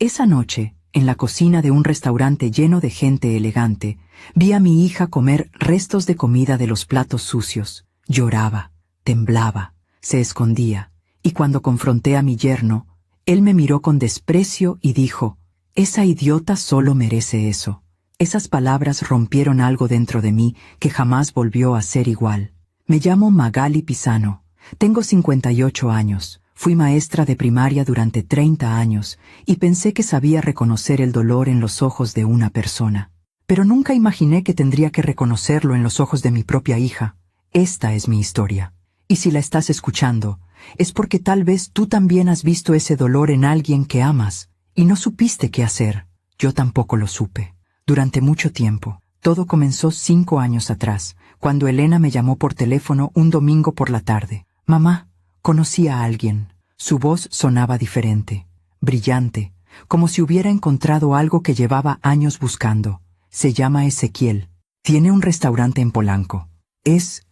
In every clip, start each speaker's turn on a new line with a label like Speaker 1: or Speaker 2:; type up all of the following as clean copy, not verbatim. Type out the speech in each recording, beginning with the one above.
Speaker 1: Esa noche, en la cocina de un restaurante lleno de gente elegante, vi a mi hija comer restos de comida de los platos sucios. Lloraba, temblaba, se escondía, y cuando confronté a mi yerno, él me miró con desprecio y dijo: «Esa idiota solo merece eso». Esas palabras rompieron algo dentro de mí que jamás volvió a ser igual. Me llamo Magali Pisano. Tengo 58 años. Fui maestra de primaria durante 30 años y pensé que sabía reconocer el dolor en los ojos de una persona. Pero nunca imaginé que tendría que reconocerlo en los ojos de mi propia hija. Esta es mi historia. Y si la estás escuchando, es porque tal vez tú también has visto ese dolor en alguien que amas y no supiste qué hacer. Yo tampoco lo supe. Durante mucho tiempo. Todo comenzó 5 años atrás, cuando Elena me llamó por teléfono un domingo por la tarde. «Mamá, conocí a alguien». Su voz sonaba diferente, brillante, como si hubiera encontrado algo que llevaba años buscando. Se llama Ezequiel. Tiene un restaurante en Polanco. Es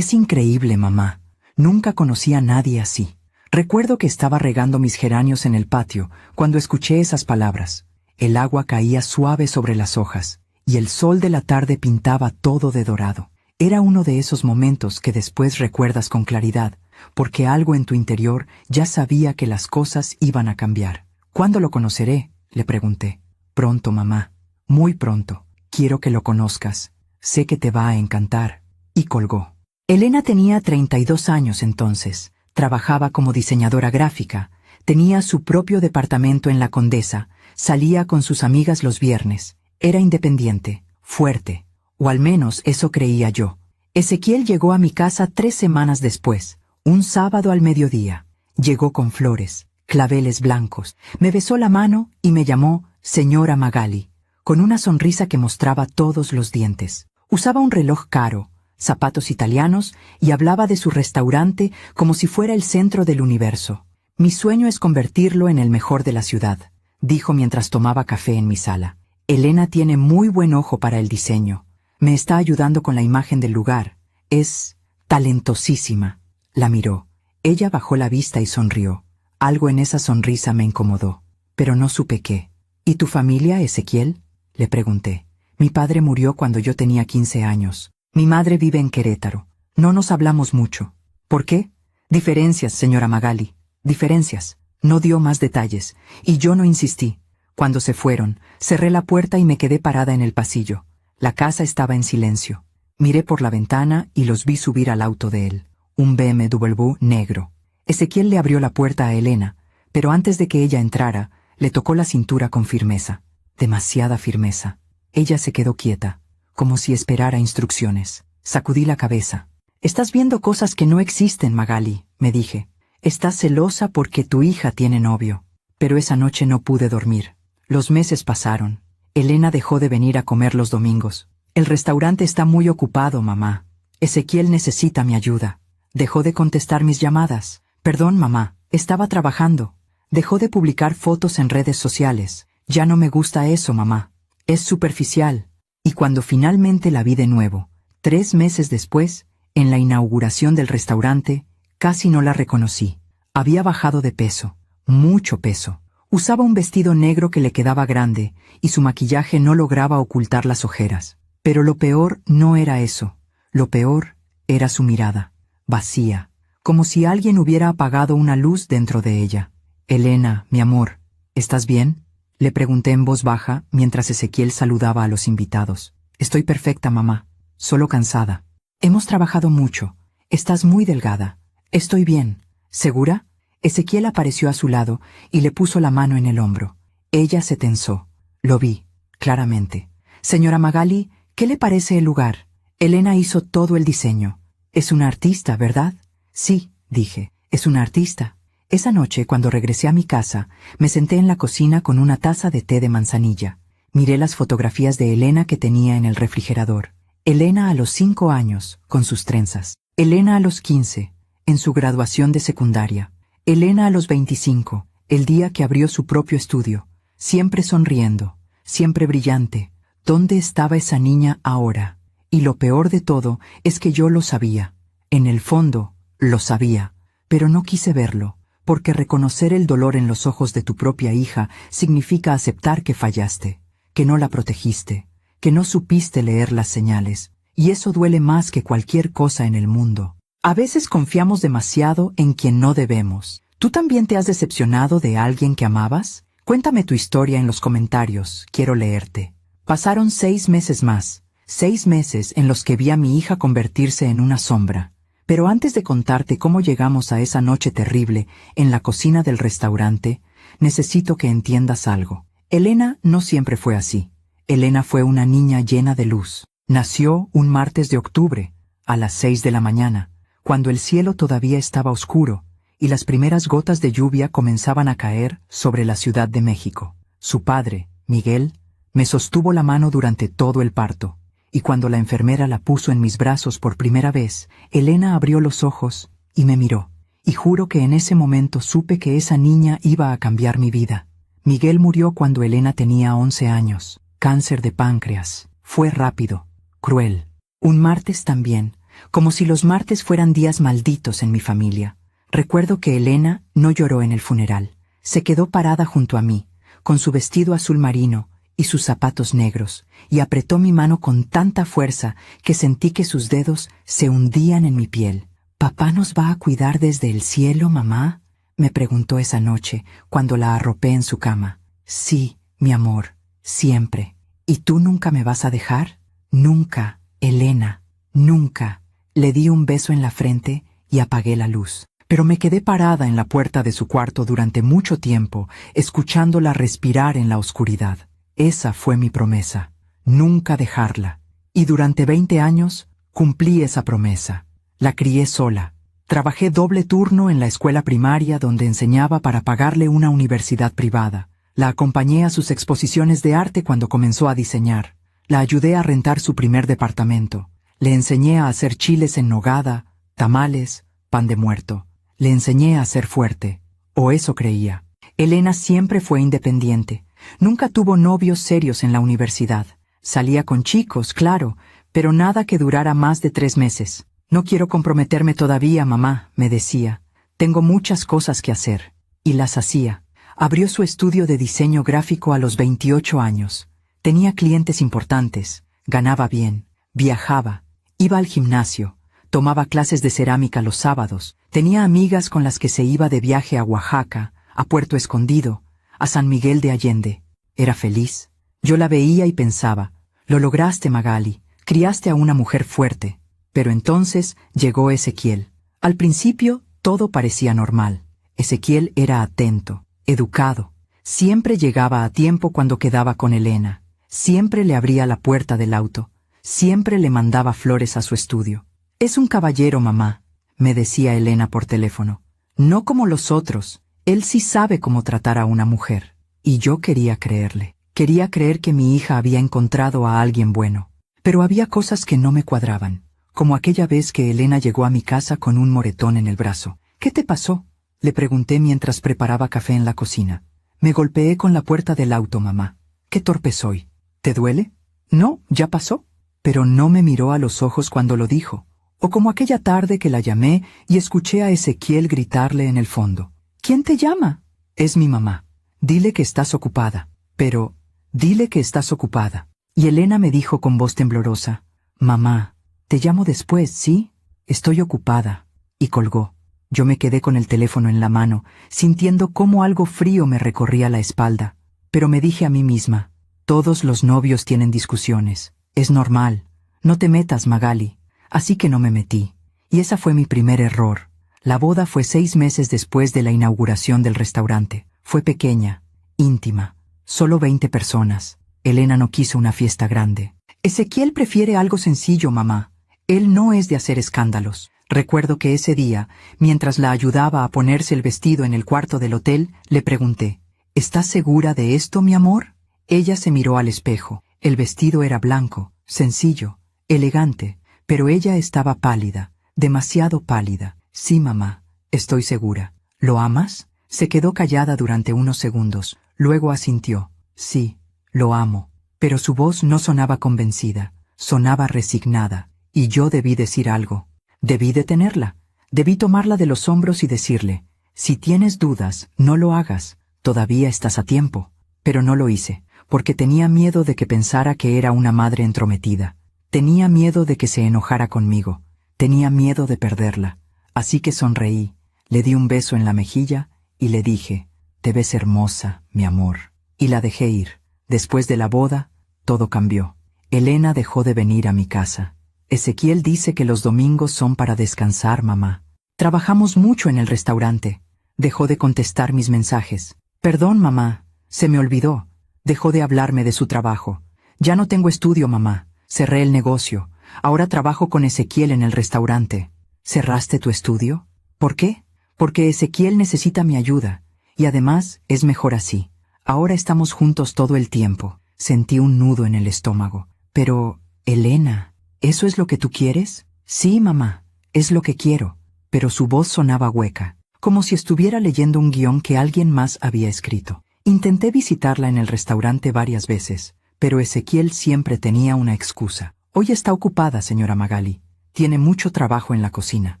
Speaker 1: increíble, mamá. Nunca conocí a nadie así. Recuerdo que estaba regando mis geranios en el patio cuando escuché esas palabras. El agua caía suave sobre las hojas, y el sol de la tarde pintaba todo de dorado. Era uno de esos momentos que después recuerdas con claridad, porque algo en tu interior ya sabía que las cosas iban a cambiar. «¿Cuándo lo conoceré?», le pregunté. «Pronto, mamá. Muy pronto. Quiero que lo conozcas. Sé que te va a encantar». Y colgó. Elena tenía 32 años entonces. Trabajaba como diseñadora gráfica. Tenía su propio departamento en La Condesa. Salía con sus amigas los viernes. Era independiente, fuerte. O al menos eso creía yo. Ezequiel llegó a mi casa 3 semanas después. Un sábado al mediodía. Llegó con flores, claveles blancos. Me besó la mano y me llamó señora Magali, con una sonrisa que mostraba todos los dientes. Usaba un reloj caro, zapatos italianos y hablaba de su restaurante como si fuera el centro del universo. «Mi sueño es convertirlo en el mejor de la ciudad», dijo mientras tomaba café en mi sala. «Elena tiene muy buen ojo para el diseño. Me está ayudando con la imagen del lugar. Es talentosísima». La miró. Ella bajó la vista y sonrió. Algo en esa sonrisa me incomodó, pero no supe qué. «¿Y tu familia, Ezequiel?», le pregunté. «Mi padre murió cuando yo tenía 15 años. Mi madre vive en Querétaro. No nos hablamos mucho». «¿Por qué?». «Diferencias, señora Magali. Diferencias». No dio más detalles, y yo no insistí. Cuando se fueron, cerré la puerta y me quedé parada en el pasillo. La casa estaba en silencio. Miré por la ventana y los vi subir al auto de él. Un BMW negro. Ezequiel le abrió la puerta a Elena, pero antes de que ella entrara, le tocó la cintura con firmeza. Demasiada firmeza. Ella se quedó quieta, como si esperara instrucciones. Sacudí la cabeza. «Estás viendo cosas que no existen, Magali», me dije. «Estás celosa porque tu hija tiene novio». Pero esa noche no pude dormir. Los meses pasaron. Elena dejó de venir a comer los domingos. «El restaurante está muy ocupado, mamá. Ezequiel necesita mi ayuda». Dejó de contestar mis llamadas. «Perdón, mamá, estaba trabajando». Dejó de publicar fotos en redes sociales. «Ya no me gusta eso, mamá. Es superficial». Y cuando finalmente la vi de nuevo, 3 meses después, en la inauguración del restaurante, casi no la reconocí. Había bajado de peso, mucho peso. Usaba un vestido negro que le quedaba grande, y su maquillaje no lograba ocultar las ojeras. Pero lo peor no era eso. Lo peor era su mirada. Vacía, como si alguien hubiera apagado una luz dentro de ella. «Elena, mi amor, ¿estás bien?», le pregunté en voz baja mientras Ezequiel saludaba a los invitados. «Estoy perfecta, mamá. Solo cansada. Hemos trabajado mucho. Estás muy delgada. Estoy bien. ¿Segura?». Ezequiel apareció a su lado y le puso la mano en el hombro. Ella se tensó. Lo vi, claramente. «Señora Magali, ¿qué le parece el lugar?». Elena hizo todo el diseño. «Es una artista, ¿verdad?». «Sí», dije, «es una artista». Esa noche, cuando regresé a mi casa, me senté en la cocina con una taza de té de manzanilla. Miré las fotografías de Elena que tenía en el refrigerador. Elena a los 5 años, con sus trenzas. Elena a los 15, en su graduación de secundaria. Elena a los 25, el día que abrió su propio estudio. Siempre sonriendo, siempre brillante. ¿Dónde estaba esa niña ahora? Y lo peor de todo es que yo lo sabía. En el fondo, lo sabía, pero no quise verlo, porque reconocer el dolor en los ojos de tu propia hija significa aceptar que fallaste, que no la protegiste, que no supiste leer las señales, y eso duele más que cualquier cosa en el mundo. A veces confiamos demasiado en quien no debemos. ¿Tú también te has decepcionado de alguien que amabas? Cuéntame tu historia en los comentarios, quiero leerte. Pasaron 6 meses más, 6 meses en los que vi a mi hija convertirse en una sombra. Pero antes de contarte cómo llegamos a esa noche terrible en la cocina del restaurante, necesito que entiendas algo. Elena no siempre fue así. Elena fue una niña llena de luz. Nació un martes de octubre, a las 6 de la mañana, cuando el cielo todavía estaba oscuro y las primeras gotas de lluvia comenzaban a caer sobre la Ciudad de México. Su padre, Miguel, me sostuvo la mano durante todo el parto, y cuando la enfermera la puso en mis brazos por primera vez, Elena abrió los ojos y me miró, y juro que en ese momento supe que esa niña iba a cambiar mi vida. Miguel murió cuando Elena tenía 11 años, cáncer de páncreas. Fue rápido, cruel. Un martes también, como si los martes fueran días malditos en mi familia. Recuerdo que Elena no lloró en el funeral. Se quedó parada junto a mí, con su vestido azul marino y sus zapatos negros, y apretó mi mano con tanta fuerza que sentí que sus dedos se hundían en mi piel. ¿Papá nos va a cuidar desde el cielo, mamá?, me preguntó esa noche cuando la arropé en su cama. Sí, mi amor, siempre. ¿Y tú nunca me vas a dejar? Nunca, Elena, nunca. Le di un beso en la frente y apagué la luz. Pero me quedé parada en la puerta de su cuarto durante mucho tiempo, escuchándola respirar en la oscuridad. Esa fue mi promesa, nunca dejarla. Y durante 20 años cumplí esa promesa. La crié sola. Trabajé doble turno en la escuela primaria donde enseñaba para pagarle una universidad privada. La acompañé a sus exposiciones de arte cuando comenzó a diseñar. La ayudé a rentar su primer departamento. Le enseñé a hacer chiles en nogada, tamales, pan de muerto. Le enseñé a ser fuerte, o eso creía. Elena siempre fue independiente. Nunca tuvo novios serios en la universidad. Salía con chicos, claro, pero nada que durara más de 3 meses. No quiero comprometerme todavía, mamá, me decía. Tengo muchas cosas que hacer. Y las hacía. Abrió su estudio de diseño gráfico a los 28 años. Tenía clientes importantes, ganaba bien, viajaba, iba al gimnasio, tomaba clases de cerámica los sábados, tenía amigas con las que se iba de viaje a Oaxaca, a Puerto Escondido, a San Miguel de Allende. Era feliz. Yo la veía y pensaba, lo lograste, Magali, criaste a una mujer fuerte. Pero entonces llegó Ezequiel. Al principio todo parecía normal. Ezequiel era atento, educado. Siempre llegaba a tiempo cuando quedaba con Elena. Siempre le abría la puerta del auto. Siempre le mandaba flores a su estudio. Es un caballero, mamá, me decía Elena por teléfono. No como los otros. Él sí sabe cómo tratar a una mujer. Y yo quería creerle. Quería creer que mi hija había encontrado a alguien bueno. Pero había cosas que no me cuadraban. Como aquella vez que Elena llegó a mi casa con un moretón en el brazo. ¿Qué te pasó?, le pregunté mientras preparaba café en la cocina. Me golpeé con la puerta del auto, mamá. Qué torpe soy. ¿Te duele? No, ya pasó. Pero no me miró a los ojos cuando lo dijo. O como aquella tarde que la llamé y escuché a Ezequiel gritarle en el fondo. ¿Quién te llama? Es mi mamá. Dile que estás ocupada. Pero, dile que estás ocupada. Y Elena me dijo con voz temblorosa. Mamá, te llamo después, ¿sí? Estoy ocupada. Y colgó. Yo me quedé con el teléfono en la mano, sintiendo cómo algo frío me recorría la espalda. Pero me dije a mí misma, todos los novios tienen discusiones. Es normal. No te metas, Magali. Así que no me metí. Y esa fue mi primer error. La boda fue 6 meses después de la inauguración del restaurante. Fue pequeña, íntima, solo 20 personas. Elena no quiso una fiesta grande. Ezequiel prefiere algo sencillo, mamá. Él no es de hacer escándalos. Recuerdo que ese día, mientras la ayudaba a ponerse el vestido en el cuarto del hotel, le pregunté, ¿estás segura de esto, mi amor? Ella se miró al espejo. El vestido era blanco, sencillo, elegante, pero ella estaba pálida, demasiado pálida. Sí, mamá, estoy segura. ¿Lo amas? Se quedó callada durante unos segundos, luego asintió. Sí, lo amo. Pero su voz no sonaba convencida, sonaba resignada, y yo debí decir algo. Debí detenerla. Debí tomarla de los hombros y decirle, Si tienes dudas, no lo hagas, todavía estás a tiempo. Pero no lo hice, porque tenía miedo de que pensara que era una madre entrometida. Tenía miedo de que se enojara conmigo. Tenía miedo de perderla. Así que sonreí, le di un beso en la mejilla y le dije, «Te ves hermosa, mi amor». Y la dejé ir. Después de la boda, todo cambió. Elena dejó de venir a mi casa. Ezequiel dice que los domingos son para descansar, mamá. Trabajamos mucho en el restaurante. Dejó de contestar mis mensajes. Perdón, mamá, se me olvidó. Dejó de hablarme de su trabajo. Ya no tengo estudio, mamá. Cerré el negocio. Ahora trabajo con Ezequiel en el restaurante. ¿Cerraste tu estudio? ¿Por qué? Porque Ezequiel necesita mi ayuda. Y además, es mejor así. Ahora estamos juntos todo el tiempo. Sentí un nudo en el estómago. Pero, Elena, ¿eso es lo que tú quieres? Sí, mamá, es lo que quiero. Pero su voz sonaba hueca, como si estuviera leyendo un guión que alguien más había escrito. Intenté visitarla en el restaurante varias veces, pero Ezequiel siempre tenía una excusa. Hoy está ocupada, señora Magali. Tiene mucho trabajo en la cocina.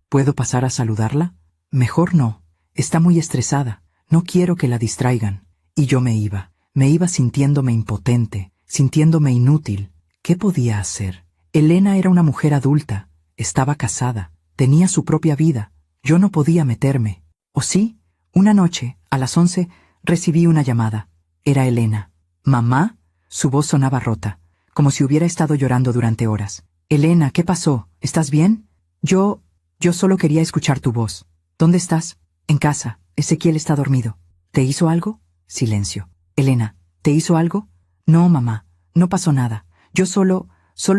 Speaker 1: ¿Puedo pasar a saludarla? Mejor no. Está muy estresada. No quiero que la distraigan. Y yo me iba. Me iba sintiéndome impotente, sintiéndome inútil. ¿Qué podía hacer? Elena era una mujer adulta. Estaba casada. Tenía su propia vida. Yo no podía meterme. ¿O sí? Una noche, a las 11, recibí una llamada. Era Elena. ¿Mamá? Su voz sonaba rota, como si hubiera estado llorando durante horas. Elena, ¿qué pasó? ¿Estás bien? Yo solo quería escuchar tu voz. ¿Dónde estás? En casa. Ezequiel está dormido. ¿Te hizo algo? Silencio. Elena, ¿te hizo algo? No, mamá. No pasó nada. Yo solo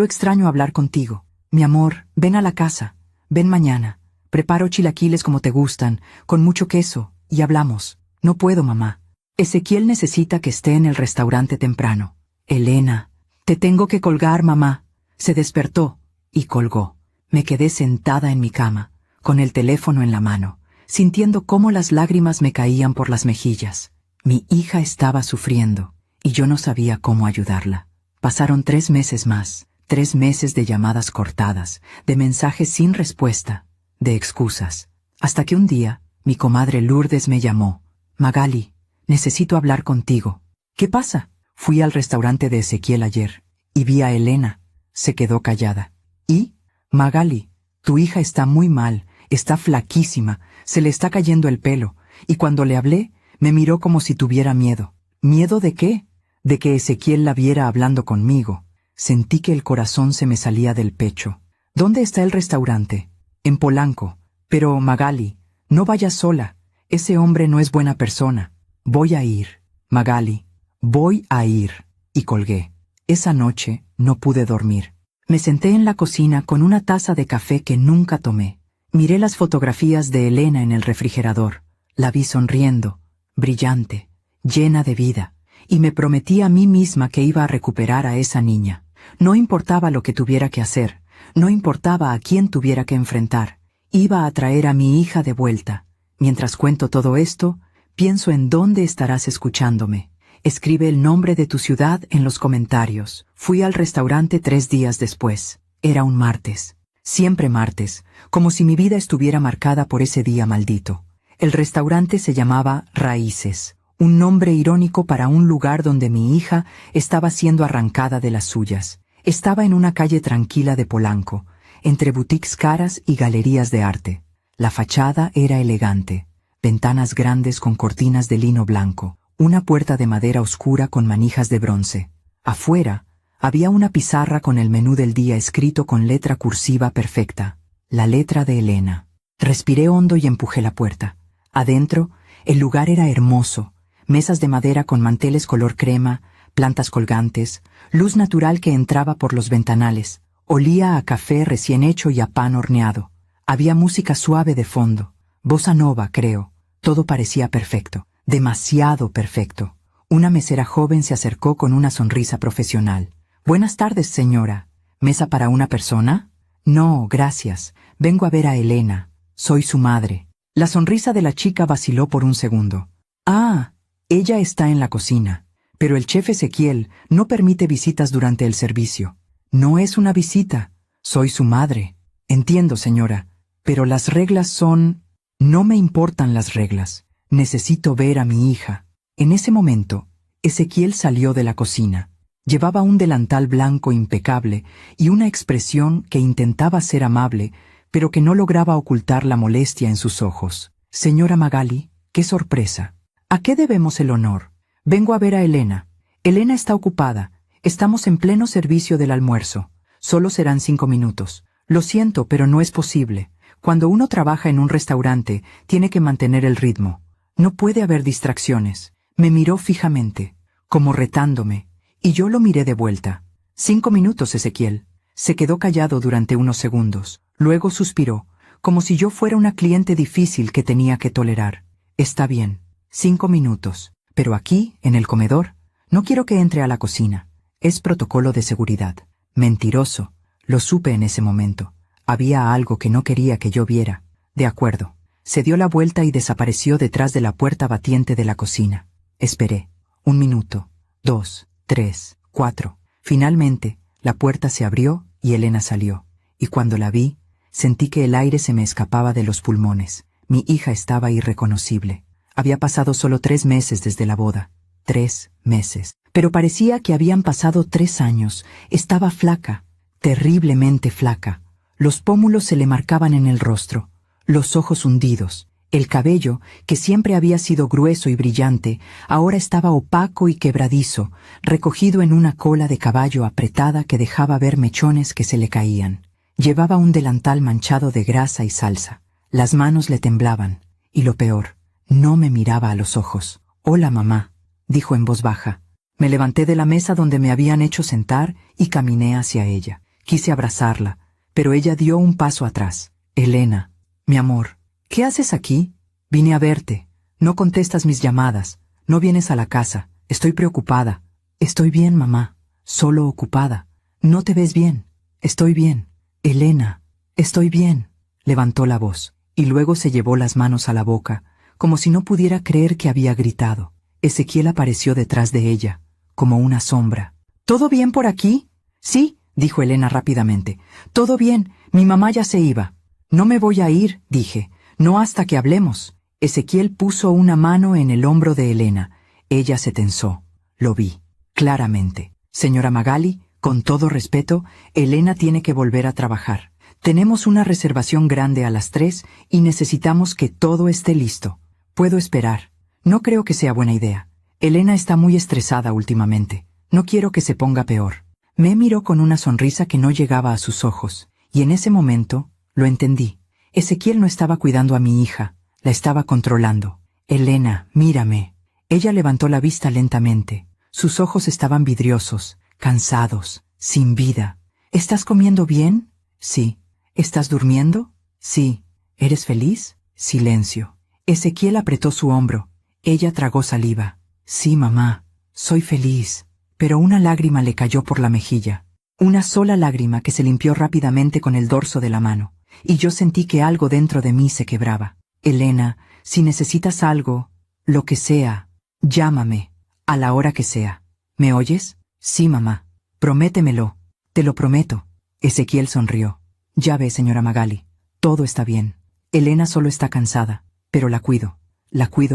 Speaker 1: extraño hablar contigo. Mi amor, ven a la casa. Ven mañana. Preparo chilaquiles como te gustan, con mucho queso, y hablamos. No puedo, mamá. Ezequiel necesita que esté en el restaurante temprano. Elena, te tengo que colgar, mamá. Se despertó y colgó. Me quedé sentada en mi cama, con el teléfono en la mano, sintiendo cómo las lágrimas me caían por las mejillas. Mi hija estaba sufriendo, y yo no sabía cómo ayudarla. Pasaron 3 meses más, 3 meses de llamadas cortadas, de mensajes sin respuesta, de excusas, hasta que un día, mi comadre Lourdes me llamó. Magali, necesito hablar contigo. ¿Qué pasa? Fui al restaurante de Ezequiel ayer, y vi a Elena. Se quedó callada. ¿Y? Magali, tu hija está muy mal, está flaquísima, se le está cayendo el pelo, y cuando le hablé, me miró como si tuviera miedo. ¿Miedo de qué? De que Ezequiel la viera hablando conmigo. Sentí que el corazón se me salía del pecho. ¿Dónde está el restaurante? En Polanco. Pero, Magali, no vayas sola. Ese hombre no es buena persona. Voy a ir. Magali, voy a ir. Y colgué. Esa noche no pude dormir. Me senté en la cocina con una taza de café que nunca tomé. Miré las fotografías de Elena en el refrigerador. La vi sonriendo, brillante, llena de vida, y me prometí a mí misma que iba a recuperar a esa niña. No importaba lo que tuviera que hacer, no importaba a quién tuviera que enfrentar, iba a traer a mi hija de vuelta. Mientras cuento todo esto, pienso en dónde estarás escuchándome. Escribe el nombre de tu ciudad en los comentarios. Fui al restaurante 3 días después. Era un martes. Siempre martes, como si mi vida estuviera marcada por ese día maldito. El restaurante se llamaba Raíces, un nombre irónico para un lugar donde mi hija estaba siendo arrancada de las suyas. Estaba en una calle tranquila de Polanco, entre boutiques caras y galerías de arte. La fachada era elegante, ventanas grandes con cortinas de lino blanco, una puerta de madera oscura con manijas de bronce. Afuera, había una pizarra con el menú del día escrito con letra cursiva perfecta, la letra de Elena. Respiré hondo y empujé la puerta. Adentro, el lugar era hermoso, mesas de madera con manteles color crema, plantas colgantes, luz natural que entraba por los ventanales, olía a café recién hecho y a pan horneado. Había música suave de fondo, bossa nova, creo. Todo parecía perfecto, demasiado perfecto. Una mesera joven se acercó con una sonrisa profesional. «Buenas tardes, señora. ¿Mesa para una persona?» «No, gracias. Vengo a ver a Elena. Soy su madre». La sonrisa de la chica vaciló por un segundo. «Ah, ella está en la cocina. Pero el chef Ezequiel no permite visitas durante el servicio». «No es una visita. Soy su madre». «Entiendo, señora. Pero las reglas son...» No me importan las reglas. Necesito ver a mi hija. En ese momento, Ezequiel salió de la cocina. Llevaba un delantal blanco impecable y una expresión que intentaba ser amable, pero que no lograba ocultar la molestia en sus ojos. Señora Magali, qué sorpresa. ¿A qué debemos el honor? Vengo a ver a Elena. Elena está ocupada. Estamos en pleno servicio del almuerzo. Solo serán 5 minutos. Lo siento, pero no es posible. Cuando uno trabaja en un restaurante, tiene que mantener el ritmo. No puede haber distracciones. Me miró fijamente, como retándome, y yo lo miré de vuelta. 5 minutos, Ezequiel. Se quedó callado durante unos segundos. Luego suspiró, como si yo fuera una cliente difícil que tenía que tolerar. Está bien. 5 minutos. Pero aquí, en el comedor, no quiero que entre a la cocina. Es protocolo de seguridad. Mentiroso. Lo supe en ese momento. Había algo que no quería que yo viera. De acuerdo. Se dio la vuelta y desapareció detrás de la puerta batiente de la cocina. Esperé. 1 minuto. 2, 3, 4. Finalmente, la puerta se abrió y Elena salió. Y cuando la vi, sentí que el aire se me escapaba de los pulmones. Mi hija estaba irreconocible. Había pasado solo 3 meses desde la boda. 3 meses. Pero parecía que habían pasado 3 años. Estaba flaca, terriblemente flaca. Los pómulos se le marcaban en el rostro, los ojos hundidos. El cabello, que siempre había sido grueso y brillante, ahora estaba opaco y quebradizo, recogido en una cola de caballo apretada que dejaba ver mechones que se le caían. Llevaba un delantal manchado de grasa y salsa. Las manos le temblaban. Y lo peor, no me miraba a los ojos. «Hola, mamá», dijo en voz baja. Me levanté de la mesa donde me habían hecho sentar y caminé hacia ella. Quise abrazarla, pero ella dio un paso atrás. «Elena, mi amor, ¿qué haces aquí? Vine a verte. No contestas mis llamadas. No vienes a la casa. Estoy preocupada». «Estoy bien, mamá. Solo ocupada». «No te ves bien». «Estoy bien». «Elena, estoy bien». Levantó la voz, y luego se llevó las manos a la boca, como si no pudiera creer que había gritado. Ezequiel apareció detrás de ella, como una sombra. «¿Todo bien por aquí?» «Sí», dijo Elena rápidamente. «Todo bien. Mi mamá ya se iba». «No me voy a ir», dije. «No hasta que hablemos». Ezequiel puso una mano en el hombro de Elena. Ella se tensó. Lo vi, claramente. «Señora Magali, con todo respeto, Elena tiene que volver a trabajar. Tenemos una reservación grande a las 3 y necesitamos que todo esté listo. Puedo esperar». «No creo que sea buena idea. Elena está muy estresada últimamente. No quiero que se ponga peor». Me miró con una sonrisa que no llegaba a sus ojos, y en ese momento lo entendí. Ezequiel no estaba cuidando a mi hija, la estaba controlando. «Elena, mírame». Ella levantó la vista lentamente. Sus ojos estaban vidriosos, cansados, sin vida. «¿Estás comiendo bien?» «Sí». «¿Estás durmiendo?» «Sí». «¿Eres feliz?» Silencio. Ezequiel apretó su hombro. Ella tragó saliva. «Sí, mamá, soy feliz». Pero una lágrima le cayó por la mejilla. Una sola lágrima que se limpió rápidamente con el dorso de la mano. Y yo sentí que algo dentro de mí se quebraba. «Elena, si necesitas algo, lo que sea, llámame, a la hora que sea. ¿Me oyes?» «Sí, mamá». «Prométemelo». «Te lo prometo». Ezequiel sonrió. «Ya ve, señora Magali, todo está bien. Elena solo está cansada, pero la cuido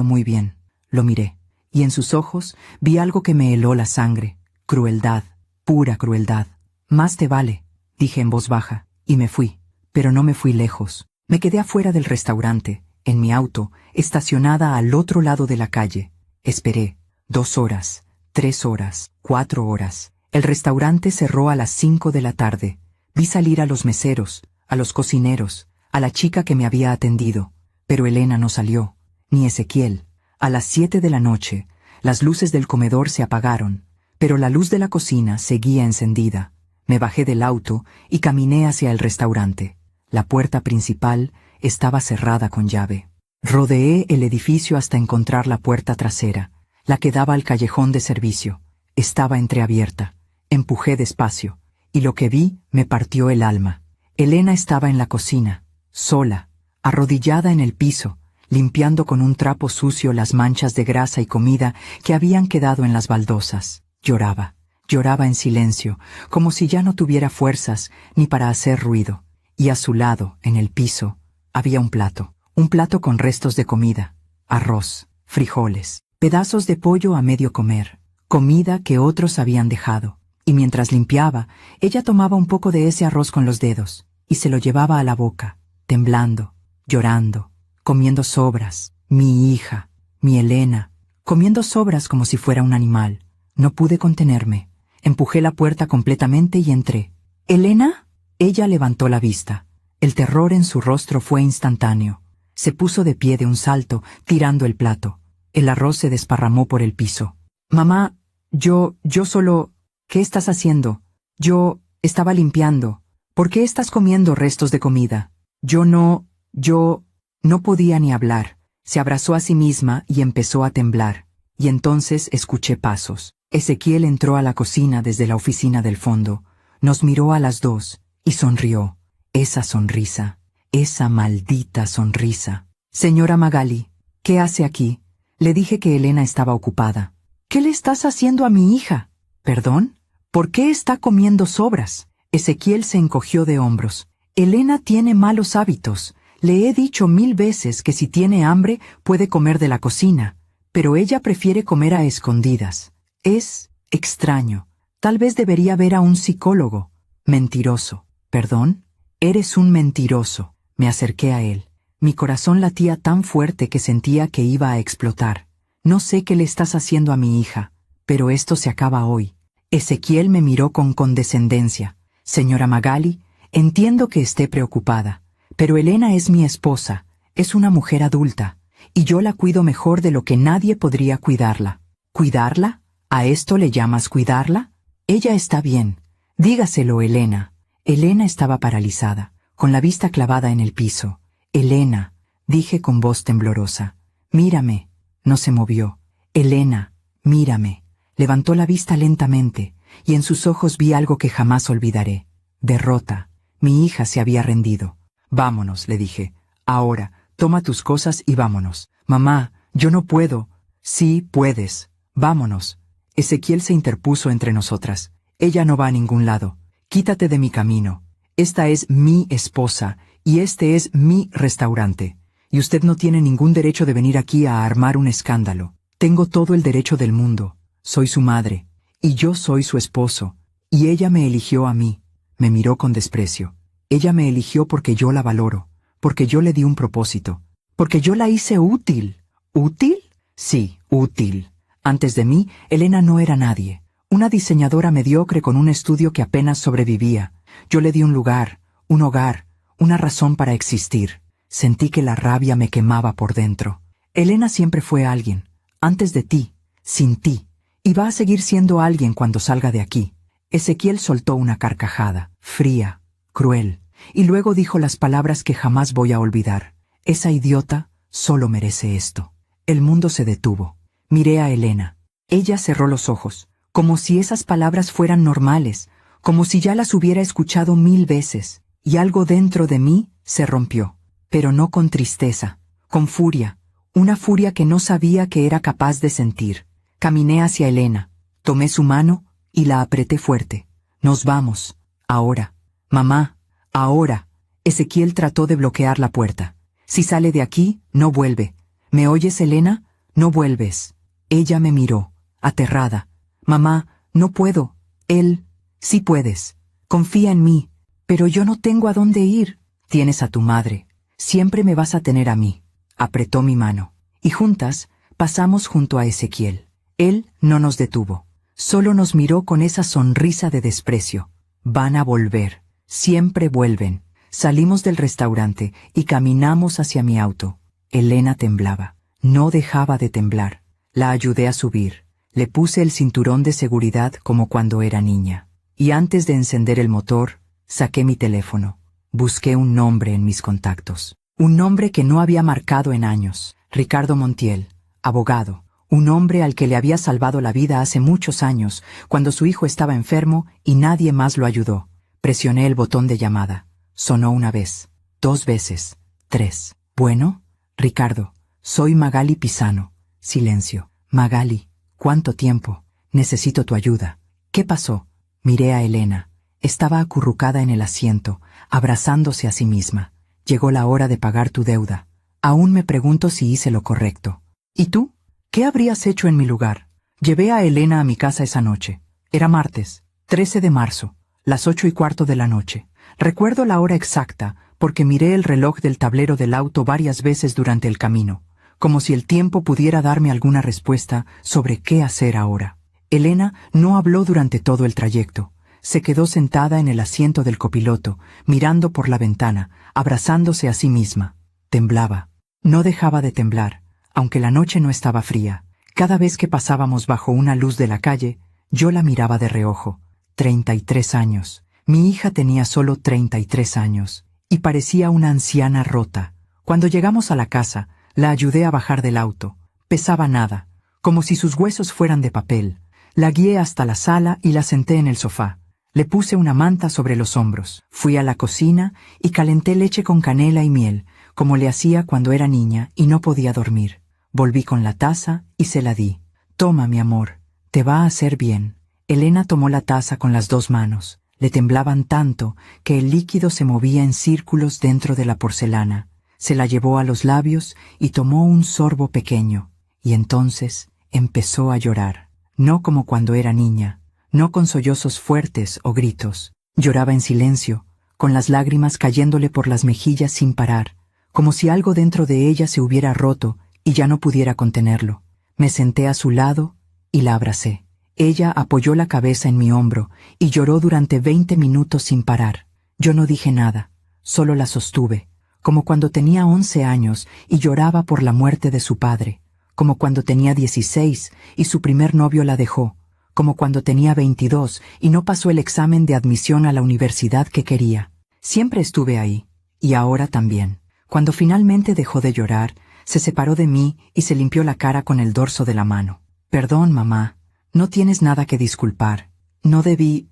Speaker 1: muy bien». Lo miré, y en sus ojos vi algo que me heló la sangre. Crueldad, pura crueldad. «Más te vale», dije en voz baja, y me fui. Pero no me fui lejos. Me quedé afuera del restaurante, en mi auto, estacionada al otro lado de la calle. Esperé. 2 horas, 3 horas, 4 horas. El restaurante cerró a las 5 de la tarde. Vi salir a los meseros, a los cocineros, a la chica que me había atendido. Pero Elena no salió, ni Ezequiel. A las 7 de la noche, las luces del comedor se apagaron, pero la luz de la cocina seguía encendida. Me bajé del auto y caminé hacia el restaurante. La puerta principal estaba cerrada con llave. Rodeé el edificio hasta encontrar la puerta trasera, la que daba al callejón de servicio. Estaba entreabierta. Empujé despacio, y lo que vi me partió el alma. Elena estaba en la cocina, sola, arrodillada en el piso, limpiando con un trapo sucio las manchas de grasa y comida que habían quedado en las baldosas. Lloraba en silencio, como si ya no tuviera fuerzas ni para hacer ruido. Y a su lado, en el piso, había un plato, Un plato con restos de comida, arroz, frijoles, pedazos de pollo a medio comer, comida que otros habían dejado. Y mientras limpiaba, ella tomaba un poco de ese arroz con los dedos y se lo llevaba a la boca, temblando, llorando, comiendo sobras. Mi hija, mi Elena, comiendo sobras como si fuera un animal. No pude contenerme. Empujé la puerta completamente y entré. ¿Elena? Ella levantó la vista. El terror en su rostro fue instantáneo. Se puso de pie de un salto, tirando el plato. El arroz se desparramó por el piso. Mamá, yo solo... ¿Qué estás haciendo? Yo estaba limpiando. ¿Por qué estás comiendo restos de comida? Yo no podía ni hablar. Se abrazó a sí misma y empezó a temblar. Y entonces escuché pasos. Ezequiel entró a la cocina desde la oficina del fondo. Nos miró a las dos y sonrió. Esa sonrisa, esa maldita sonrisa. Señora Magali, ¿qué hace aquí? Le dije que Elena estaba ocupada. ¿Qué le estás haciendo a mi hija? ¿Perdón? ¿Por qué está comiendo sobras? Ezequiel se encogió de hombros. Elena tiene malos hábitos. Le he dicho 1000 veces que si tiene hambre puede comer de la cocina, pero ella prefiere comer a escondidas. Es extraño. Tal vez debería ver a un psicólogo. Mentiroso. ¿Perdón? Eres un mentiroso. Me acerqué a él. Mi corazón latía tan fuerte que sentía que iba a explotar. No sé qué le estás haciendo a mi hija, pero esto se acaba hoy. Ezequiel me miró con condescendencia. Señora Magali, entiendo que esté preocupada, pero Elena es mi esposa, es una mujer adulta, y yo la cuido mejor de lo que nadie podría cuidarla. ¿Cuidarla? ¿A esto le llamas cuidarla? Ella está bien. Dígaselo, Elena. Elena estaba paralizada, con la vista clavada en el piso. Elena, dije con voz temblorosa. Mírame. No se movió. Elena, mírame. Levantó la vista lentamente, y en sus ojos vi algo que jamás olvidaré. Derrota. Mi hija se había rendido. Vámonos, le dije. Ahora, toma tus cosas y vámonos. Mamá, yo no puedo. Sí, puedes. Vámonos. Ezequiel se interpuso entre nosotras. Ella no va a ningún lado. Quítate de mi camino. Esta es mi esposa, y este es mi restaurante. Y usted no tiene ningún derecho de venir aquí a armar un escándalo. Tengo todo el derecho del mundo. Soy su madre, y yo soy su esposo, y ella me eligió a mí. Me miró con desprecio. Ella me eligió porque yo la valoro, porque yo le di un propósito, porque yo la hice útil. ¿Útil? Sí, útil. Antes de mí, Elena no era nadie, una diseñadora mediocre con un estudio que apenas sobrevivía. Yo le di un lugar, un hogar, una razón para existir. Sentí que la rabia me quemaba por dentro. Elena siempre fue alguien, antes de ti, sin ti. Y va a seguir siendo alguien cuando salga de aquí. Ezequiel soltó una carcajada, fría, cruel, y luego dijo las palabras que jamás voy a olvidar. Esa idiota solo merece esto. El mundo se detuvo. Miré a Elena. Ella cerró los ojos, como si esas palabras fueran normales, como si ya las hubiera escuchado 1000 veces, y algo dentro de mí se rompió, pero no con tristeza, con furia, una furia que no sabía que era capaz de sentir. Caminé hacia Elena, tomé su mano y la apreté fuerte. Nos vamos. Ahora. Mamá. Ahora. Ezequiel trató de bloquear la puerta. Si sale de aquí, no vuelve. ¿Me oyes, Elena? No vuelves. Ella me miró, aterrada. Mamá, no puedo. Él. Sí puedes. Confía en mí. Pero yo no tengo a dónde ir. Tienes a tu madre. Siempre me vas a tener a mí. Apretó mi mano. Y juntas, pasamos junto a Ezequiel. Él no nos detuvo. Solo nos miró con esa sonrisa de desprecio. Van a volver. Siempre vuelven. Salimos del restaurante y caminamos hacia mi auto. Elena temblaba. No dejaba de temblar. La ayudé a subir. Le puse el cinturón de seguridad como cuando era niña. Y antes de encender el motor, saqué mi teléfono. Busqué un nombre en mis contactos. Un nombre que no había marcado en años. Ricardo Montiel, abogado. Un hombre al que le había salvado la vida hace muchos años, cuando su hijo estaba enfermo y nadie más lo ayudó. Presioné el botón de llamada. Sonó una vez, 2 veces, 3. Bueno, Ricardo, soy Magali Pisano. Silencio. Magali, ¿cuánto tiempo? Necesito tu ayuda. ¿Qué pasó? Miré a Elena. Estaba acurrucada en el asiento, abrazándose a sí misma. Llegó la hora de pagar tu deuda. Aún me pregunto si hice lo correcto. ¿Y tú? ¿Qué habrías hecho en mi lugar? Llevé a Elena a mi casa esa noche. Era martes, 13 de marzo, las 8:15 de la noche. Recuerdo la hora exacta porque miré el reloj del tablero del auto varias veces durante el camino, como si el tiempo pudiera darme alguna respuesta sobre qué hacer ahora. Elena no habló durante todo el trayecto. Se quedó sentada en el asiento del copiloto, mirando por la ventana, abrazándose a sí misma. Temblaba. No dejaba de temblar, aunque la noche no estaba fría. Cada vez que pasábamos bajo una luz de la calle, yo la miraba de reojo. 33 años. Mi hija tenía solo 33 años, y parecía una anciana rota. Cuando llegamos a la casa, la ayudé a bajar del auto. Pesaba nada, como si sus huesos fueran de papel. La guié hasta la sala y la senté en el sofá. Le puse una manta sobre los hombros. Fui a la cocina y calenté leche con canela y miel, como le hacía cuando era niña y no podía dormir. Volví con la taza y se la di. Toma, mi amor, te va a hacer bien. Elena tomó la taza con las 2 manos. Le temblaban tanto que el líquido se movía en círculos dentro de la porcelana. Se la llevó a los labios y tomó un sorbo pequeño. Y entonces empezó a llorar. No como cuando era niña, no con sollozos fuertes o gritos. Lloraba en silencio, con las lágrimas cayéndole por las mejillas sin parar, como si algo dentro de ella se hubiera roto y ya no pudiera contenerlo. Me senté a su lado y la abracé. Ella apoyó la cabeza en mi hombro y lloró durante 20 minutos sin parar. Yo no dije nada, solo la sostuve, como cuando tenía 11 años y lloraba por la muerte de su padre, como cuando tenía 16 y su primer novio la dejó, como cuando tenía 22 y no pasó el examen de admisión a la universidad que quería. Siempre estuve ahí, y ahora también. Cuando finalmente dejó de llorar, se separó de mí y se limpió la cara con el dorso de la mano. Perdón, mamá, no tienes nada que disculpar. No debí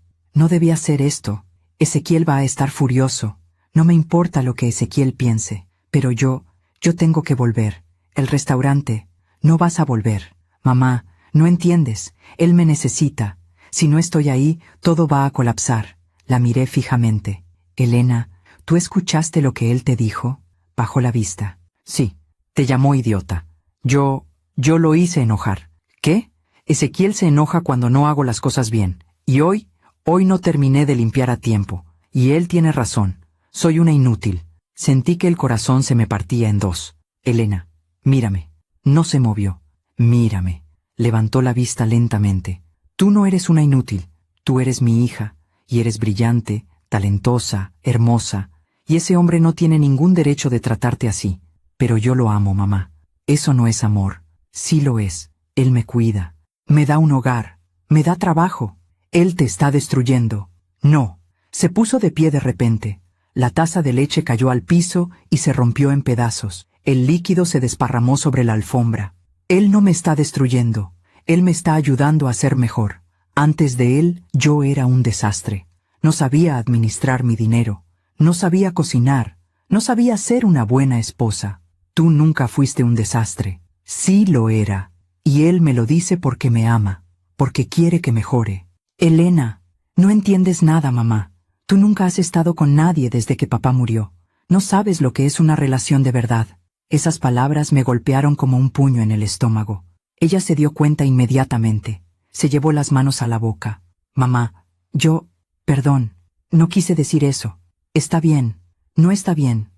Speaker 1: hacer esto. Ezequiel va a estar furioso. No me importa lo que Ezequiel piense, pero yo tengo que volver. El restaurante, no vas a volver. Mamá, no entiendes, él me necesita. Si no estoy ahí, todo va a colapsar. La miré fijamente. Elena, ¿tú escuchaste lo que él te dijo? Bajó la vista. Sí, te llamó idiota. Yo lo hice enojar. ¿Qué? Ezequiel se enoja cuando no hago las cosas bien. Y hoy no terminé de limpiar a tiempo. Y él tiene razón. Soy una inútil. Sentí que el corazón se me partía en 2. Elena, mírame. No se movió. Mírame. Levantó la vista lentamente. Tú no eres una inútil. Tú eres mi hija. Y eres brillante, talentosa, hermosa. Y ese hombre no tiene ningún derecho de tratarte así. Pero yo lo amo, mamá. Eso no es amor. Sí lo es. Él me cuida. Me da un hogar. Me da trabajo. Él te está destruyendo. No. Se puso de pie de repente. La taza de leche cayó al piso y se rompió en pedazos. El líquido se desparramó sobre la alfombra. Él no me está destruyendo. Él me está ayudando a ser mejor. Antes de él, yo era un desastre. No sabía administrar mi dinero. No sabía cocinar. No sabía ser una buena esposa. Tú nunca fuiste un desastre. Sí lo era. Y él me lo dice porque me ama. Porque quiere que mejore. Elena, no entiendes nada, mamá. Tú nunca has estado con nadie desde que papá murió. No sabes lo que es una relación de verdad. Esas palabras me golpearon como un puño en el estómago. Ella se dio cuenta inmediatamente. Se llevó las manos a la boca. Mamá, perdón, no quise decir eso. Está bien, no está bien.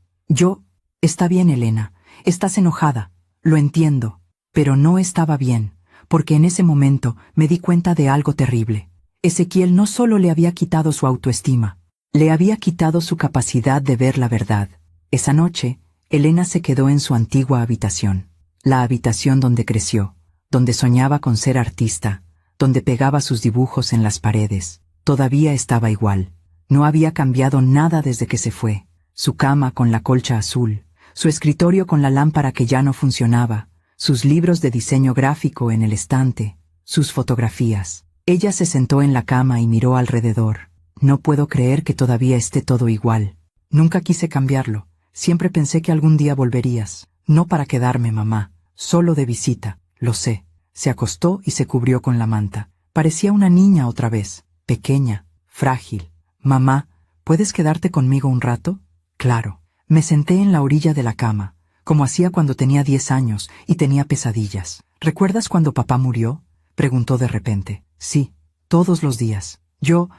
Speaker 1: Está bien, Elena. Estás enojada, lo entiendo. Pero no estaba bien, porque en ese momento me di cuenta de algo terrible. Ezequiel no solo le había quitado su autoestima, le había quitado su capacidad de ver la verdad. Esa noche, Elena se quedó en su antigua habitación, la habitación donde creció, donde soñaba con ser artista, donde pegaba sus dibujos en las paredes. Todavía estaba igual. No había cambiado nada desde que se fue. Su cama con la colcha azul, su escritorio con la lámpara que ya no funcionaba, sus libros de diseño gráfico en el estante, sus fotografías. Ella se sentó en la cama y miró alrededor. No puedo creer que todavía esté todo igual. Nunca quise cambiarlo. Siempre pensé que algún día volverías. No para quedarme, mamá, solo de visita, lo sé. Se acostó y se cubrió con la manta. Parecía una niña otra vez, pequeña, frágil. Mamá, ¿puedes quedarte conmigo un rato? Claro. Me senté en la orilla de la cama, como hacía cuando tenía 10 años y tenía pesadillas. ¿Recuerdas cuando papá murió?, preguntó de repente. Sí, todos los días. Yo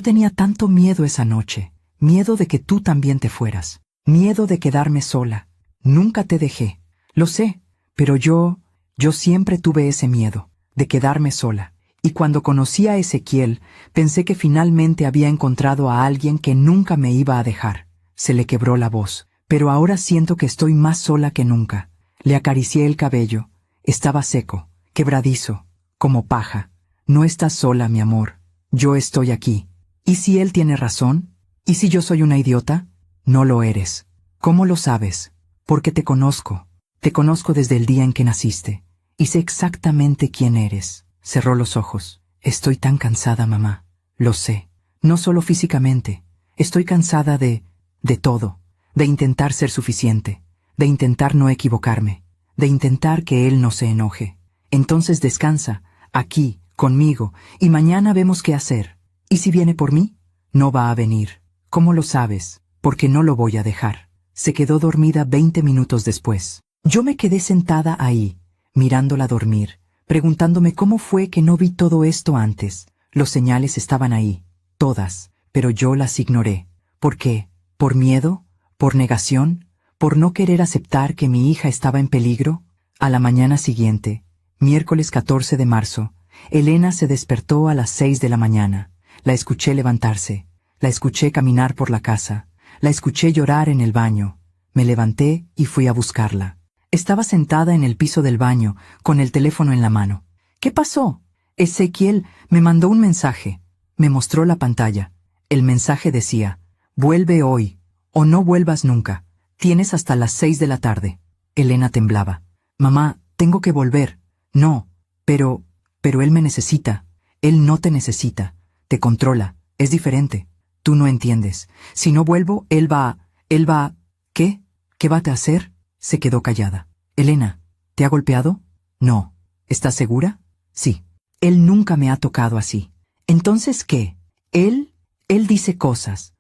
Speaker 1: tenía tanto miedo esa noche, miedo de que tú también te fueras, miedo de quedarme sola. Nunca te dejé, lo sé, pero yo siempre tuve ese miedo, de quedarme sola. Y cuando conocí a Ezequiel, pensé que finalmente había encontrado a alguien que nunca me iba a dejar. Se le quebró la voz, pero ahora siento que estoy más sola que nunca. Le acaricié el cabello. Estaba seco, quebradizo, como paja. No estás sola, mi amor. Yo estoy aquí. ¿Y si él tiene razón? ¿Y si yo soy una idiota? No lo eres. ¿Cómo lo sabes? Porque te conozco. Te conozco desde el día en que naciste. Y sé exactamente quién eres. Cerró los ojos. Estoy tan cansada, mamá. Lo sé. No solo físicamente. Estoy cansada de todo. De intentar ser suficiente. De intentar no equivocarme. De intentar que él no se enoje. Entonces descansa, aquí, conmigo, y mañana vemos qué hacer. ¿Y si viene por mí? No va a venir. ¿Cómo lo sabes? Porque no lo voy a dejar. Se quedó dormida 20 minutos después. Yo me quedé sentada ahí, mirándola dormir, preguntándome cómo fue que no vi todo esto antes. Los señales estaban ahí, todas, pero yo las ignoré. ¿Por qué? ¿Por miedo? ¿Por negación? ¿Por no querer aceptar que mi hija estaba en peligro? A la mañana siguiente, miércoles 14 de marzo, Elena se despertó a las 6 de la mañana. La escuché levantarse, la escuché caminar por la casa, la escuché llorar en el baño. Me levanté y fui a buscarla. Estaba sentada en el piso del baño, con el teléfono en la mano. ¿Qué pasó? Ezequiel me mandó un mensaje. Me mostró la pantalla. El mensaje decía: vuelve hoy, o no vuelvas nunca. Tienes hasta las 6 de la tarde. Elena temblaba. Mamá, tengo que volver. No, pero él me necesita. Él no te necesita. Te controla. Es diferente. Tú no entiendes. Si no vuelvo, él va... ¿Qué? ¿Qué va a hacer? Se quedó callada. Elena, ¿te ha golpeado? No. ¿Estás segura? Sí. Él nunca me ha tocado así. ¿Entonces qué? Él dice cosas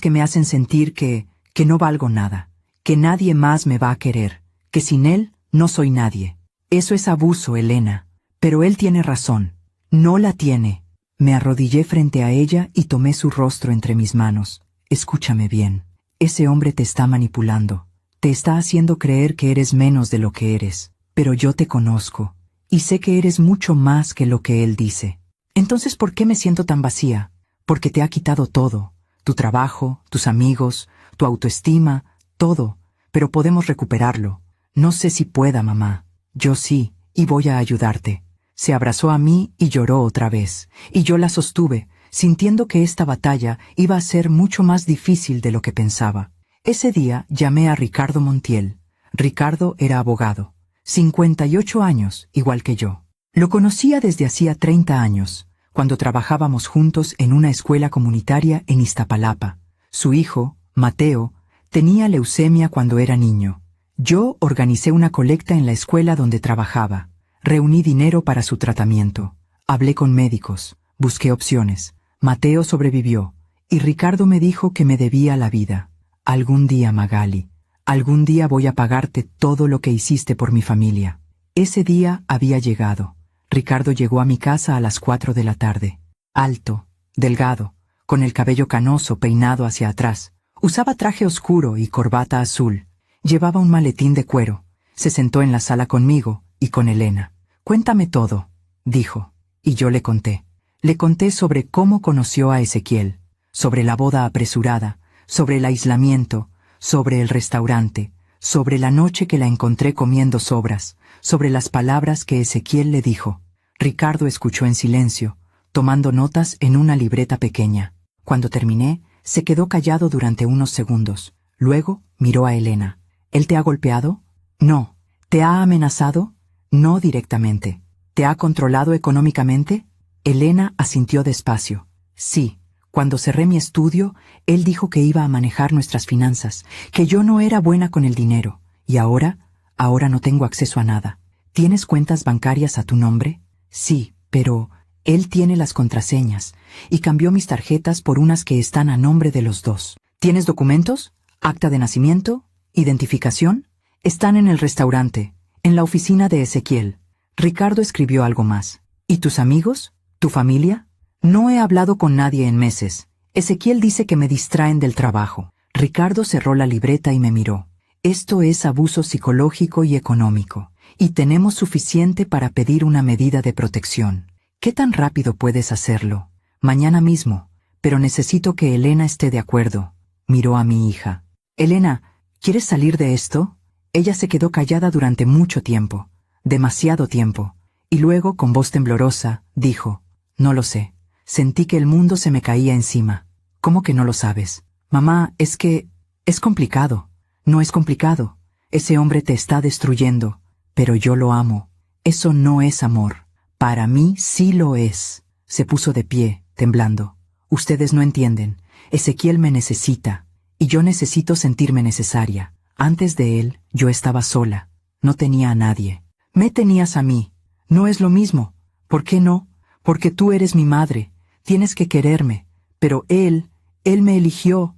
Speaker 1: que me hacen sentir que no valgo nada, que nadie más me va a querer, que sin él no soy nadie. Eso es abuso, Elena. Pero él tiene razón. No la tiene. Me arrodillé frente a ella y tomé su rostro entre mis manos. Escúchame bien. Ese hombre te está manipulando. Te está haciendo creer que eres menos de lo que eres. Pero yo te conozco. Y sé que eres mucho más que lo que él dice. Entonces, ¿por qué me siento tan vacía? Porque te ha quitado todo. Tu trabajo, tus amigos, tu autoestima, todo. Pero podemos recuperarlo. No sé si pueda, mamá. Yo sí, y voy a ayudarte. Se abrazó a mí y lloró otra vez. Y yo la sostuve, sintiendo que esta batalla iba a ser mucho más difícil de lo que pensaba. Ese día llamé a Ricardo Montiel. Ricardo era abogado. 58 años, igual que yo. Lo conocía desde hacía 30 años, cuando trabajábamos juntos en una escuela comunitaria en Iztapalapa. Su hijo, Mateo, tenía leucemia cuando era niño. Yo organicé una colecta en la escuela donde trabajaba. Reuní dinero para su tratamiento. Hablé con médicos. Busqué opciones. Mateo sobrevivió. Y Ricardo me dijo que me debía la vida. Algún día, Magali. Algún día voy a pagarte todo lo que hiciste por mi familia. Ese día había llegado. Ricardo llegó a mi casa a las 4 de la tarde. Alto, delgado, con el cabello canoso peinado hacia atrás. Usaba traje oscuro y corbata azul. Llevaba un maletín de cuero. Se sentó en la sala conmigo y con Elena. Cuéntame todo, dijo. Y yo le conté. Le conté sobre cómo conoció a Ezequiel, sobre la boda apresurada, sobre el aislamiento, sobre el restaurante, sobre la noche que la encontré comiendo sobras, sobre las palabras que Ezequiel le dijo. Ricardo escuchó en silencio, tomando notas en una libreta pequeña. Cuando terminé, se quedó callado durante unos segundos. Luego miró a Elena. ¿Él te ha golpeado? No. ¿Te ha amenazado? No directamente. ¿Te ha controlado económicamente? Elena asintió despacio. Sí. Cuando cerré mi estudio, él dijo que iba a manejar nuestras finanzas, que yo no era buena con el dinero. ¿Y ahora? Ahora no tengo acceso a nada. ¿Tienes cuentas bancarias a tu nombre? Sí, pero él tiene las contraseñas y cambió mis tarjetas por unas que están a nombre de los dos. ¿Tienes documentos? ¿Acta de nacimiento? ¿Identificación? Están en el restaurante, en la oficina de Ezequiel. Ricardo escribió algo más. ¿Y tus amigos? ¿Tu familia? No he hablado con nadie en meses. Ezequiel dice que me distraen del trabajo. Ricardo cerró la libreta y me miró. Esto es abuso psicológico y económico, y tenemos suficiente para pedir una medida de protección. ¿Qué tan rápido puedes hacerlo? Mañana mismo, pero necesito que Elena esté de acuerdo. Miró a mi hija. Elena, ¿quieres salir de esto? Ella se quedó callada durante mucho tiempo, demasiado tiempo, y luego, con voz temblorosa, dijo, no lo sé. Sentí que el mundo se me caía encima. ¿Cómo que no lo sabes? Mamá, es que... es complicado. No es complicado. Ese hombre te está destruyendo, pero yo lo amo. Eso no es amor. Para mí sí lo es. Se puso de pie, temblando. Ustedes no entienden. Ezequiel me necesita, y yo necesito sentirme necesaria. Antes de él, yo estaba sola. No tenía a nadie. Me tenías a mí. No es lo mismo. ¿Por qué no? Porque tú eres mi madre. Tienes que quererme. Pero él me eligió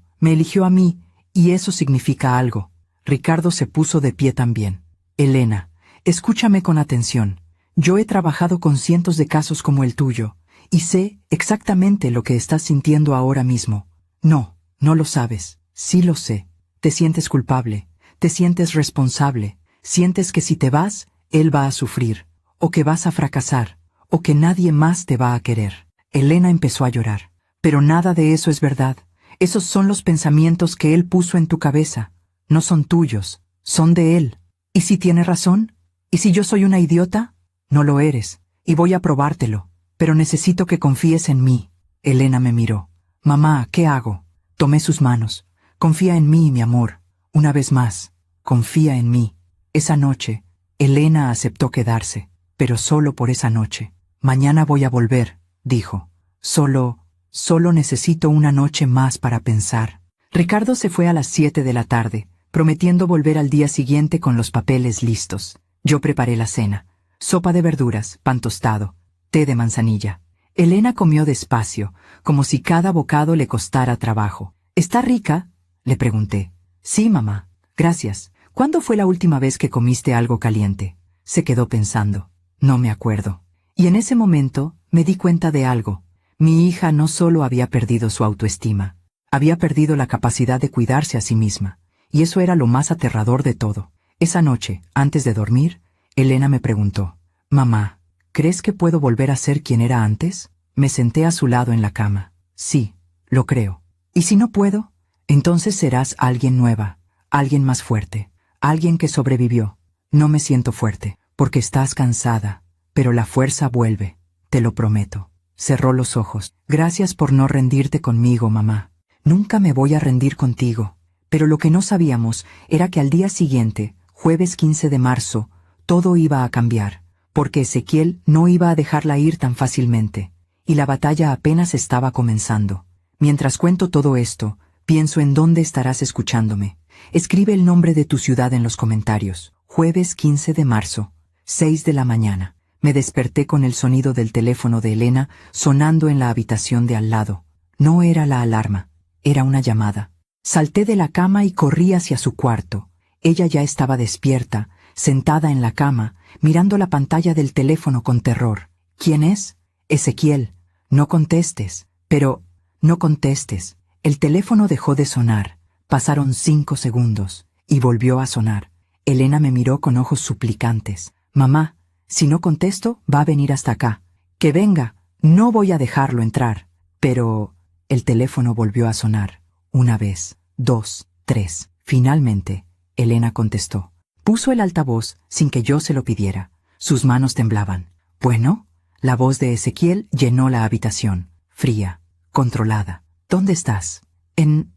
Speaker 1: a mí, y eso significa algo. Ricardo se puso de pie también. Elena, escúchame con atención. Yo he trabajado con cientos de casos como el tuyo, y sé exactamente lo que estás sintiendo ahora mismo. No, no lo sabes. Sí lo sé. Te sientes culpable, te sientes responsable, sientes que si te vas, él va a sufrir, o que vas a fracasar, o que nadie más te va a querer. Elena empezó a llorar. Pero nada de eso es verdad. Esos son los pensamientos que él puso en tu cabeza. No son tuyos, son de él. ¿Y si tiene razón? ¿Y si yo soy una idiota? No lo eres, y voy a probártelo. Pero necesito que confíes en mí. Elena me miró. Mamá, ¿qué hago? Tomé sus manos. Confía en mí, mi amor. Una vez más, confía en mí. Esa noche, Elena aceptó quedarse, pero solo por esa noche. Mañana voy a volver, dijo. Solo necesito una noche más para pensar. Ricardo se fue a las 7 de la tarde, prometiendo volver al día siguiente con los papeles listos. Yo preparé la cena. Sopa de verduras, pan tostado, té de manzanilla. Elena comió despacio, como si cada bocado le costara trabajo. ¿Está rica? Le pregunté. Sí, mamá. Gracias. ¿Cuándo fue la última vez que comiste algo caliente? Se quedó pensando. No me acuerdo. Y en ese momento me di cuenta de algo. Mi hija no solo había perdido su autoestima, había perdido la capacidad de cuidarse a sí misma. Y eso era lo más aterrador de todo. Esa noche, antes de dormir, Elena me preguntó, «Mamá, ¿crees que puedo volver a ser quien era antes?» Me senté a su lado en la cama. «Sí, lo creo. ¿Y si no puedo? Entonces serás alguien nueva, alguien más fuerte, alguien que sobrevivió. No me siento fuerte, porque estás cansada, pero la fuerza vuelve, te lo prometo». Cerró los ojos. «Gracias por no rendirte conmigo, mamá. Nunca me voy a rendir contigo». Pero lo que no sabíamos era que al día siguiente, jueves 15 de marzo, todo iba a cambiar, porque Ezequiel no iba a dejarla ir tan fácilmente, y la batalla apenas estaba comenzando. Mientras cuento todo esto, pienso en dónde estarás escuchándome. Escribe el nombre de tu ciudad en los comentarios. Jueves 15 de marzo, 6 de la mañana. Me desperté con el sonido del teléfono de Elena sonando en la habitación de al lado. No era la alarma, era una llamada. Salté de la cama y corrí hacia su cuarto. Ella ya estaba despierta, sentada en la cama, mirando la pantalla del teléfono con terror. ¿Quién es? Ezequiel. No contestes. Pero, no contestes. El teléfono dejó de sonar. Pasaron 5 segundos, y volvió a sonar. Elena me miró con ojos suplicantes. Mamá, si no contesto, va a venir hasta acá. Que venga, no voy a dejarlo entrar. Pero, el teléfono volvió a sonar. 1 vez, 2, 3. Finalmente, Elena contestó. Puso el altavoz sin que yo se lo pidiera. Sus manos temblaban. Bueno, la voz de Ezequiel llenó la habitación. Fría, controlada. ¿Dónde estás? En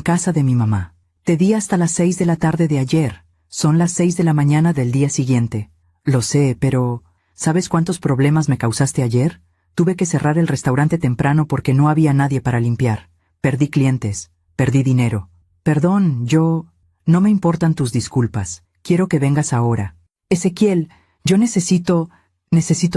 Speaker 1: casa de mi mamá. Te di hasta las 6 de la tarde de ayer. Son las 6 de la mañana del día siguiente. Lo sé, pero... ¿sabes cuántos problemas me causaste ayer? Tuve que cerrar el restaurante temprano porque no había nadie para limpiar. Perdí clientes. Perdí dinero. Perdón, no me importan tus disculpas. Quiero que vengas ahora. Ezequiel, yo necesito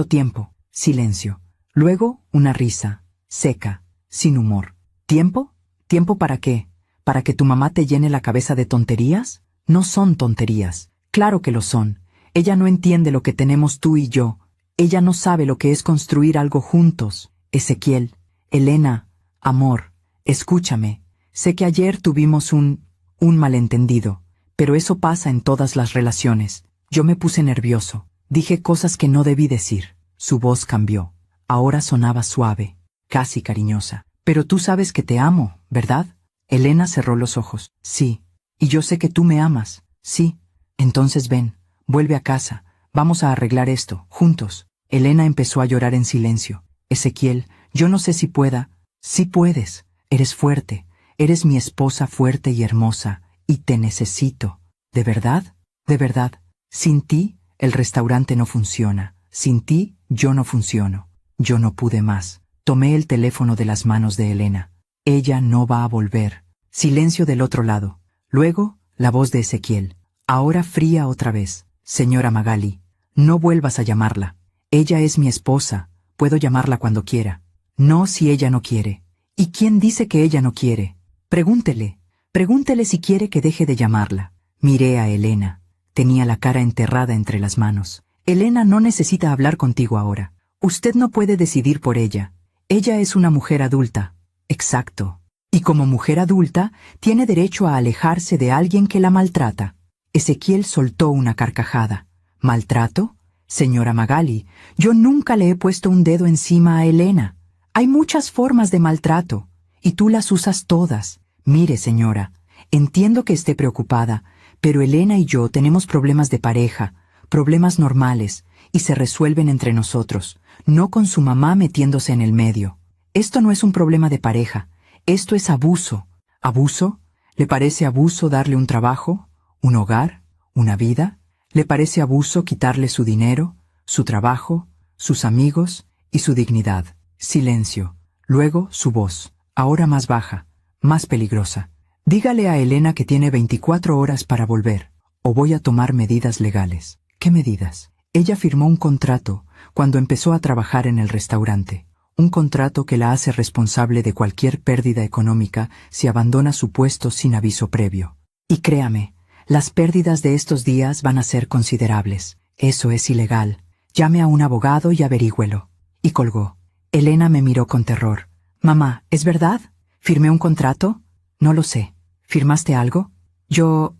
Speaker 1: tiempo. Silencio. Luego, una risa. Seca. Sin humor. ¿Tiempo? ¿Tiempo para qué? ¿Para que tu mamá te llene la cabeza de tonterías? No son tonterías. Claro que lo son. Ella no entiende lo que tenemos tú y yo. Ella no sabe lo que es construir algo juntos. Ezequiel, Elena, amor, escúchame. Sé que ayer tuvimos un malentendido, pero eso pasa en todas las relaciones. Yo me puse nervioso. Dije cosas que no debí decir. Su voz cambió. Ahora sonaba suave, casi cariñosa. Pero tú sabes que te amo, ¿verdad? Elena cerró los ojos. Sí. Y yo sé que tú me amas. Sí. Entonces ven, vuelve a casa. Vamos a arreglar esto, juntos. Elena empezó a llorar en silencio. Ezequiel, yo no sé si pueda. Sí puedes. Eres fuerte. Eres mi esposa fuerte y hermosa. Y te necesito. ¿De verdad? De verdad. Sin ti, el restaurante no funciona. Sin ti, yo no funciono. Yo no pude más. Tomé el teléfono de las manos de Elena. Ella no va a volver. Silencio del otro lado. Luego, la voz de Ezequiel. Ahora fría otra vez. Señora Magali, no vuelvas a llamarla. Ella es mi esposa. Puedo llamarla cuando quiera. No si ella no quiere. ¿Y quién dice que ella no quiere? Pregúntele. Pregúntele si quiere que deje de llamarla. Miré a Elena. Tenía la cara enterrada entre las manos. Elena no necesita hablar contigo ahora. Usted no puede decidir por ella. Ella es una mujer adulta. Exacto. Y como mujer adulta, tiene derecho a alejarse de alguien que la maltrata. Ezequiel soltó una carcajada. ¿Maltrato? Señora Magali, yo nunca le he puesto un dedo encima a Elena. Hay muchas formas de maltrato, y tú las usas todas. Mire, señora, entiendo que esté preocupada, pero Elena y yo tenemos problemas de pareja, problemas normales, y se resuelven entre nosotros, no con su mamá metiéndose en el medio. Esto no es un problema de pareja, esto es abuso. ¿Abuso? ¿Le parece abuso darle un trabajo, un hogar, una vida? ¿Le parece abuso quitarle su dinero, su trabajo, sus amigos y su dignidad? Silencio. Luego su voz, ahora más baja, más peligrosa. Dígale a Elena que tiene 24 horas para volver, o voy a tomar medidas legales. ¿Qué medidas? Ella firmó un contrato cuando empezó a trabajar en el restaurante. Un contrato que la hace responsable de cualquier pérdida económica si abandona su puesto sin aviso previo. Y créame, las pérdidas de estos días van a ser considerables. Eso es ilegal. Llame a un abogado y averígüelo. Y colgó. Elena me miró con terror. Mamá, ¿es verdad? ¿Firmé un contrato? No lo sé. ¿Firmaste algo? Yo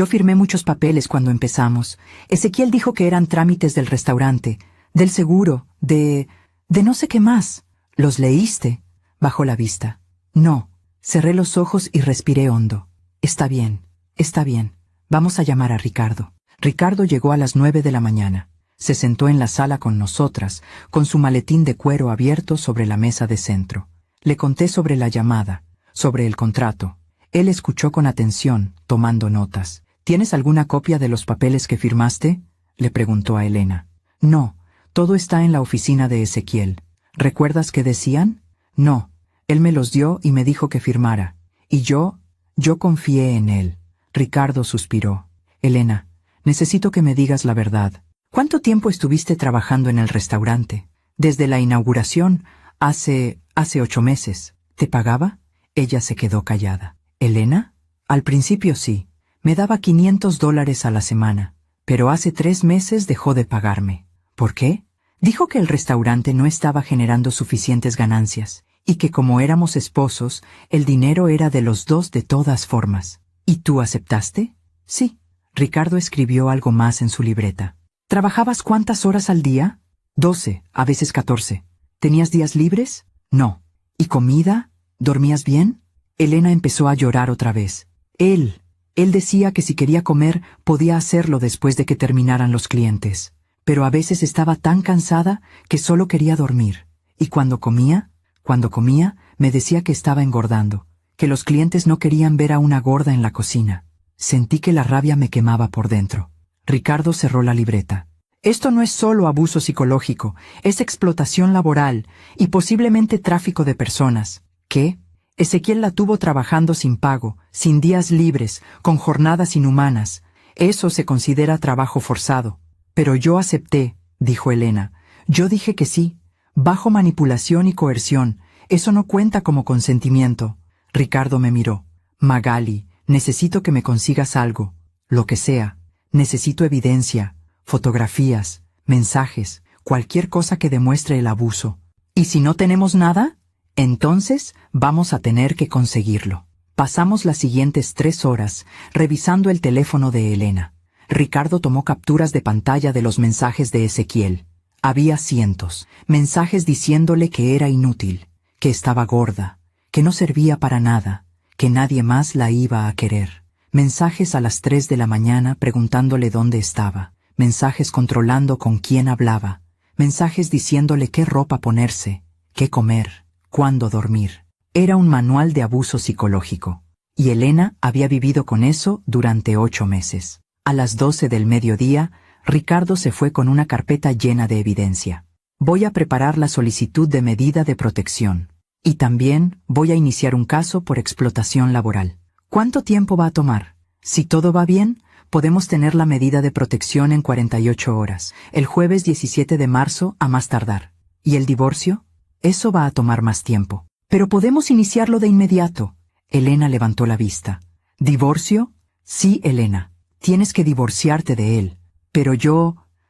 Speaker 1: firmé muchos papeles cuando empezamos. Ezequiel dijo que eran trámites del restaurante, del seguro, de no sé qué más. ¿Los leíste? Bajó la vista. No. Cerré los ojos y respiré hondo. Está bien, está bien. Vamos a llamar a Ricardo. Ricardo llegó a las 9 de la mañana. Se sentó en la sala con nosotras, con su maletín de cuero abierto sobre la mesa de centro. Le conté sobre la llamada, sobre el contrato. Él escuchó con atención, tomando notas. ¿Tienes alguna copia de los papeles que firmaste? Le preguntó a Elena. No, todo está en la oficina de Ezequiel. ¿Recuerdas qué decían? No, él me los dio y me dijo que firmara. Y yo confié en él. Ricardo suspiró. Elena, necesito que me digas la verdad. ¿Cuánto tiempo estuviste trabajando en el restaurante? Desde la inauguración, hace 8 meses. ¿Te pagaba? Ella se quedó callada. ¿Elena? Al principio sí. Me daba $500 a la semana. Pero hace 3 meses dejó de pagarme. ¿Por qué? Dijo que el restaurante no estaba generando suficientes ganancias, y que como éramos esposos, el dinero era de los dos de todas formas. ¿Y tú aceptaste? Sí. Ricardo escribió algo más en su libreta. ¿Trabajabas cuántas horas al día? 12, a veces 14. ¿Tenías días libres? No. ¿Y comida? ¿Dormías bien? Elena empezó a llorar otra vez. Él decía que si quería comer, podía hacerlo después de que terminaran los clientes. Pero a veces estaba tan cansada que solo quería dormir. Y cuando comía, me decía que estaba engordando, que los clientes no querían ver a una gorda en la cocina. Sentí que la rabia me quemaba por dentro. Ricardo cerró la libreta. Esto no es solo abuso psicológico, es explotación laboral y posiblemente tráfico de personas. ¿Qué? Ezequiel la tuvo trabajando sin pago, sin días libres, con jornadas inhumanas. Eso se considera trabajo forzado. Pero yo acepté, dijo Elena. Yo dije que sí. Bajo manipulación y coerción. Eso no cuenta como consentimiento. Ricardo me miró. Magali, necesito que me consigas algo. Lo que sea. Necesito evidencia, fotografías, mensajes, cualquier cosa que demuestre el abuso. ¿Y si no tenemos nada? Entonces vamos a tener que conseguirlo. Pasamos las siguientes 3 horas revisando el teléfono de Elena. Ricardo tomó capturas de pantalla de los mensajes de Ezequiel. Había cientos, mensajes diciéndole que era inútil, que estaba gorda, que no servía para nada, que nadie más la iba a querer. Mensajes a las 3 de la mañana preguntándole dónde estaba, mensajes controlando con quién hablaba, mensajes diciéndole qué ropa ponerse, qué comer, cuándo dormir. Era un manual de abuso psicológico, y Elena había vivido con eso durante 8 meses. A las 12 del mediodía, Ricardo se fue con una carpeta llena de evidencia. Voy a preparar la solicitud de medida de protección. Y también voy a iniciar un caso por explotación laboral. ¿Cuánto tiempo va a tomar? Si todo va bien, podemos tener la medida de protección en 48 horas, el jueves 17 de marzo a más tardar. ¿Y el divorcio? Eso va a tomar más tiempo. Pero podemos iniciarlo de inmediato. Elena levantó la vista. ¿Divorcio? Sí, Elena. Tienes que divorciarte de él. Pero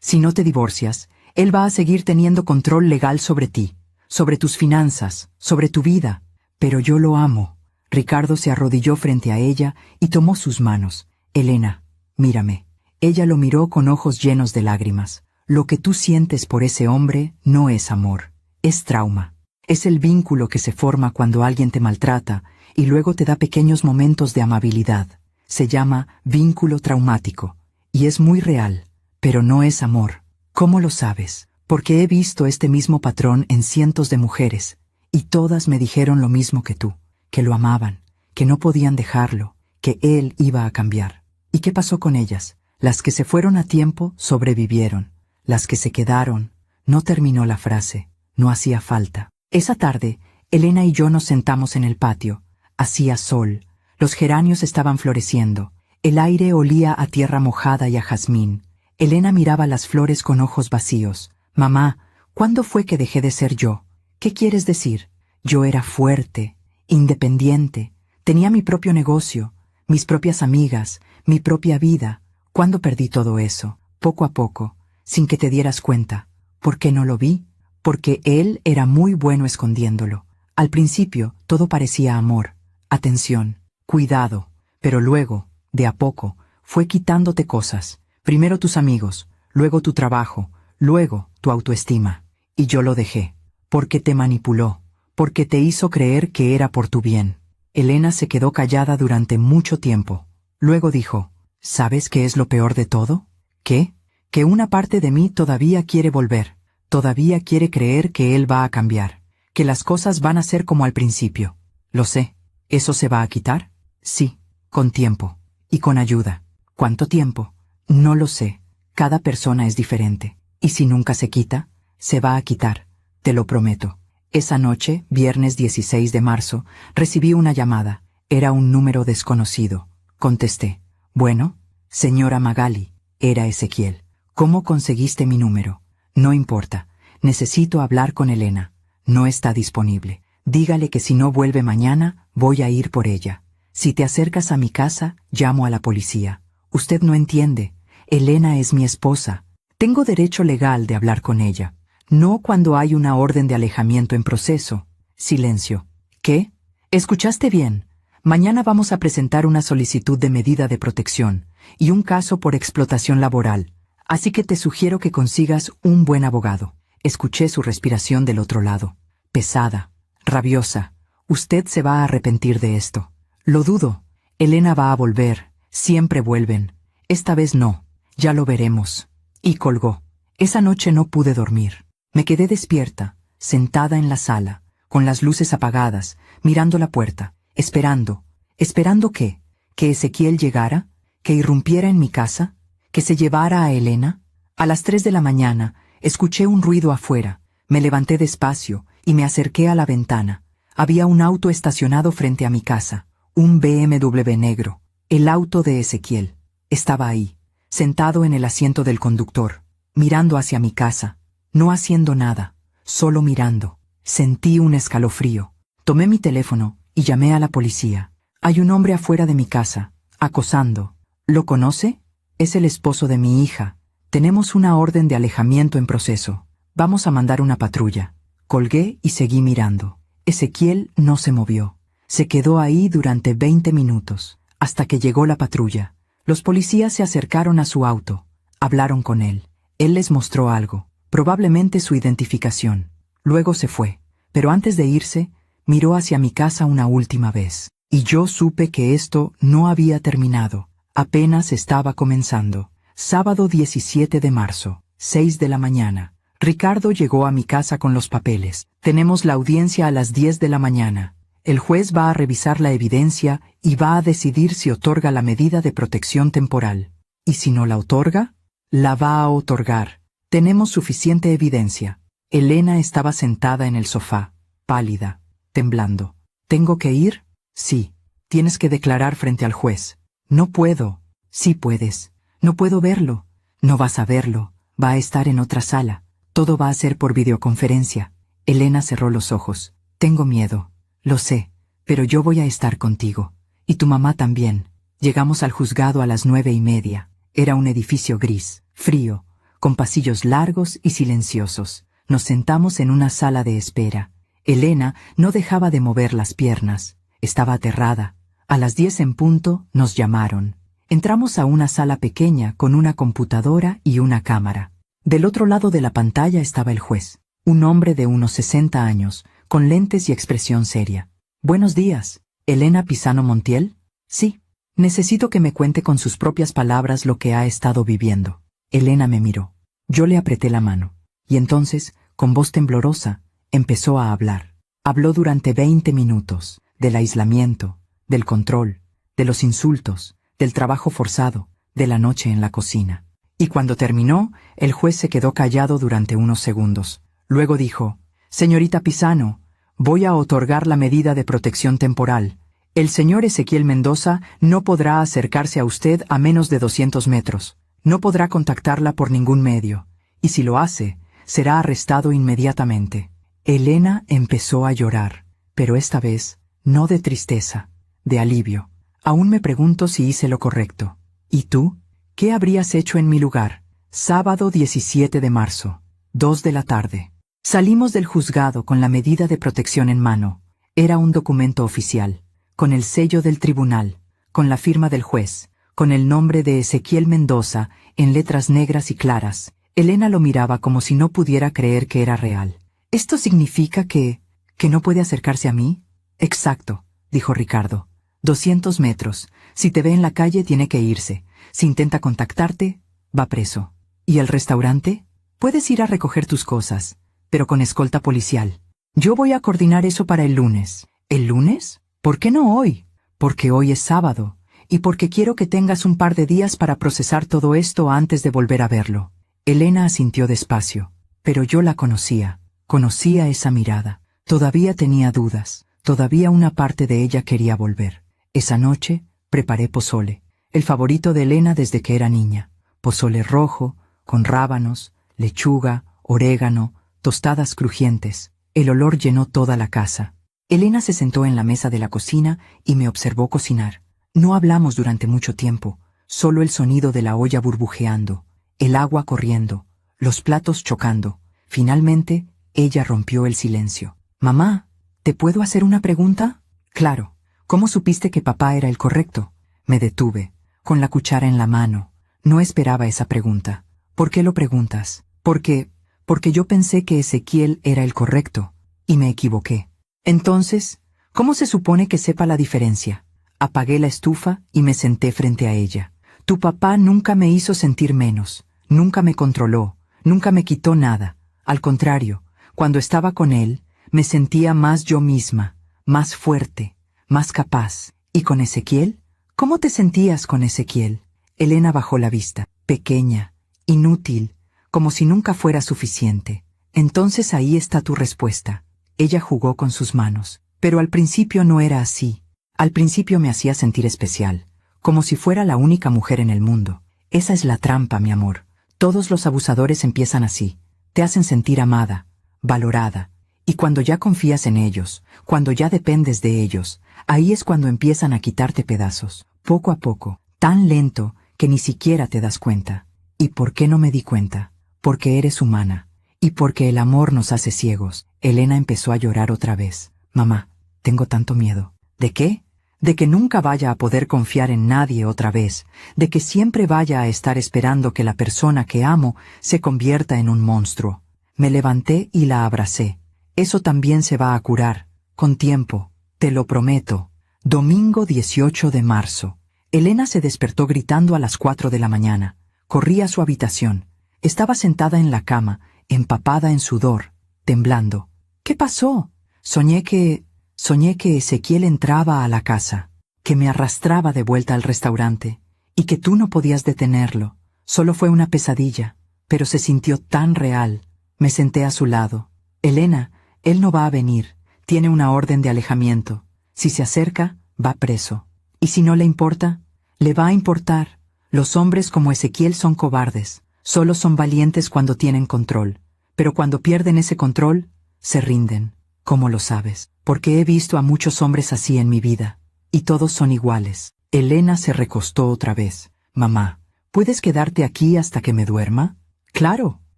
Speaker 1: si no te divorcias, él va a seguir teniendo control legal sobre ti, sobre tus finanzas, sobre tu vida. Pero yo lo amo. Ricardo se arrodilló frente a ella y tomó sus manos. Elena, mírame. Ella lo miró con ojos llenos de lágrimas. Lo que tú sientes por ese hombre no es amor, es trauma. Es el vínculo que se forma cuando alguien te maltrata y luego te da pequeños momentos de amabilidad. Se llama vínculo traumático. Y es muy real, pero no es amor. ¿Cómo lo sabes? Porque he visto este mismo patrón en cientos de mujeres, y todas me dijeron lo mismo que tú, que lo amaban, que no podían dejarlo, que él iba a cambiar. ¿Y qué pasó con ellas? Las que se fueron a tiempo sobrevivieron. Las que se quedaron, no terminó la frase, no hacía falta. Esa tarde, Elena y yo nos sentamos en el patio. Hacía sol, los geranios estaban floreciendo, el aire olía a tierra mojada y a jazmín. Elena miraba las flores con ojos vacíos. Mamá, ¿cuándo fue que dejé de ser yo? ¿Qué quieres decir? Yo era fuerte, independiente, tenía mi propio negocio, mis propias amigas, mi propia vida. ¿Cuándo perdí todo eso? Poco a poco, sin que te dieras cuenta. ¿Por qué no lo vi? Porque él era muy bueno escondiéndolo. Al principio, todo parecía amor, atención, cuidado, pero luego, de a poco, fue quitándote cosas. Primero tus amigos, luego tu trabajo, luego tu autoestima. Y yo lo dejé, porque te manipuló, porque te hizo creer que era por tu bien. Elena se quedó callada durante mucho tiempo. Luego dijo, ¿sabes qué es lo peor de todo? ¿Qué? Que una parte de mí todavía quiere volver, todavía quiere creer que él va a cambiar, que las cosas van a ser como al principio. Lo sé. ¿Eso se va a quitar? Sí, con tiempo, y con ayuda. ¿Cuánto tiempo? No lo sé. Cada persona es diferente. Y si nunca se quita, se va a quitar. Te lo prometo. Esa noche, viernes 16 de marzo, recibí una llamada. Era un número desconocido. Contesté. Bueno, señora Magali, era Ezequiel. ¿Cómo conseguiste mi número? No importa. Necesito hablar con Elena. No está disponible. Dígale que si no vuelve mañana, voy a ir por ella. Si te acercas a mi casa, llamo a la policía. Usted no entiende. Elena es mi esposa. Tengo derecho legal de hablar con ella. No cuando hay una orden de alejamiento en proceso. Silencio. ¿Qué? ¿Escuchaste bien? Mañana vamos a presentar una solicitud de medida de protección y un caso por explotación laboral. Así que te sugiero que consigas un buen abogado. Escuché su respiración del otro lado. Pesada, rabiosa. Usted se va a arrepentir de esto. Lo dudo. Elena va a volver. Siempre vuelven. Esta vez no. Ya lo veremos. Y colgó. Esa noche no pude dormir. Me quedé despierta, sentada en la sala, con las luces apagadas, mirando la puerta, esperando. ¿Esperando qué? ¿Que Ezequiel llegara? ¿Que irrumpiera en mi casa? ¿Que se llevara a Elena? A las 3 de la mañana, escuché un ruido afuera. Me levanté despacio y me acerqué a la ventana. Había un auto estacionado frente a mi casa, un BMW negro, el auto de Ezequiel. Estaba ahí, sentado en el asiento del conductor, mirando hacia mi casa, no haciendo nada, solo mirando. Sentí un escalofrío. Tomé mi teléfono y llamé a la policía. Hay un hombre afuera de mi casa, acosando. ¿Lo conoce? Es el esposo de mi hija. Tenemos una orden de alejamiento en proceso. Vamos a mandar una patrulla. Colgué y seguí mirando. Ezequiel no se movió. Se quedó ahí durante 20 minutos, hasta que llegó la patrulla. Los policías se acercaron a su auto. Hablaron con él. Él les mostró algo, probablemente su identificación. Luego se fue, pero antes de irse, miró hacia mi casa una última vez. Y yo supe que esto no había terminado. Apenas estaba comenzando. Sábado 17 de marzo, 6 de la mañana. Ricardo llegó a mi casa con los papeles. Tenemos la audiencia a las 10 de la mañana. El juez va a revisar la evidencia y va a decidir si otorga la medida de protección temporal. Y si no la otorga, la va a otorgar. Tenemos suficiente evidencia. Elena estaba sentada en el sofá, pálida, temblando. ¿Tengo que ir? Sí. Tienes que declarar frente al juez. No puedo. Sí puedes. No puedo verlo. No vas a verlo. Va a estar en otra sala. Todo va a ser por videoconferencia. Elena cerró los ojos. Tengo miedo. Lo sé, pero yo voy a estar contigo. Y tu mamá también. Llegamos al juzgado a las 9:30. Era un edificio gris, frío, con pasillos largos y silenciosos. Nos sentamos en una sala de espera. Elena no dejaba de mover las piernas. Estaba aterrada. A las 10 en punto nos llamaron. Entramos a una sala pequeña con una computadora y una cámara. Del otro lado de la pantalla estaba el juez, un hombre de unos 60 años, con lentes y expresión seria. Buenos días, ¿Elena Pisano Montiel? Sí. Necesito que me cuente con sus propias palabras lo que ha estado viviendo. Elena me miró. Yo le apreté la mano. Y entonces, con voz temblorosa, empezó a hablar. Habló durante 20 minutos, del aislamiento, del control, de los insultos, del trabajo forzado, de la noche en la cocina. Y cuando terminó, el juez se quedó callado durante unos segundos. Luego dijo, «Señorita Pisano, voy a otorgar la medida de protección temporal. El señor Ezequiel Mendoza no podrá acercarse a usted a menos de 200 metros. No podrá contactarla por ningún medio. Y si lo hace, será arrestado inmediatamente». Elena empezó a llorar, pero esta vez no de tristeza, de alivio. Aún me pregunto si hice lo correcto. ¿Y tú? ¿Qué habrías hecho en mi lugar? Sábado 17 de marzo, 2 de la tarde. Salimos del juzgado con la medida de protección en mano. Era un documento oficial, con el sello del tribunal, con la firma del juez, con el nombre de Ezequiel Mendoza en letras negras y claras. Elena lo miraba como si no pudiera creer que era real. ¿Esto significa que no puede acercarse a mí? Exacto, dijo Ricardo. 200 metros. Si te ve en la calle, tiene que irse. Si intenta contactarte, va preso. ¿Y el restaurante? Puedes ir a recoger tus cosas, pero con escolta policial. Yo voy a coordinar eso para el lunes. ¿El lunes? ¿Por qué no hoy? Porque hoy es sábado, y porque quiero que tengas un par de días para procesar todo esto antes de volver a verlo. Elena asintió despacio, pero yo la conocía. Conocía esa mirada. Todavía tenía dudas. Todavía una parte de ella quería volver. Esa noche preparé pozole, el favorito de Elena desde que era niña. Pozole rojo, con rábanos, lechuga, orégano, tostadas crujientes. El olor llenó toda la casa. Elena se sentó en la mesa de la cocina y me observó cocinar. No hablamos durante mucho tiempo, solo el sonido de la olla burbujeando, el agua corriendo, los platos chocando. Finalmente, ella rompió el silencio. «Mamá, ¿te puedo hacer una pregunta?» «Claro. ¿Cómo supiste que papá era el correcto?» Me detuve, con la cuchara en la mano. No esperaba esa pregunta. «¿Por qué lo preguntas?» Porque yo pensé que Ezequiel era el correcto, y me equivoqué. Entonces, ¿cómo se supone que sepa la diferencia? Apagué la estufa y me senté frente a ella. Tu papá nunca me hizo sentir menos, nunca me controló, nunca me quitó nada. Al contrario, cuando estaba con él, me sentía más yo misma, más fuerte, más capaz. ¿Y con Ezequiel? ¿Cómo te sentías con Ezequiel? Elena bajó la vista, pequeña, inútil, como si nunca fuera suficiente. Entonces ahí está tu respuesta. Ella jugó con sus manos, pero al principio no era así. Al principio me hacía sentir especial, como si fuera la única mujer en el mundo. Esa es la trampa, mi amor. Todos los abusadores empiezan así. Te hacen sentir amada, valorada. Y cuando ya confías en ellos, cuando ya dependes de ellos, ahí es cuando empiezan a quitarte pedazos, poco a poco, tan lento que ni siquiera te das cuenta. ¿Y por qué no me di cuenta? Porque eres humana. Y porque el amor nos hace ciegos. Elena empezó a llorar otra vez. Mamá, tengo tanto miedo. ¿De qué? De que nunca vaya a poder confiar en nadie otra vez, de que siempre vaya a estar esperando que la persona que amo se convierta en un monstruo. Me levanté y la abracé. Eso también se va a curar, con tiempo, te lo prometo. Domingo 18 de marzo. Elena se despertó gritando a las 4 de la mañana. Corrí a su habitación. Estaba sentada en la cama, empapada en sudor, temblando. ¿Qué pasó? Soñé que Ezequiel entraba a la casa, que me arrastraba de vuelta al restaurante, y que tú no podías detenerlo. Solo fue una pesadilla, pero se sintió tan real. Me senté a su lado. Elena, él no va a venir. Tiene una orden de alejamiento. Si se acerca, va preso. ¿Y si no le importa? Le va a importar. Los hombres como Ezequiel son cobardes. Solo son valientes cuando tienen control. Pero cuando pierden ese control, se rinden. ¿Cómo lo sabes? Porque he visto a muchos hombres así en mi vida. Y todos son iguales. Elena se recostó otra vez. Mamá, ¿puedes quedarte aquí hasta que me duerma? Claro.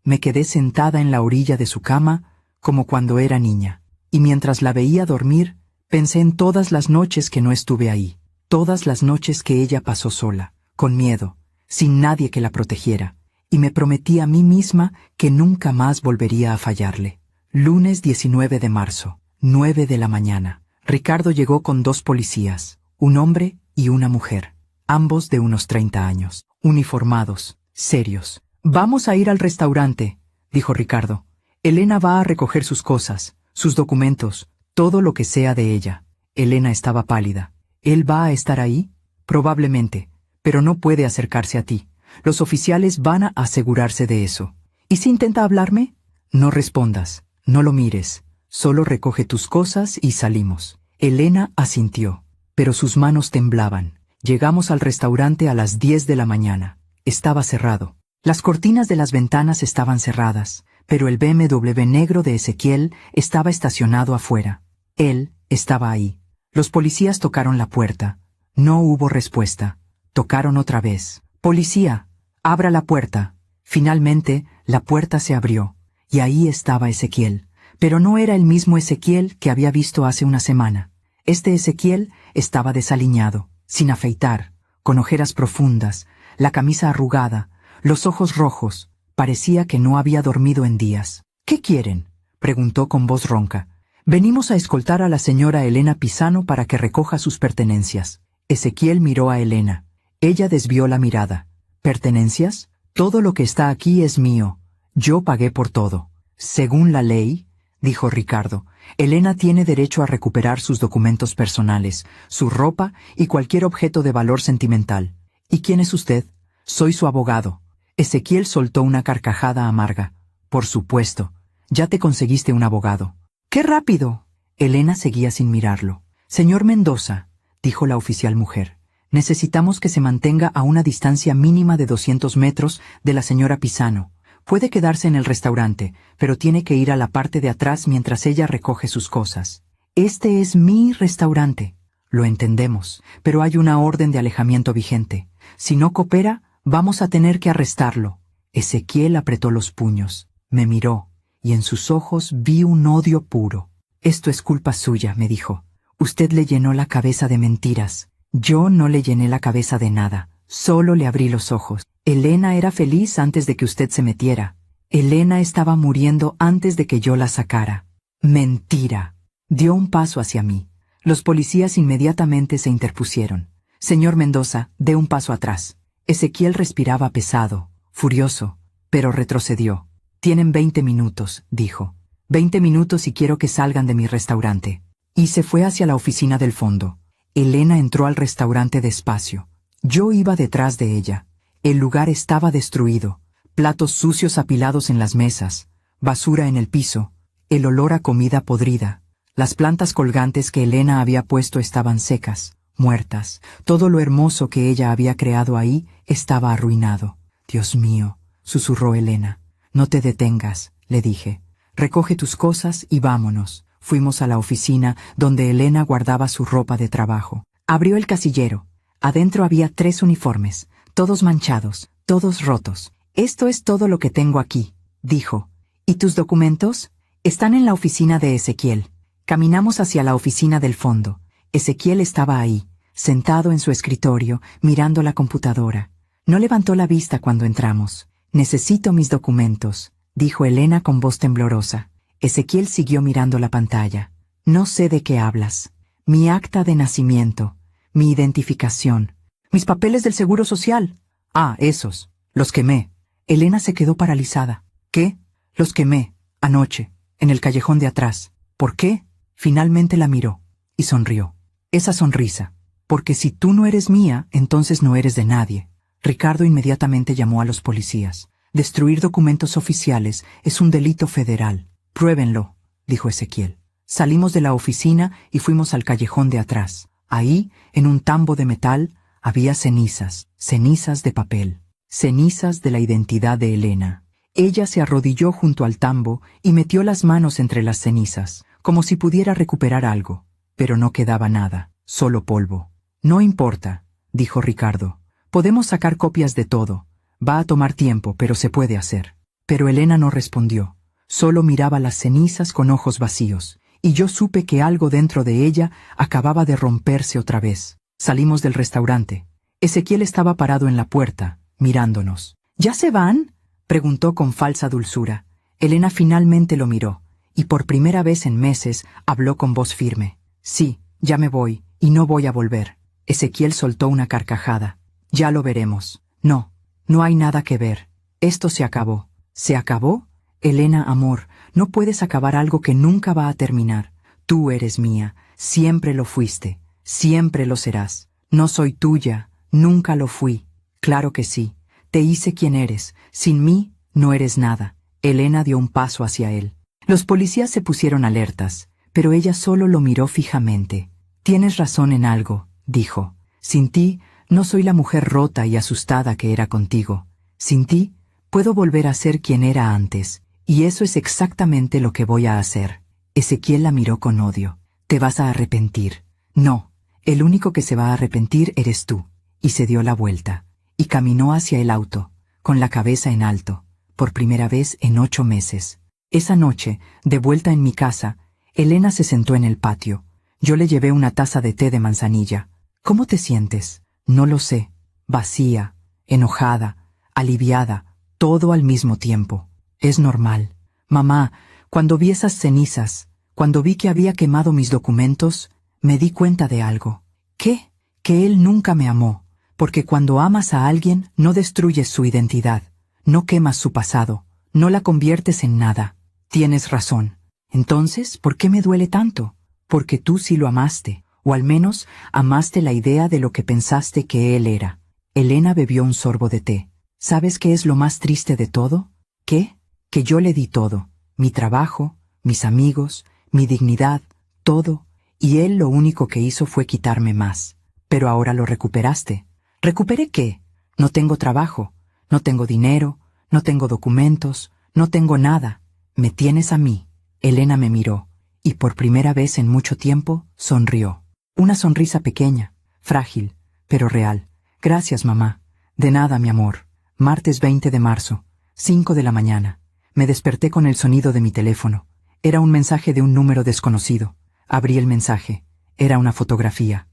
Speaker 1: Me quedé sentada en la orilla de su cama, como cuando era niña. Y mientras la veía dormir, pensé en todas las noches que no estuve ahí. Todas las noches que ella pasó sola, con miedo, sin nadie que la protegiera. Y me prometí a mí misma que nunca más volvería a fallarle. Lunes 19 de marzo, 9 de la mañana. Ricardo llegó con 2 policías, un hombre y una mujer, ambos de unos 30 años, uniformados, serios. Vamos a ir al restaurante, dijo Ricardo. Elena va a recoger sus cosas, sus documentos, todo lo que sea de ella. Elena estaba pálida. ¿Él va a estar ahí? Probablemente, pero no puede acercarse a ti. Los oficiales van a asegurarse de eso. ¿Y si intenta hablarme? No respondas, no lo mires. Solo recoge tus cosas y salimos. Elena asintió, pero sus manos temblaban. Llegamos al restaurante a las 10 de la mañana. Estaba cerrado. Las cortinas de las ventanas estaban cerradas, pero el BMW negro de Ezequiel estaba estacionado afuera. Él estaba ahí. Los policías tocaron la puerta. No hubo respuesta. Tocaron otra vez. «Policía, abra la puerta». Finalmente, la puerta se abrió, y ahí estaba Ezequiel. Pero no era el mismo Ezequiel que había visto hace una semana. Este Ezequiel estaba desaliñado, sin afeitar, con ojeras profundas, la camisa arrugada, los ojos rojos. Parecía que no había dormido en días. «¿Qué quieren?», preguntó con voz ronca. «Venimos a escoltar a la señora Elena Pisano para que recoja sus pertenencias». Ezequiel miró a Elena. Ella desvió la mirada. «¿Pertenencias? Todo lo que está aquí es mío. Yo pagué por todo». «Según la ley», dijo Ricardo, «Elena tiene derecho a recuperar sus documentos personales, su ropa y cualquier objeto de valor sentimental». «¿Y quién es usted?» «Soy su abogado». Ezequiel soltó una carcajada amarga. «Por supuesto. Ya te conseguiste un abogado». «¡Qué rápido!». Elena seguía sin mirarlo. «Señor Mendoza», dijo la oficial mujer, «necesitamos que se mantenga a una distancia mínima de 200 metros de la señora Pisano. Puede quedarse en el restaurante, pero tiene que ir a la parte de atrás mientras ella recoge sus cosas. Este es mi restaurante». «Lo entendemos, pero hay una orden de alejamiento vigente. Si no coopera, vamos a tener que arrestarlo». Ezequiel apretó los puños, me miró, y en sus ojos vi un odio puro. «Esto es culpa suya», me dijo. «Usted le llenó la cabeza de mentiras». «Yo no le llené la cabeza de nada, solo le abrí los ojos. Elena era feliz antes de que usted se metiera. Elena estaba muriendo antes de que yo la sacara». «Mentira». Dio un paso hacia mí. Los policías inmediatamente se interpusieron. «Señor Mendoza, dé un paso atrás». Ezequiel respiraba pesado, furioso, pero retrocedió. «Tienen 20 minutos», dijo. 20 minutos y quiero que salgan de mi restaurante». Y se fue hacia la oficina del fondo. Elena entró al restaurante despacio. Yo iba detrás de ella. El lugar estaba destruido. Platos sucios apilados en las mesas, basura en el piso, el olor a comida podrida. Las plantas colgantes que Elena había puesto estaban secas, muertas. Todo lo hermoso que ella había creado ahí estaba arruinado. «Dios mío», susurró Elena. «No te detengas», le dije. «Recoge tus cosas y vámonos». Fuimos a la oficina donde Elena guardaba su ropa de trabajo. Abrió el casillero. Adentro había 3 uniformes, todos manchados, todos rotos. Esto es todo lo que tengo aquí, dijo. ¿Y tus documentos? Están en la oficina de Ezequiel. Caminamos hacia la oficina del fondo. Ezequiel estaba ahí, sentado en su escritorio, mirando la computadora. No levantó la vista cuando entramos. Necesito mis documentos, dijo Elena con voz temblorosa. Ezequiel siguió mirando la pantalla. No sé de qué hablas. Mi acta de nacimiento, mi identificación, mis papeles del Seguro Social. Ah, esos. Los quemé. Elena se quedó paralizada. ¿Qué? Los quemé, anoche, en el callejón de atrás. ¿Por qué? Finalmente la miró y sonrió. Esa sonrisa. Porque si tú no eres mía, entonces no eres de nadie. Ricardo inmediatamente llamó a los policías. Destruir documentos oficiales es un delito federal. Pruébenlo, dijo Ezequiel. Salimos de la oficina y fuimos al callejón de atrás. Ahí, en un tambo de metal, había cenizas, cenizas de papel, cenizas de la identidad de Elena. Ella se arrodilló junto al tambo y metió las manos entre las cenizas, como si pudiera recuperar algo. Pero no quedaba nada, solo polvo. No importa, dijo Ricardo. Podemos sacar copias de todo. Va a tomar tiempo, pero se puede hacer. Pero Elena no respondió. Solo miraba las cenizas con ojos vacíos, y yo supe que algo dentro de ella acababa de romperse otra vez. Salimos del restaurante. Ezequiel estaba parado en la puerta, mirándonos. ¿Ya se van?, preguntó con falsa dulzura. Elena finalmente lo miró, y por primera vez en meses habló con voz firme. Sí, ya me voy, y no voy a volver. Ezequiel soltó una carcajada. Ya lo veremos. No, no hay nada que ver. Esto se acabó. ¿Se acabó? Elena, amor, no puedes acabar algo que nunca va a terminar. Tú eres mía, siempre lo fuiste, siempre lo serás. No soy tuya, nunca lo fui. Claro que sí, te hice quien eres. Sin mí, no eres nada. Elena dio un paso hacia él. Los policías se pusieron alertas, pero ella solo lo miró fijamente. Tienes razón en algo, dijo. Sin ti, no soy la mujer rota y asustada que era contigo. Sin ti, puedo volver a ser quien era antes. Y eso es exactamente lo que voy a hacer. Ezequiel la miró con odio. Te vas a arrepentir. No, el único que se va a arrepentir eres tú. Y se dio la vuelta. Y caminó hacia el auto, con la cabeza en alto, por primera vez en 8 meses. Esa noche, de vuelta en mi casa, Elena se sentó en el patio. Yo le llevé una taza de té de manzanilla. ¿Cómo te sientes? No lo sé. Vacía, enojada, aliviada, todo al mismo tiempo. Es normal. Mamá, cuando vi esas cenizas, cuando vi que había quemado mis documentos, me di cuenta de algo. ¿Qué? Que él nunca me amó, porque cuando amas a alguien no destruyes su identidad, no quemas su pasado, no la conviertes en nada. Tienes razón. Entonces, ¿por qué me duele tanto? Porque tú sí lo amaste, o al menos amaste la idea de lo que pensaste que él era. Elena bebió un sorbo de té. ¿Sabes qué es lo más triste de todo? ¿Qué? Que yo le di todo, mi trabajo, mis amigos, mi dignidad, todo, y él lo único que hizo fue quitarme más. Pero ahora lo recuperaste. ¿Recuperé qué? No tengo trabajo, no tengo dinero, no tengo documentos, no tengo nada. Me tienes a mí. Elena me miró, y por primera vez en mucho tiempo sonrió. Una sonrisa pequeña, frágil, pero real. Gracias, mamá. De nada, mi amor. Martes 20 de marzo, 5 de la mañana. Me desperté con el sonido de mi teléfono. Era un mensaje de un número desconocido. Abrí el mensaje. Era una fotografía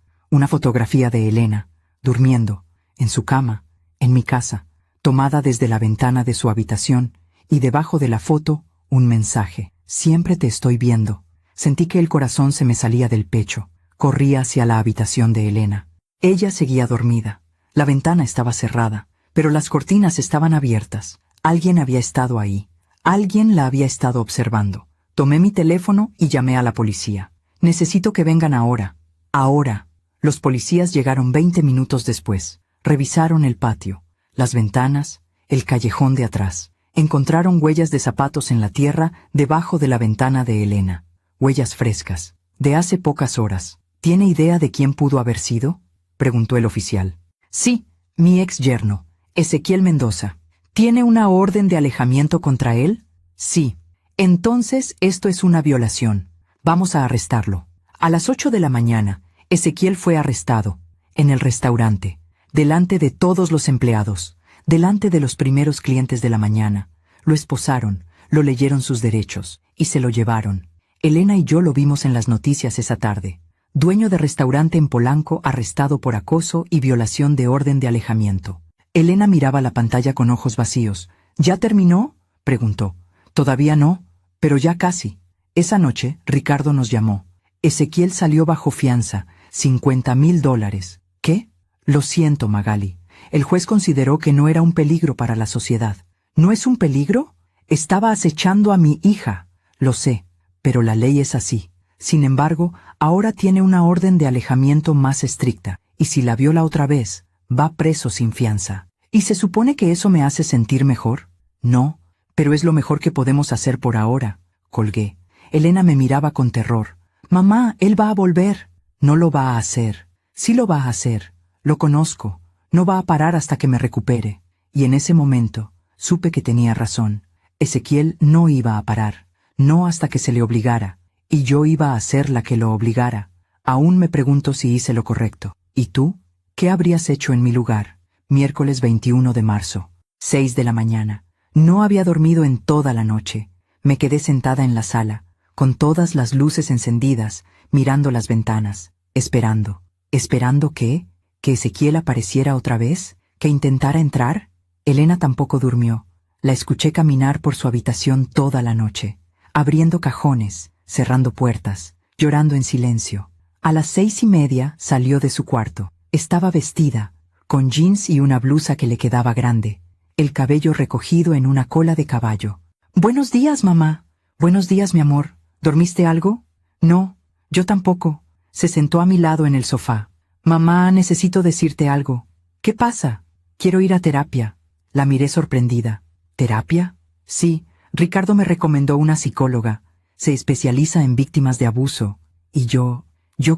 Speaker 1: de Elena, durmiendo, en su cama, en mi casa, tomada desde la ventana de su habitación, y debajo de la foto, un mensaje. Siempre te estoy viendo. Sentí que el corazón se me salía del pecho. Corrí hacia la habitación de Elena. Ella seguía dormida. La ventana estaba cerrada, pero las cortinas estaban abiertas. Alguien había estado ahí. Alguien la había estado observando. Tomé mi teléfono y llamé a la policía. Necesito que vengan ahora. Ahora. Los policías llegaron 20 minutos después. Revisaron el patio, las ventanas, el callejón de atrás. Encontraron huellas de zapatos en la tierra debajo de la ventana de Elena. Huellas frescas, de hace pocas horas. ¿Tiene idea de quién pudo haber sido?, preguntó el oficial. Sí, mi ex yerno, Ezequiel Mendoza. ¿Tiene una orden de alejamiento contra él? Sí. Entonces esto es una violación. Vamos a arrestarlo. A las 8 de la mañana, Ezequiel fue arrestado, en el restaurante. delante de todos los empleados, delante de los primeros clientes de la mañana. Lo esposaron, lo leyeron sus derechos, y se lo llevaron. Elena y yo lo vimos en las noticias esa tarde. Dueño de restaurante en Polanco arrestado por acoso y violación de orden de alejamiento. Elena miraba la pantalla con ojos vacíos. ¿Ya terminó?, preguntó. Todavía no, pero ya casi. Esa noche, Ricardo nos llamó. Ezequiel salió bajo fianza, $50,000. ¿Qué? Lo siento, Magali. El juez consideró que no era un peligro para la sociedad. ¿No es un peligro? Estaba acechando a mi hija. Lo sé, pero la ley es así. Sin embargo, ahora tiene una orden de alejamiento más estricta, y si la viola otra vez, va preso sin fianza. ¿Y se supone que eso me hace sentir mejor? No, pero es lo mejor que podemos hacer por ahora. Colgué. Elena me miraba con terror. Mamá, él va a volver. No lo va a hacer. Sí lo va a hacer. Lo conozco. No va a parar hasta que me recupere. Y en ese momento, supe que tenía razón. Ezequiel no iba a parar. No hasta que se le obligara. Y yo iba a ser la que lo obligara. Aún me pregunto si hice lo correcto. ¿Y tú? ¿Qué habrías hecho en mi lugar? Miércoles 21 de marzo, 6 de la mañana. No había dormido en toda la noche. Me quedé sentada en la sala, con todas las luces encendidas, mirando las ventanas, esperando. ¿Esperando qué? ¿Que Ezequiel apareciera otra vez? ¿Que intentara entrar? Elena tampoco durmió. La escuché caminar por su habitación toda la noche, abriendo cajones, cerrando puertas, llorando en silencio. A las 6:30 salió de su cuarto. Estaba vestida, con jeans y una blusa que le quedaba grande, el cabello recogido en una cola de caballo. «Buenos días, mamá». «Buenos días, mi amor. ¿Dormiste algo?» «No, yo tampoco». Se sentó a mi lado en el sofá. «Mamá, necesito decirte algo». «¿Qué pasa?» «Quiero ir a terapia». La miré sorprendida. ¿Terapia?» «Sí, Ricardo me recomendó una psicóloga. Se especializa en víctimas de abuso. Y yo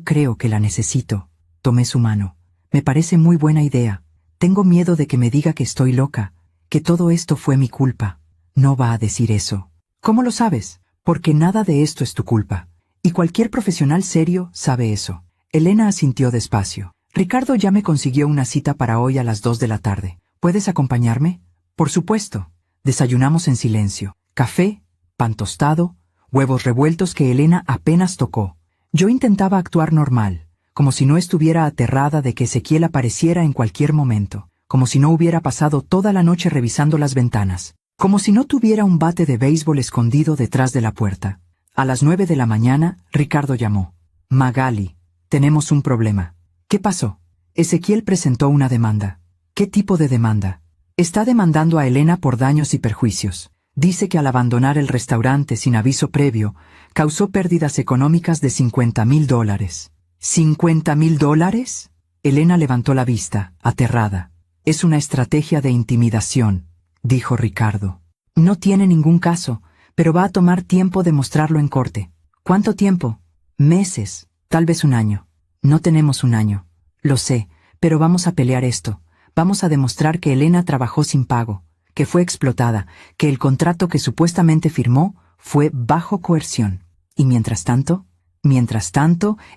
Speaker 1: creo que la necesito». Tomé su mano. «Me parece muy buena idea. Tengo miedo de que me diga que estoy loca, que todo esto fue mi culpa». «No va a decir eso». «¿Cómo lo sabes?» «Porque nada de esto es tu culpa. Y cualquier profesional serio sabe eso». Elena asintió despacio. «Ricardo ya me consiguió una cita para hoy a las 2 de la tarde. ¿Puedes acompañarme?» «Por supuesto». Desayunamos en silencio. Café, pan tostado, huevos revueltos que Elena apenas tocó. Yo intentaba actuar normal, como si no estuviera aterrada de que Ezequiel apareciera en cualquier momento, como si no hubiera pasado toda la noche revisando las ventanas, como si no tuviera un bate de béisbol escondido detrás de la puerta. A las 9 de la mañana, Ricardo llamó. «Magali, tenemos un problema». «¿Qué pasó?» Ezequiel presentó una demanda. «¿Qué tipo de demanda?» «Está demandando a Elena por daños y perjuicios. Dice que al abandonar el restaurante sin aviso previo, causó pérdidas económicas de $50,000. ¿$50,000? Elena levantó la vista, aterrada. «Es una estrategia de intimidación», dijo Ricardo. «No tiene ningún caso, pero va a tomar tiempo demostrarlo en corte». «¿Cuánto tiempo?» «Meses, tal vez un año». «No tenemos un año». «Lo sé, pero vamos a pelear esto. Vamos a demostrar que Elena trabajó sin pago, que fue explotada, que el contrato que supuestamente firmó fue bajo coerción. Y mientras tanto,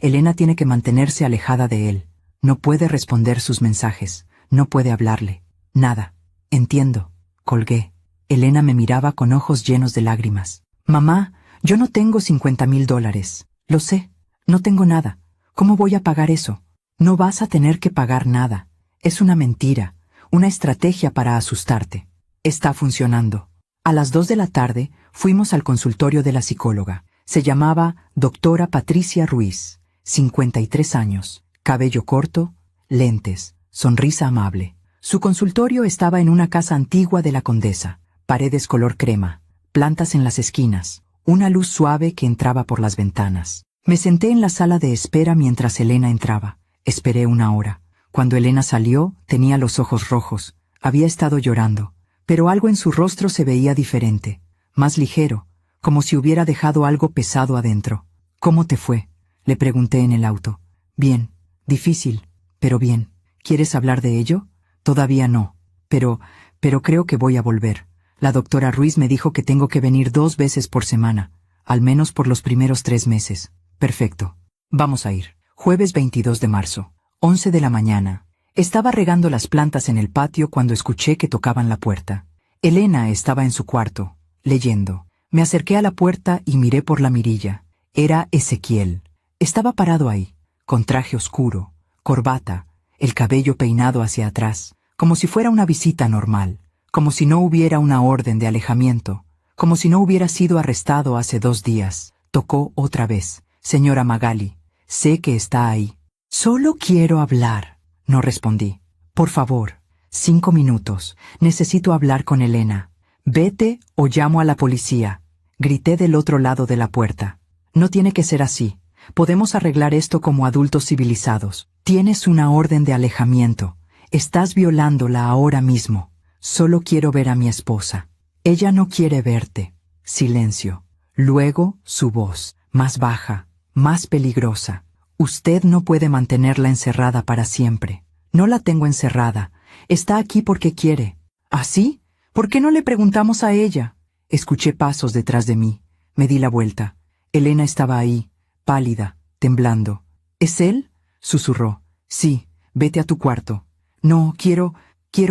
Speaker 1: Elena tiene que mantenerse alejada de él. No puede responder sus mensajes, no puede hablarle. Nada». «Entiendo». Colgué. Elena me miraba con ojos llenos de lágrimas. «Mamá, yo no tengo $50,000. Lo sé, no tengo nada. ¿Cómo voy a pagar eso?» «No vas a tener que pagar nada. Es una mentira, una estrategia para asustarte. Está funcionando». A las 2 de la tarde fuimos al consultorio de la psicóloga. Se llamaba Doctora Patricia Ruiz, 53 años, cabello corto, lentes, sonrisa amable. Su consultorio estaba en una casa antigua de la Condesa, paredes color crema, plantas en las esquinas, una luz suave que entraba por las ventanas. Me senté en la sala de espera mientras Elena entraba. Esperé 1 hora. Cuando Elena salió, tenía los ojos rojos. Había estado llorando, pero algo en su rostro se veía diferente, más ligero, como si hubiera dejado algo pesado adentro. «¿Cómo te fue?», le pregunté en el auto. «Bien, difícil, pero bien. ¿Quieres hablar de ello?» «Todavía no, pero creo que voy a volver. La doctora Ruiz me dijo que tengo que venir 2 veces por semana, al menos por los primeros 3 meses. Perfecto. Vamos a ir». Jueves 22 de marzo, 11 de la mañana. Estaba regando las plantas en el patio cuando escuché que tocaban la puerta. Elena estaba en su cuarto, leyendo. Me acerqué a la puerta y miré por la mirilla. Era Ezequiel. Estaba parado ahí, con traje oscuro, corbata, el cabello peinado hacia atrás, como si fuera una visita normal, como si no hubiera una orden de alejamiento, como si no hubiera sido arrestado hace 2 días. Tocó otra vez. Señora Magali, sé que está ahí. Solo quiero hablar. No respondí. Por favor, 5 minutos. Necesito hablar con Elena. Vete o llamo a la policía. Grité del otro lado de la puerta. No tiene que ser así. Podemos arreglar esto como adultos civilizados. Tienes una orden de alejamiento. Estás violándola ahora mismo. Solo quiero ver a mi esposa. Ella no quiere verte. Silencio. Luego, su voz, más baja, más peligrosa. Usted no puede mantenerla encerrada para siempre. No la tengo encerrada. Está aquí porque quiere. ¿Así? ¿Por qué no le preguntamos a ella? Escuché pasos detrás de mí. Me di la vuelta. Elena estaba ahí, pálida, temblando. ¿Es él? Susurró. Sí, vete a tu cuarto. No, quiero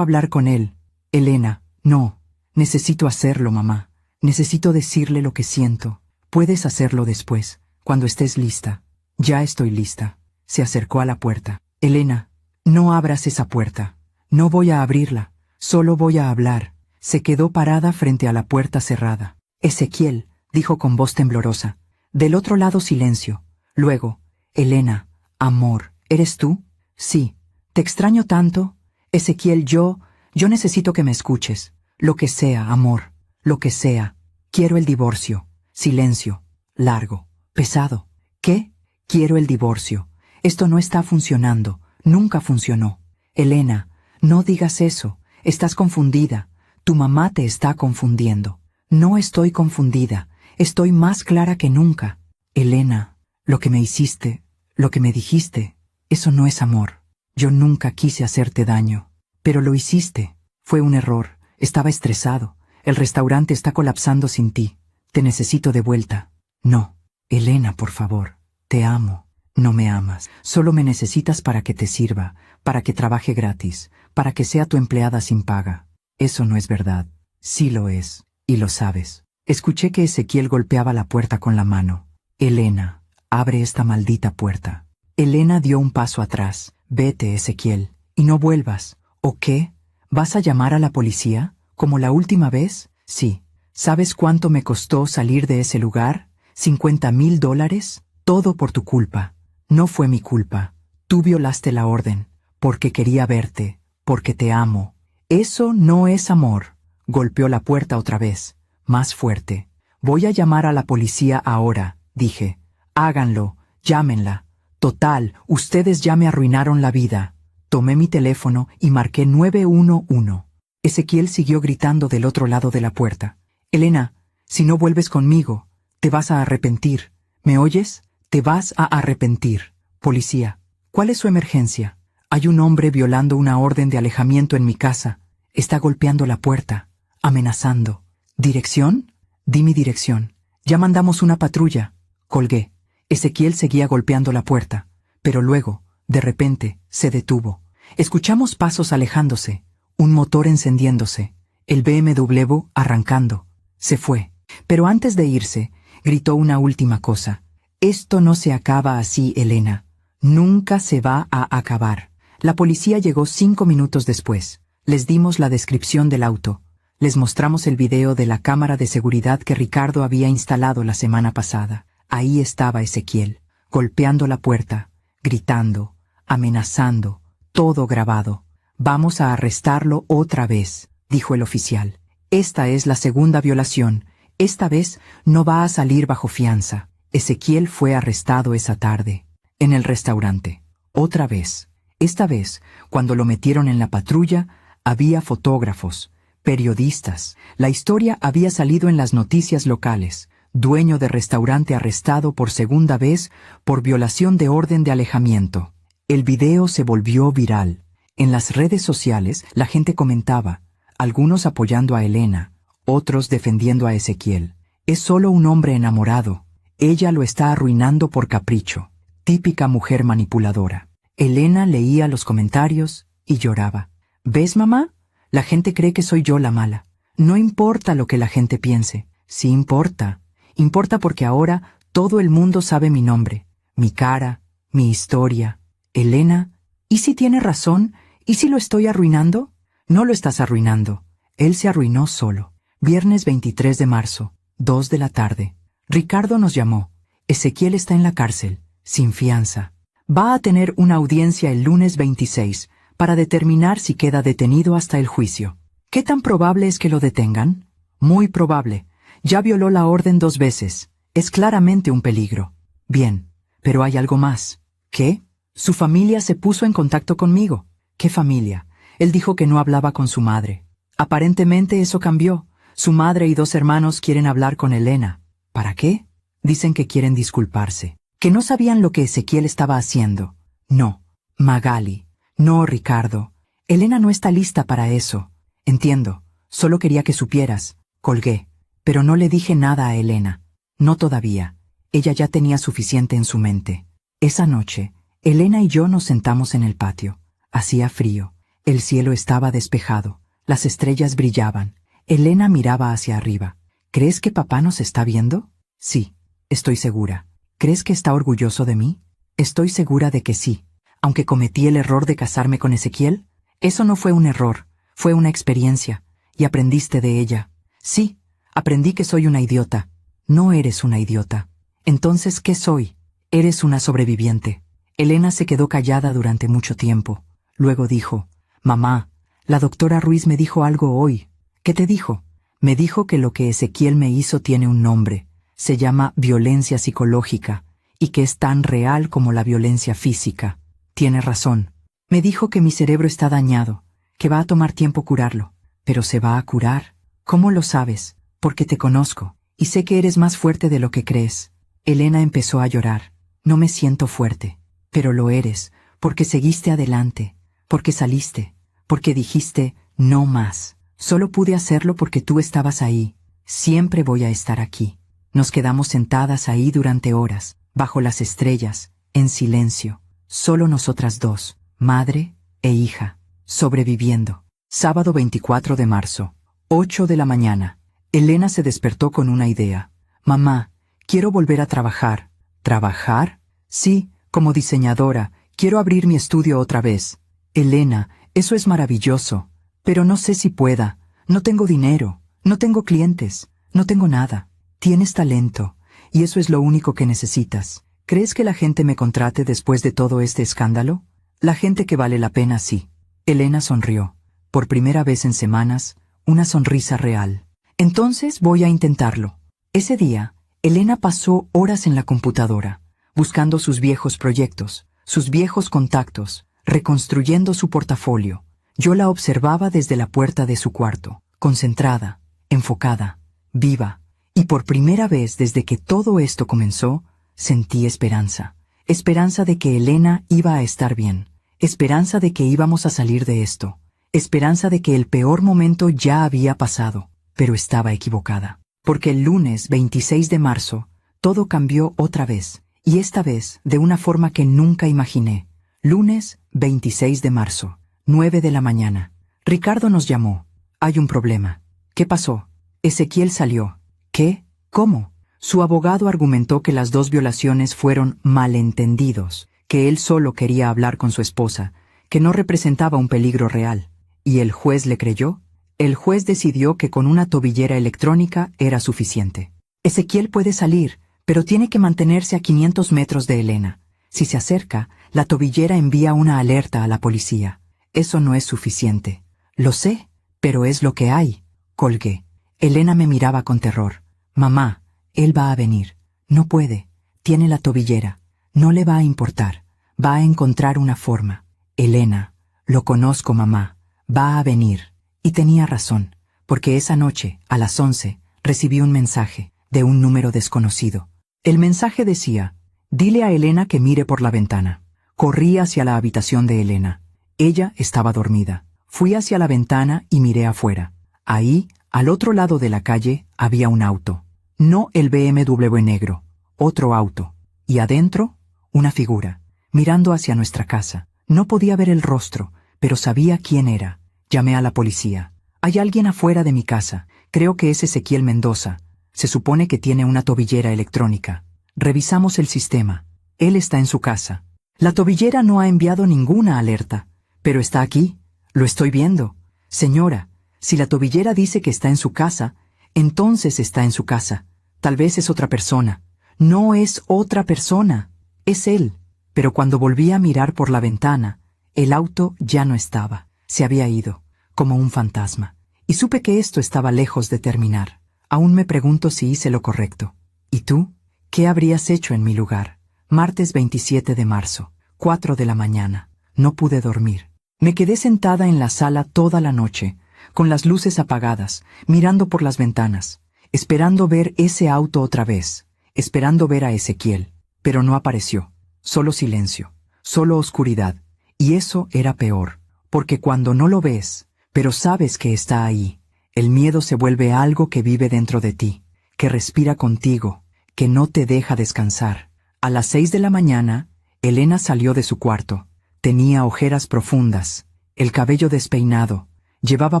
Speaker 1: hablar con él. Elena, no. Necesito hacerlo, mamá. Necesito decirle lo que siento. Puedes hacerlo después, cuando estés lista. Ya estoy lista. Se acercó a la puerta. Elena, no abras esa puerta. No voy a abrirla. Solo voy a hablar. Se quedó parada frente a la puerta cerrada. Ezequiel, dijo con voz temblorosa. Del otro lado silencio. Luego, Elena, amor, ¿eres tú? Sí. ¿Te extraño tanto? Ezequiel, yo necesito que me escuches. Lo que sea, amor. Lo que sea. Quiero el divorcio. Silencio. Largo. Pesado. ¿Qué? Quiero el divorcio. Esto no está funcionando. Nunca funcionó. Elena, no digas eso. Estás confundida. Tu mamá te está confundiendo. No estoy confundida. Estoy más clara que nunca. Elena, lo que me hiciste, lo que me dijiste, eso no es amor. Yo nunca quise hacerte daño. Pero lo hiciste. Fue un error. Estaba estresado. El restaurante está colapsando sin ti. Te necesito de vuelta. No. Elena, por favor. Te amo. No me amas. Solo me necesitas para que te sirva, para que trabaje gratis, para que sea tu empleada sin paga. Eso no es verdad. Sí lo es. Y lo sabes. Escuché que Ezequiel golpeaba la puerta con la mano. Elena, abre esta maldita puerta. Elena dio un paso atrás. Vete, Ezequiel. Y no vuelvas. ¿O qué? ¿Vas a llamar a la policía? ¿Como la última vez? Sí. ¿Sabes cuánto me costó salir de ese lugar? $50,000. Todo por tu culpa. No fue mi culpa. Tú violaste la orden. Porque quería verte. Porque te amo. Eso no es amor. Golpeó la puerta otra vez. Más fuerte. Voy a llamar a la policía ahora, dije. Háganlo. Llámenla. Total, ustedes ya me arruinaron la vida. Tomé mi teléfono y marqué 911. Ezequiel siguió gritando del otro lado de la puerta. Elena, si no vuelves conmigo, te vas a arrepentir. ¿Me oyes? Te vas a arrepentir. Policía, ¿cuál es su emergencia? Hay un hombre violando una orden de alejamiento en mi casa. Está golpeando la puerta, amenazando. ¿Dirección? Di mi dirección. Ya mandamos una patrulla. Colgué. Ezequiel seguía golpeando la puerta, pero luego, de repente, se detuvo. Escuchamos pasos alejándose, un motor encendiéndose, el BMW arrancando. Se fue. Pero antes de irse, gritó una última cosa. Esto no se acaba así, Elena. Nunca se va a acabar. La policía llegó 5 minutos después. Les dimos la descripción del auto. Les mostramos el video de la cámara de seguridad que Ricardo había instalado la semana pasada. Ahí estaba Ezequiel, golpeando la puerta, gritando, amenazando, todo grabado. Vamos a arrestarlo otra vez, dijo el oficial. Esta es la segunda violación. Esta vez no va a salir bajo fianza. Ezequiel fue arrestado esa tarde, en el restaurante. Otra vez. Esta vez, cuando lo metieron en la patrulla, había fotógrafos, periodistas. La historia había salido en las noticias locales. Dueño de restaurante arrestado por segunda vez por violación de orden de alejamiento. El video se volvió viral. En las redes sociales la gente comentaba, algunos apoyando a Elena, otros defendiendo a Ezequiel. Es solo un hombre enamorado. Ella lo está arruinando por capricho. Típica mujer manipuladora. Elena leía los comentarios y lloraba. ¿Ves, mamá? La gente cree que soy yo la mala. No importa lo que la gente piense. Sí importa. Importa porque ahora todo el mundo sabe mi nombre, mi cara, mi historia. Elena, ¿y si tiene razón? ¿Y si lo estoy arruinando? No lo estás arruinando. Él se arruinó solo. Viernes 23 de marzo, 2 de la tarde. Ricardo nos llamó. Ezequiel está en la cárcel, sin fianza. Va a tener una audiencia el lunes 26 para determinar si queda detenido hasta el juicio. ¿Qué tan probable es que lo detengan? Muy probable. Ya violó la orden 2 veces. Es claramente un peligro. Bien, pero hay algo más. ¿Qué? Su familia se puso en contacto conmigo. ¿Qué familia? Él dijo que no hablaba con su madre. Aparentemente eso cambió. Su madre y 2 hermanos quieren hablar con Elena. ¿Para qué? Dicen que quieren disculparse. Que no sabían lo que Ezequiel estaba haciendo. No, Magali. No, Ricardo. Elena no está lista para eso. Entiendo. Solo quería que supieras. Colgué. Pero no le dije nada a Elena. No todavía. Ella ya tenía suficiente en su mente. Esa noche, Elena y yo nos sentamos en el patio. Hacía frío. El cielo estaba despejado. Las estrellas brillaban. Elena miraba hacia arriba. ¿Crees que papá nos está viendo? Sí, estoy segura. ¿Crees que está orgulloso de mí? Estoy segura de que sí. Aunque cometí el error de casarme con Ezequiel, eso no fue un error, fue una experiencia, y aprendiste de ella. Sí, aprendí que soy una idiota. No eres una idiota. Entonces, ¿qué soy? Eres una sobreviviente. Elena se quedó callada durante mucho tiempo. Luego dijo, «Mamá, la doctora Ruiz me dijo algo hoy». «¿Qué te dijo?» «Me dijo que lo que Ezequiel me hizo tiene un nombre. Se llama violencia psicológica, y que es tan real como la violencia física. Tiene razón. Me dijo que mi cerebro está dañado, que va a tomar tiempo curarlo. Pero se va a curar. ¿Cómo lo sabes? Porque te conozco, y sé que eres más fuerte de lo que crees». Elena empezó a llorar. «No me siento fuerte, pero lo eres, porque seguiste adelante, porque saliste, porque dijiste, no más. Solo pude hacerlo porque tú estabas ahí. Siempre voy a estar aquí». Nos quedamos sentadas ahí durante horas, bajo las estrellas, en silencio, solo nosotras 2, madre e hija, sobreviviendo. Sábado 24 de marzo, 8 de la mañana. Elena se despertó con una idea. «Mamá, quiero volver a trabajar». «¿Trabajar?» «Sí, como diseñadora. Quiero abrir mi estudio otra vez». «Elena, eso es maravilloso. Pero no sé si pueda. No tengo dinero. No tengo clientes. No tengo nada. Tienes talento, y eso es lo único que necesitas. ¿Crees que la gente me contrate después de todo este escándalo?» «La gente que vale la pena, sí». Elena sonrió. Por primera vez en semanas, una sonrisa real. «Entonces voy a intentarlo». Ese día, Elena pasó horas en la computadora, buscando sus viejos proyectos, sus viejos contactos, reconstruyendo su portafolio. Yo la observaba desde la puerta de su cuarto, concentrada, enfocada, viva. Y por primera vez desde que todo esto comenzó, sentí esperanza. Esperanza de que Elena iba a estar bien. Esperanza de que íbamos a salir de esto. Esperanza de que el peor momento ya había pasado. Pero estaba equivocada. Porque el lunes 26 de marzo, todo cambió otra vez. Y esta vez de una forma que nunca imaginé. Lunes 26 de marzo, 9 de la mañana. Ricardo nos llamó. «Hay un problema». «¿Qué pasó?» «Ezequiel salió». «¿Qué? ¿Cómo?» Su abogado argumentó que las 2 violaciones fueron malentendidos, que él solo quería hablar con su esposa, que no representaba un peligro real. ¿Y el juez le creyó? El juez decidió que con una tobillera electrónica era suficiente. Ezequiel puede salir, pero tiene que mantenerse a 500 metros de Elena. Si se acerca, la tobillera envía una alerta a la policía. Eso no es suficiente. Lo sé, pero es lo que hay. Colgué. Elena me miraba con terror. «Mamá, él va a venir. No puede. Tiene la tobillera. No le va a importar. Va a encontrar una forma». «Elena, lo conozco, mamá. Va a venir». Y tenía razón, porque esa noche, a las 11, recibí un mensaje de un número desconocido. El mensaje decía, «Dile a Elena que mire por la ventana». Corrí hacia la habitación de Elena. Ella estaba dormida. Fui hacia la ventana y miré afuera. Ahí, al otro lado de la calle, había un auto. No el BMW negro, otro auto. Y adentro, una figura, mirando hacia nuestra casa. No podía ver el rostro, pero sabía quién era. Llamé a la policía. Hay alguien afuera de mi casa. Creo que es Ezequiel Mendoza. Se supone que tiene una tobillera electrónica. Revisamos el sistema. Él está en su casa. La tobillera no ha enviado ninguna alerta. Pero está aquí. Lo estoy viendo. Señora, si la tobillera dice que está en su casa, entonces está en su casa. Tal vez es otra persona. No es otra persona. Es él. Pero cuando volví a mirar por la ventana, el auto ya no estaba. Se había ido, como un fantasma. Y supe que esto estaba lejos de terminar. Aún me pregunto si hice lo correcto. ¿Y tú? ¿Qué habrías hecho en mi lugar? Martes 27 de marzo, 4 de la mañana. No pude dormir. Me quedé sentada en la sala toda la noche, con las luces apagadas, mirando por las ventanas, esperando ver ese auto otra vez, esperando ver a Ezequiel. Pero no apareció. Solo silencio, solo oscuridad. Y eso era peor, porque cuando no lo ves, pero sabes que está ahí, el miedo se vuelve algo que vive dentro de ti, que respira contigo, que no te deja descansar. A las 6 de la mañana, Elena salió de su cuarto. Tenía ojeras profundas, el cabello despeinado, llevaba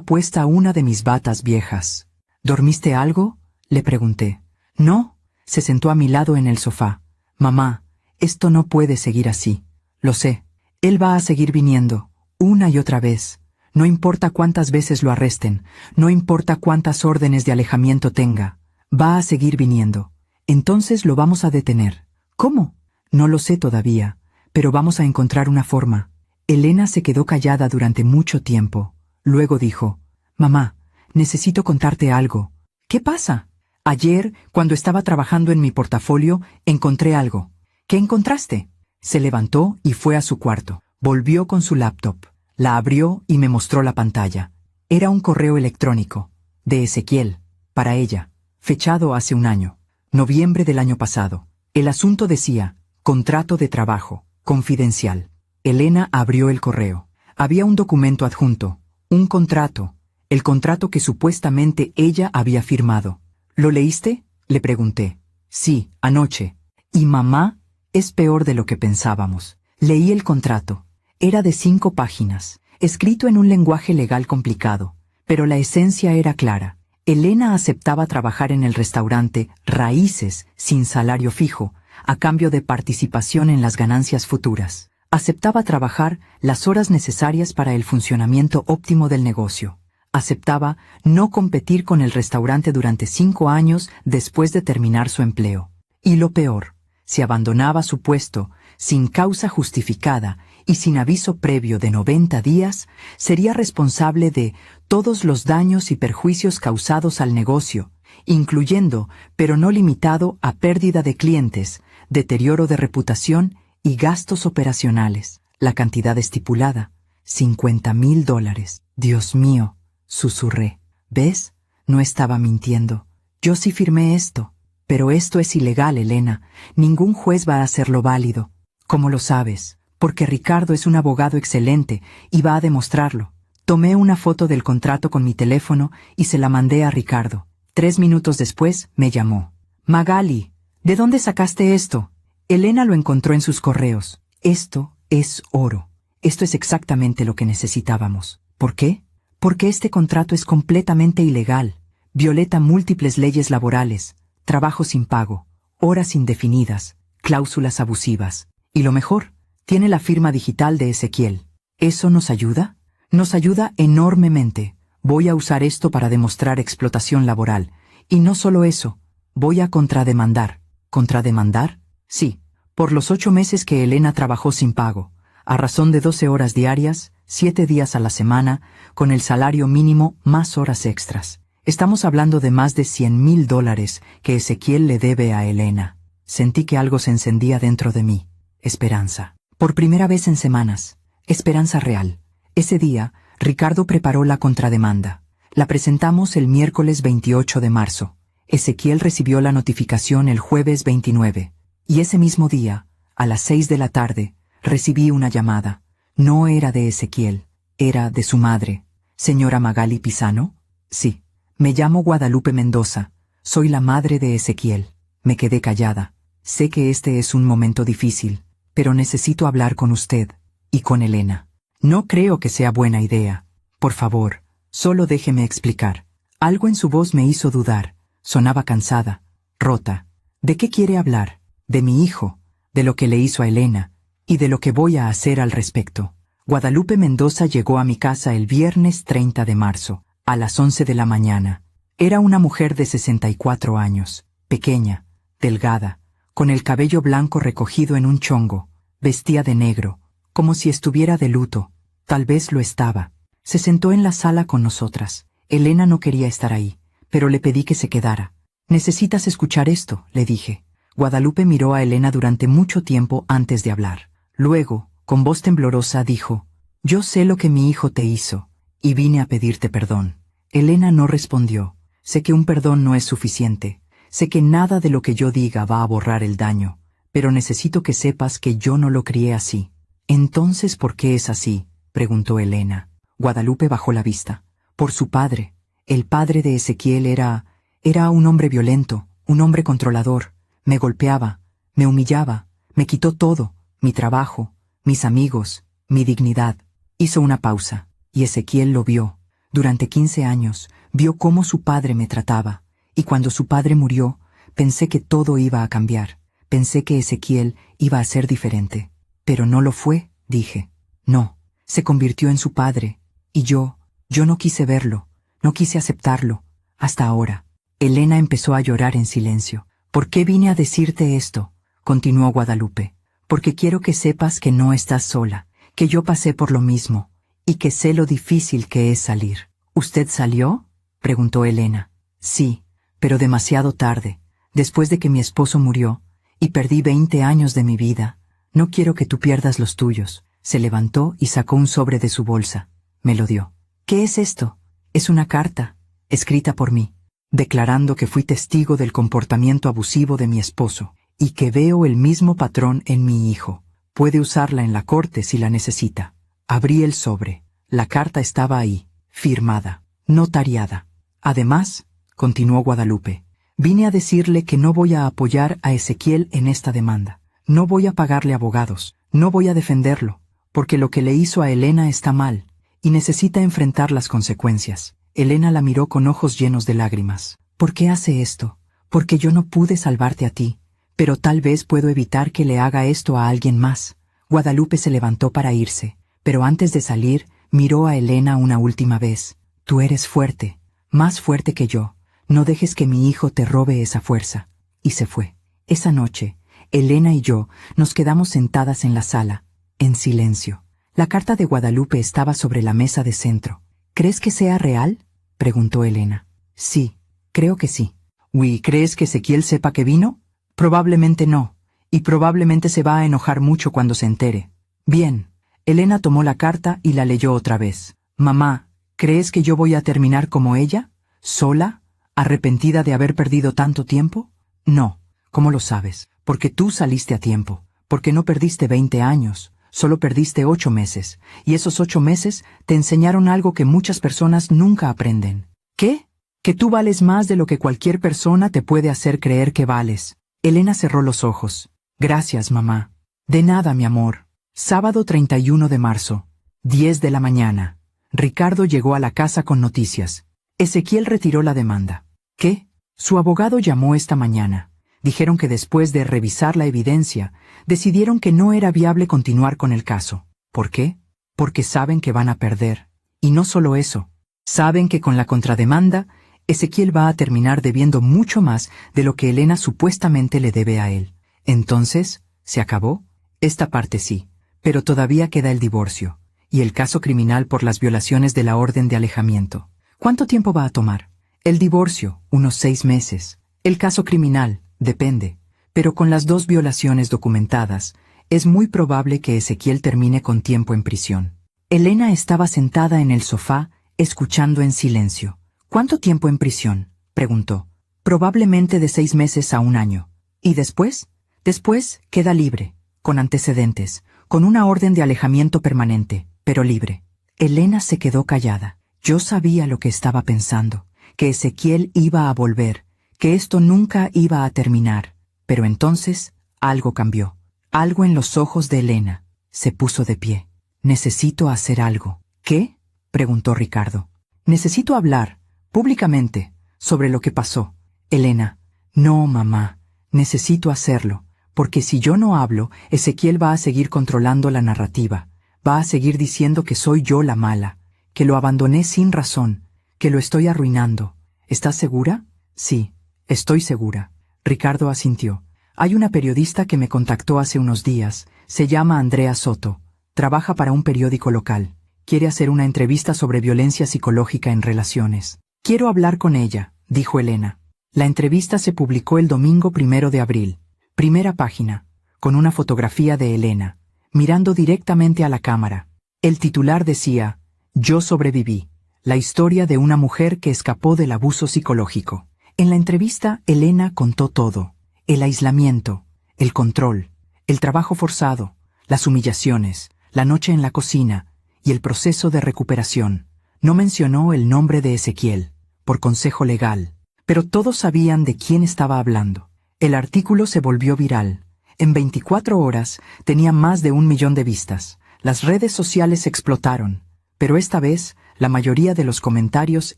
Speaker 1: puesta una de mis batas viejas. ¿Dormiste algo?, le pregunté. No, se sentó a mi lado en el sofá. Mamá, esto no puede seguir así. Lo sé. Él va a seguir viniendo, una y otra vez. No importa cuántas veces lo arresten, no importa cuántas órdenes de alejamiento tenga. Va a seguir viniendo. Entonces lo vamos a detener. ¿Cómo? No lo sé todavía, pero vamos a encontrar una forma. Elena se quedó callada durante mucho tiempo. Luego dijo, Mamá, necesito contarte algo. ¿Qué pasa? Ayer, cuando estaba trabajando en mi portafolio, encontré algo. ¿Qué encontraste? Se levantó y fue a su cuarto. Volvió con su laptop. La abrió y me mostró la pantalla. Era un correo electrónico, de Ezequiel, para ella, fechado hace un año, noviembre del año pasado. El asunto decía, contrato de trabajo, confidencial. Elena abrió el correo. Había un documento adjunto, un contrato, el contrato que supuestamente ella había firmado. ¿Lo leíste?, le pregunté. Sí, anoche. ¿Y mamá? Es peor de lo que pensábamos. Leí el contrato. Era de 5 páginas, escrito en un lenguaje legal complicado, pero la esencia era clara. Elena aceptaba trabajar en el restaurante Raíces sin salario fijo, a cambio de participación en las ganancias futuras. Aceptaba trabajar las horas necesarias para el funcionamiento óptimo del negocio. Aceptaba no competir con el restaurante durante 5 años después de terminar su empleo. Y lo peor, si abandonaba su puesto sin causa justificada y sin aviso previo de 90 días, sería responsable de todos los daños y perjuicios causados al negocio, incluyendo, pero no limitado a pérdida de clientes, deterioro de reputación y gastos operacionales. La cantidad estipulada, $50,000. Dios mío, susurré. ¿Ves? No estaba mintiendo. Yo sí firmé esto. Pero esto es ilegal, Elena. Ningún juez va a hacerlo válido. ¿Cómo lo sabes? Porque Ricardo es un abogado excelente y va a demostrarlo. Tomé una foto del contrato con mi teléfono y se la mandé a Ricardo. 3 minutos después me llamó. Magali, ¿de dónde sacaste esto? Elena lo encontró en sus correos. Esto es oro. Esto es exactamente lo que necesitábamos. ¿Por qué? Porque este contrato es completamente ilegal. Violeta múltiples leyes laborales, trabajo sin pago, horas indefinidas, cláusulas abusivas. Y lo mejor, tiene la firma digital de Ezequiel. ¿Eso nos ayuda? Nos ayuda enormemente. Voy a usar esto para demostrar explotación laboral. Y no solo eso, voy a contrademandar. ¿Contrademandar? Sí, por los 8 meses que Elena trabajó sin pago, a razón de 12 horas diarias, 7 días a la semana, con el salario mínimo más horas extras. Estamos hablando de más de $100,000 que Ezequiel le debe a Elena. Sentí que algo se encendía dentro de mí. Esperanza. Por primera vez en semanas. Esperanza real. Ese día, Ricardo preparó la contrademanda. La presentamos el miércoles 28 de marzo. Ezequiel recibió la notificación el jueves 29. Y ese mismo día, a las 6 de la tarde, recibí una llamada. No era de Ezequiel, era de su madre. ¿Señora Magali Pisano? Sí. Me llamo Guadalupe Mendoza. Soy la madre de Ezequiel. Me quedé callada. Sé que este es un momento difícil, pero necesito hablar con usted y con Elena. No creo que sea buena idea. Por favor, solo déjeme explicar. Algo en su voz me hizo dudar. Sonaba cansada, rota. ¿De qué quiere hablar? De mi hijo, de lo que le hizo a Elena, y de lo que voy a hacer al respecto. Guadalupe Mendoza llegó a mi casa el viernes 30 de marzo, a las 11 de la mañana. Era una mujer de 64 años, pequeña, delgada, con el cabello blanco recogido en un chongo, vestía de negro, como si estuviera de luto. Tal vez lo estaba. Se sentó en la sala con nosotras. Elena no quería estar ahí, pero le pedí que se quedara. «Necesitas escuchar esto», le dije. Guadalupe miró a Elena durante mucho tiempo antes de hablar. Luego, con voz temblorosa, dijo: «Yo sé lo que mi hijo te hizo, y vine a pedirte perdón». Elena no respondió. Sé que un perdón no es suficiente. Sé que nada de lo que yo diga va a borrar el daño, pero necesito que sepas que yo no lo crié así. «Entonces, ¿por qué es así?», preguntó Elena. Guadalupe bajó la vista. Por su padre. El padre de Ezequiel era un hombre violento, un hombre controlador. Me golpeaba, me humillaba, me quitó todo, mi trabajo, mis amigos, mi dignidad. Hizo una pausa, y Ezequiel lo vio. Durante 15 años, vio cómo su padre me trataba, y cuando su padre murió, pensé que todo iba a cambiar. Pensé que Ezequiel iba a ser diferente. Pero no lo fue, dije. No, se convirtió en su padre, y yo no quise verlo, no quise aceptarlo, hasta ahora. Elena empezó a llorar en silencio. «¿Por qué vine a decirte esto?», continuó Guadalupe. «Porque quiero que sepas que no estás sola, que yo pasé por lo mismo, y que sé lo difícil que es salir». «¿Usted salió?», preguntó Elena. «Sí, pero demasiado tarde, después de que mi esposo murió, y perdí 20 años de mi vida. No quiero que tú pierdas los tuyos». Se levantó y sacó un sobre de su bolsa. Me lo dio. «¿Qué es esto?». «Es una carta, escrita por mí, declarando que fui testigo del comportamiento abusivo de mi esposo, y que veo el mismo patrón en mi hijo. Puede usarla en la corte si la necesita». Abrí el sobre. La carta estaba ahí, firmada, notariada. «Además», continuó Guadalupe, «vine a decirle que no voy a apoyar a Ezequiel en esta demanda. No voy a pagarle abogados, no voy a defenderlo, porque lo que le hizo a Elena está mal, y necesita enfrentar las consecuencias». Elena la miró con ojos llenos de lágrimas. «¿Por qué hace esto? Porque yo no pude salvarte a ti, pero tal vez puedo evitar que le haga esto a alguien más». Guadalupe se levantó para irse, pero antes de salir, miró a Elena una última vez. «Tú eres fuerte, más fuerte que yo. No dejes que mi hijo te robe esa fuerza». Y se fue. Esa noche, Elena y yo nos quedamos sentadas en la sala, en silencio. La carta de Guadalupe estaba sobre la mesa de centro. «¿Crees que sea real?», preguntó Elena. «Sí, creo que sí». «¿Y crees que Ezequiel sepa que vino?». «Probablemente no, y probablemente se va a enojar mucho cuando se entere». «Bien». Elena tomó la carta y la leyó otra vez. «Mamá, ¿crees que yo voy a terminar como ella? ¿Sola? ¿Arrepentida de haber perdido tanto tiempo?». «No». «¿Cómo lo sabes?». «Porque tú saliste a tiempo, porque no perdiste 20 años». Solo perdiste 8 meses, y esos 8 meses te enseñaron algo que muchas personas nunca aprenden. ¿Qué? Que tú vales más de lo que cualquier persona te puede hacer creer que vales. Elena cerró los ojos. «Gracias, mamá». «De nada, mi amor». Sábado 31 de marzo, 10 de la mañana. Ricardo llegó a la casa con noticias. Ezequiel retiró la demanda. ¿Qué? Su abogado llamó esta mañana. Dijeron que después de revisar la evidencia, decidieron que no era viable continuar con el caso. ¿Por qué? Porque saben que van a perder. Y no solo eso. Saben que con la contrademanda, Ezequiel va a terminar debiendo mucho más de lo que Elena supuestamente le debe a él. Entonces, ¿se acabó? Esta parte sí, pero todavía queda el divorcio, y el caso criminal por las violaciones de la orden de alejamiento. ¿Cuánto tiempo va a tomar? El divorcio, unos 6 meses. El caso criminal, depende, pero con las 2 violaciones documentadas, es muy probable que Ezequiel termine con tiempo en prisión. Elena estaba sentada en el sofá, escuchando en silencio. «¿Cuánto tiempo en prisión?», preguntó. «Probablemente de 6 meses a 1 año». ¿Y después? Después queda libre, con antecedentes, con una orden de alejamiento permanente, pero libre. Elena se quedó callada. Yo sabía lo que estaba pensando, que Ezequiel iba a volver, que esto nunca iba a terminar. Pero entonces algo cambió. Algo en los ojos de Elena. Se puso de pie. Necesito hacer algo. ¿Qué? Preguntó Ricardo. Necesito hablar, públicamente, sobre lo que pasó. Elena. No, mamá. Necesito hacerlo, porque si yo no hablo, Ezequiel va a seguir controlando la narrativa. Va a seguir diciendo que soy yo la mala, que lo abandoné sin razón, que lo estoy arruinando. ¿Estás segura? Sí, estoy segura. Ricardo asintió. Hay una periodista que me contactó hace unos días. Se llama Andrea Soto. Trabaja para un periódico local. Quiere hacer una entrevista sobre violencia psicológica en relaciones. Quiero hablar con ella, dijo Elena. La entrevista se publicó el domingo 1 de abril. Primera página, con una fotografía de Elena, mirando directamente a la cámara. El titular decía: Yo sobreviví. La historia de una mujer que escapó del abuso psicológico. En la entrevista, Elena contó todo. El aislamiento, el control, el trabajo forzado, las humillaciones, la noche en la cocina y el proceso de recuperación. No mencionó el nombre de Ezequiel, por consejo legal, pero todos sabían de quién estaba hablando. El artículo se volvió viral. En 24 horas tenía más de 1 millón de vistas. Las redes sociales explotaron, pero esta vez la mayoría de los comentarios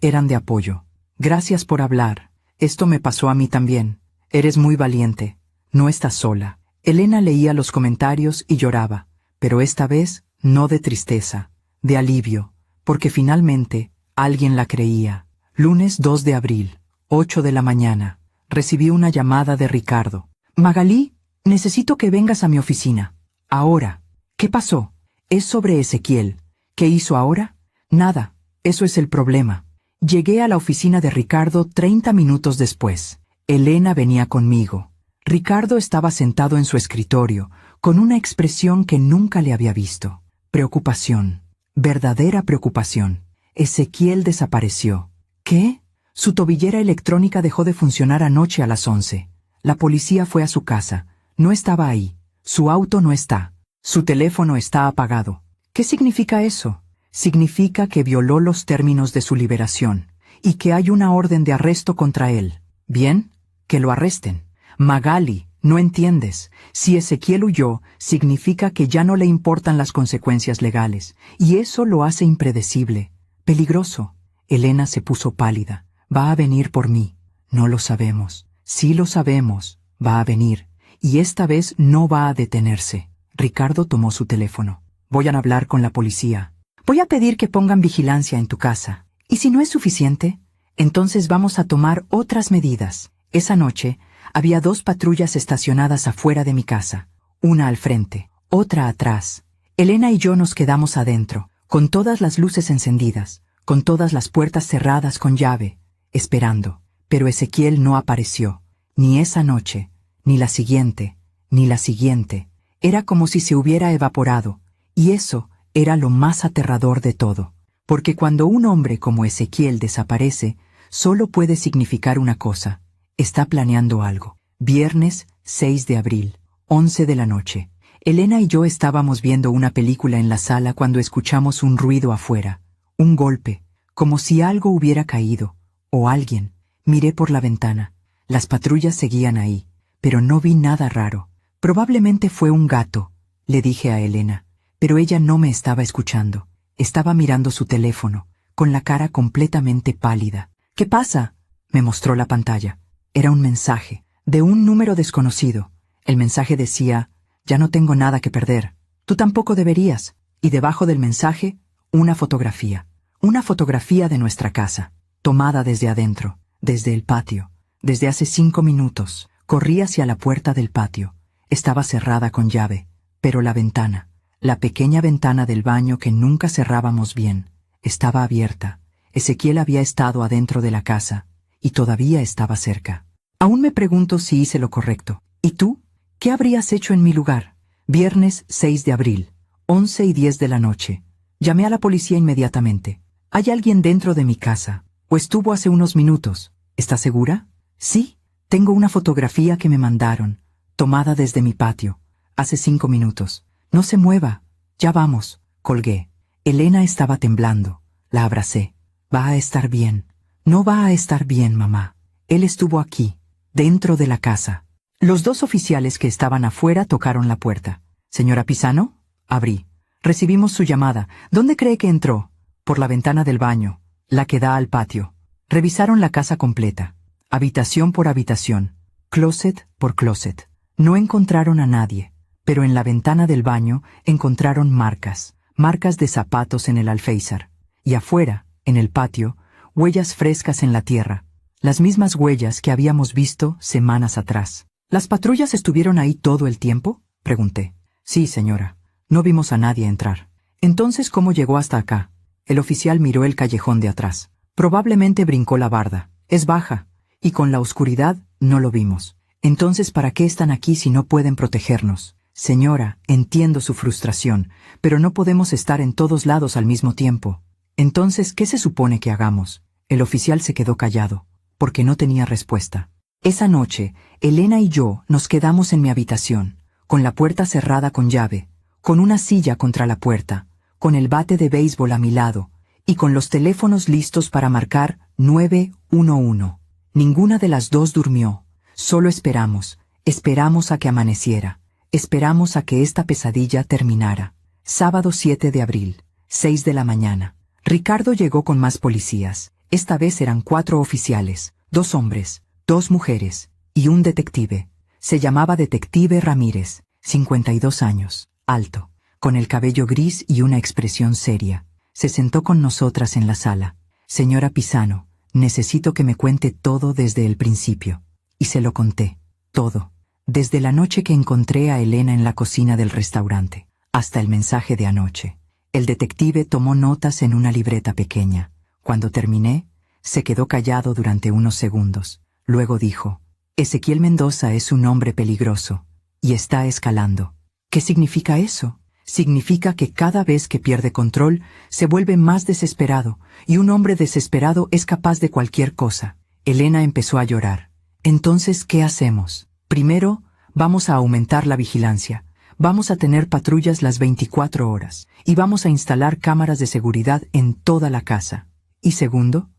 Speaker 1: eran de apoyo. Gracias por hablar. Esto me pasó a mí también. Eres muy valiente. No estás sola. Elena leía los comentarios y lloraba, pero esta vez no de tristeza, de alivio, porque finalmente alguien la creía. Lunes 2 de abril, 8 de la mañana, recibí una llamada de Ricardo. Magalí, necesito que vengas a mi oficina. Ahora. ¿Qué pasó? Es sobre Ezequiel. ¿Qué hizo ahora? Nada. Eso es el problema. Llegué a la oficina de Ricardo 30 minutos después. Elena venía conmigo. Ricardo estaba sentado en su escritorio, con una expresión que nunca le había visto. Preocupación. Verdadera preocupación. Ezequiel desapareció. ¿Qué? Su tobillera electrónica dejó de funcionar anoche a las 11. La policía fue a su casa. No estaba ahí. Su auto no está. Su teléfono está apagado. ¿Qué significa eso? Significa que violó los términos de su liberación y que hay una orden de arresto contra él. Bien, que lo arresten. Magali, no entiendes. Si Ezequiel huyó, significa que ya no le importan las consecuencias legales, y eso lo hace impredecible, peligroso. Elena se puso pálida. Va a venir por mí. No lo sabemos. Sí lo sabemos. Va a venir. Y esta vez no va a detenerse. Ricardo tomó su teléfono. Voy a hablar con la policía. Voy a pedir que pongan vigilancia en tu casa. Y si no es suficiente, entonces vamos a tomar otras medidas. Esa noche había 2 patrullas estacionadas afuera de mi casa. Una al frente, otra atrás. Elena y yo nos quedamos adentro, con todas las luces encendidas, con todas las puertas cerradas con llave, esperando. Pero Ezequiel no apareció. Ni esa noche, ni la siguiente, ni la siguiente. Era como si se hubiera evaporado. Y eso era lo más aterrador de todo, porque cuando un hombre como Ezequiel desaparece, solo puede significar una cosa: está planeando algo. Viernes 6 de abril, 11 de la noche. Elena y yo estábamos viendo una película en la sala cuando escuchamos un ruido afuera, un golpe, como si algo hubiera caído, o alguien. Miré por la ventana. Las patrullas seguían ahí, pero no vi nada raro. Probablemente fue un gato, le dije a Elena. Pero ella no me estaba escuchando. Estaba mirando su teléfono, con la cara completamente pálida. ¿Qué pasa? Me mostró la pantalla. Era un mensaje, de un número desconocido. El mensaje decía: ya no tengo nada que perder. Tú tampoco deberías. Y debajo del mensaje, una fotografía. Una fotografía de nuestra casa, tomada desde adentro, desde el patio. Desde hace 5 minutos, corrí hacia la puerta del patio. Estaba cerrada con llave, pero la ventana, la pequeña ventana del baño que nunca cerrábamos bien, estaba abierta. Ezequiel había estado adentro de la casa, y todavía estaba cerca. Aún me pregunto si hice lo correcto. ¿Y tú? ¿Qué habrías hecho en mi lugar? Viernes 6 de abril, 11:10 de la noche. Llamé a la policía inmediatamente. ¿Hay alguien dentro de mi casa? ¿O estuvo hace unos minutos? ¿Estás segura? Sí, tengo una fotografía que me mandaron, tomada desde mi patio, hace 5 minutos. No se mueva. Ya vamos. Colgué. Elena estaba temblando. La abracé. Va a estar bien. No va a estar bien, mamá. Él estuvo aquí, dentro de la casa. Los 2 oficiales que estaban afuera tocaron la puerta. ¿Señora Pisano? Abrí. Recibimos su llamada. ¿Dónde cree que entró? Por la ventana del baño, la que da al patio. Revisaron la casa completa, habitación por habitación, closet por closet. No encontraron a nadie, pero en la ventana del baño encontraron marcas de zapatos en el alféizar. Y afuera, en el patio, huellas frescas en la tierra, las mismas huellas que habíamos visto semanas atrás. ¿Las patrullas estuvieron ahí todo el tiempo?, pregunté. Sí, señora. No vimos a nadie entrar. Entonces, ¿cómo llegó hasta acá? El oficial miró el callejón de atrás. Probablemente brincó la barda. Es baja. Y con la oscuridad no lo vimos. Entonces, ¿para qué están aquí si no pueden protegernos? Señora, entiendo su frustración, pero no podemos estar en todos lados al mismo tiempo. Entonces, ¿qué se supone que hagamos? El oficial se quedó callado, porque no tenía respuesta. Esa noche, Elena y yo nos quedamos en mi habitación, con la puerta cerrada con llave, con una silla contra la puerta, con el bate de béisbol a mi lado, y con los teléfonos listos para marcar 911. Ninguna de las dos durmió. Solo esperamos a que amaneciera, esperamos a que esta pesadilla terminara. Sábado 7 de abril, 6 de la mañana. Ricardo llegó con más policías. Esta vez eran 4 oficiales, 2 hombres, 2 mujeres, y un detective. Se llamaba Detective Ramírez, 52 años, alto, con el cabello gris y una expresión seria. Se sentó con nosotras en la sala. Señora Pisano, necesito que me cuente todo desde el principio. Y se lo conté, todo. Desde la noche que encontré a Elena en la cocina del restaurante, hasta el mensaje de anoche. El detective tomó notas en una libreta pequeña. Cuando terminé, se quedó callado durante unos segundos. Luego dijo: Ezequiel Mendoza es un hombre peligroso, y está escalando. ¿Qué significa eso? Significa que cada vez que pierde control, se vuelve más desesperado, y un hombre desesperado es capaz de cualquier cosa. Elena empezó a llorar. Entonces, ¿qué hacemos? Primero, vamos a aumentar la vigilancia. Vamos a tener patrullas las 24 horas, y vamos a instalar cámaras de seguridad en toda la casa. Y segundo,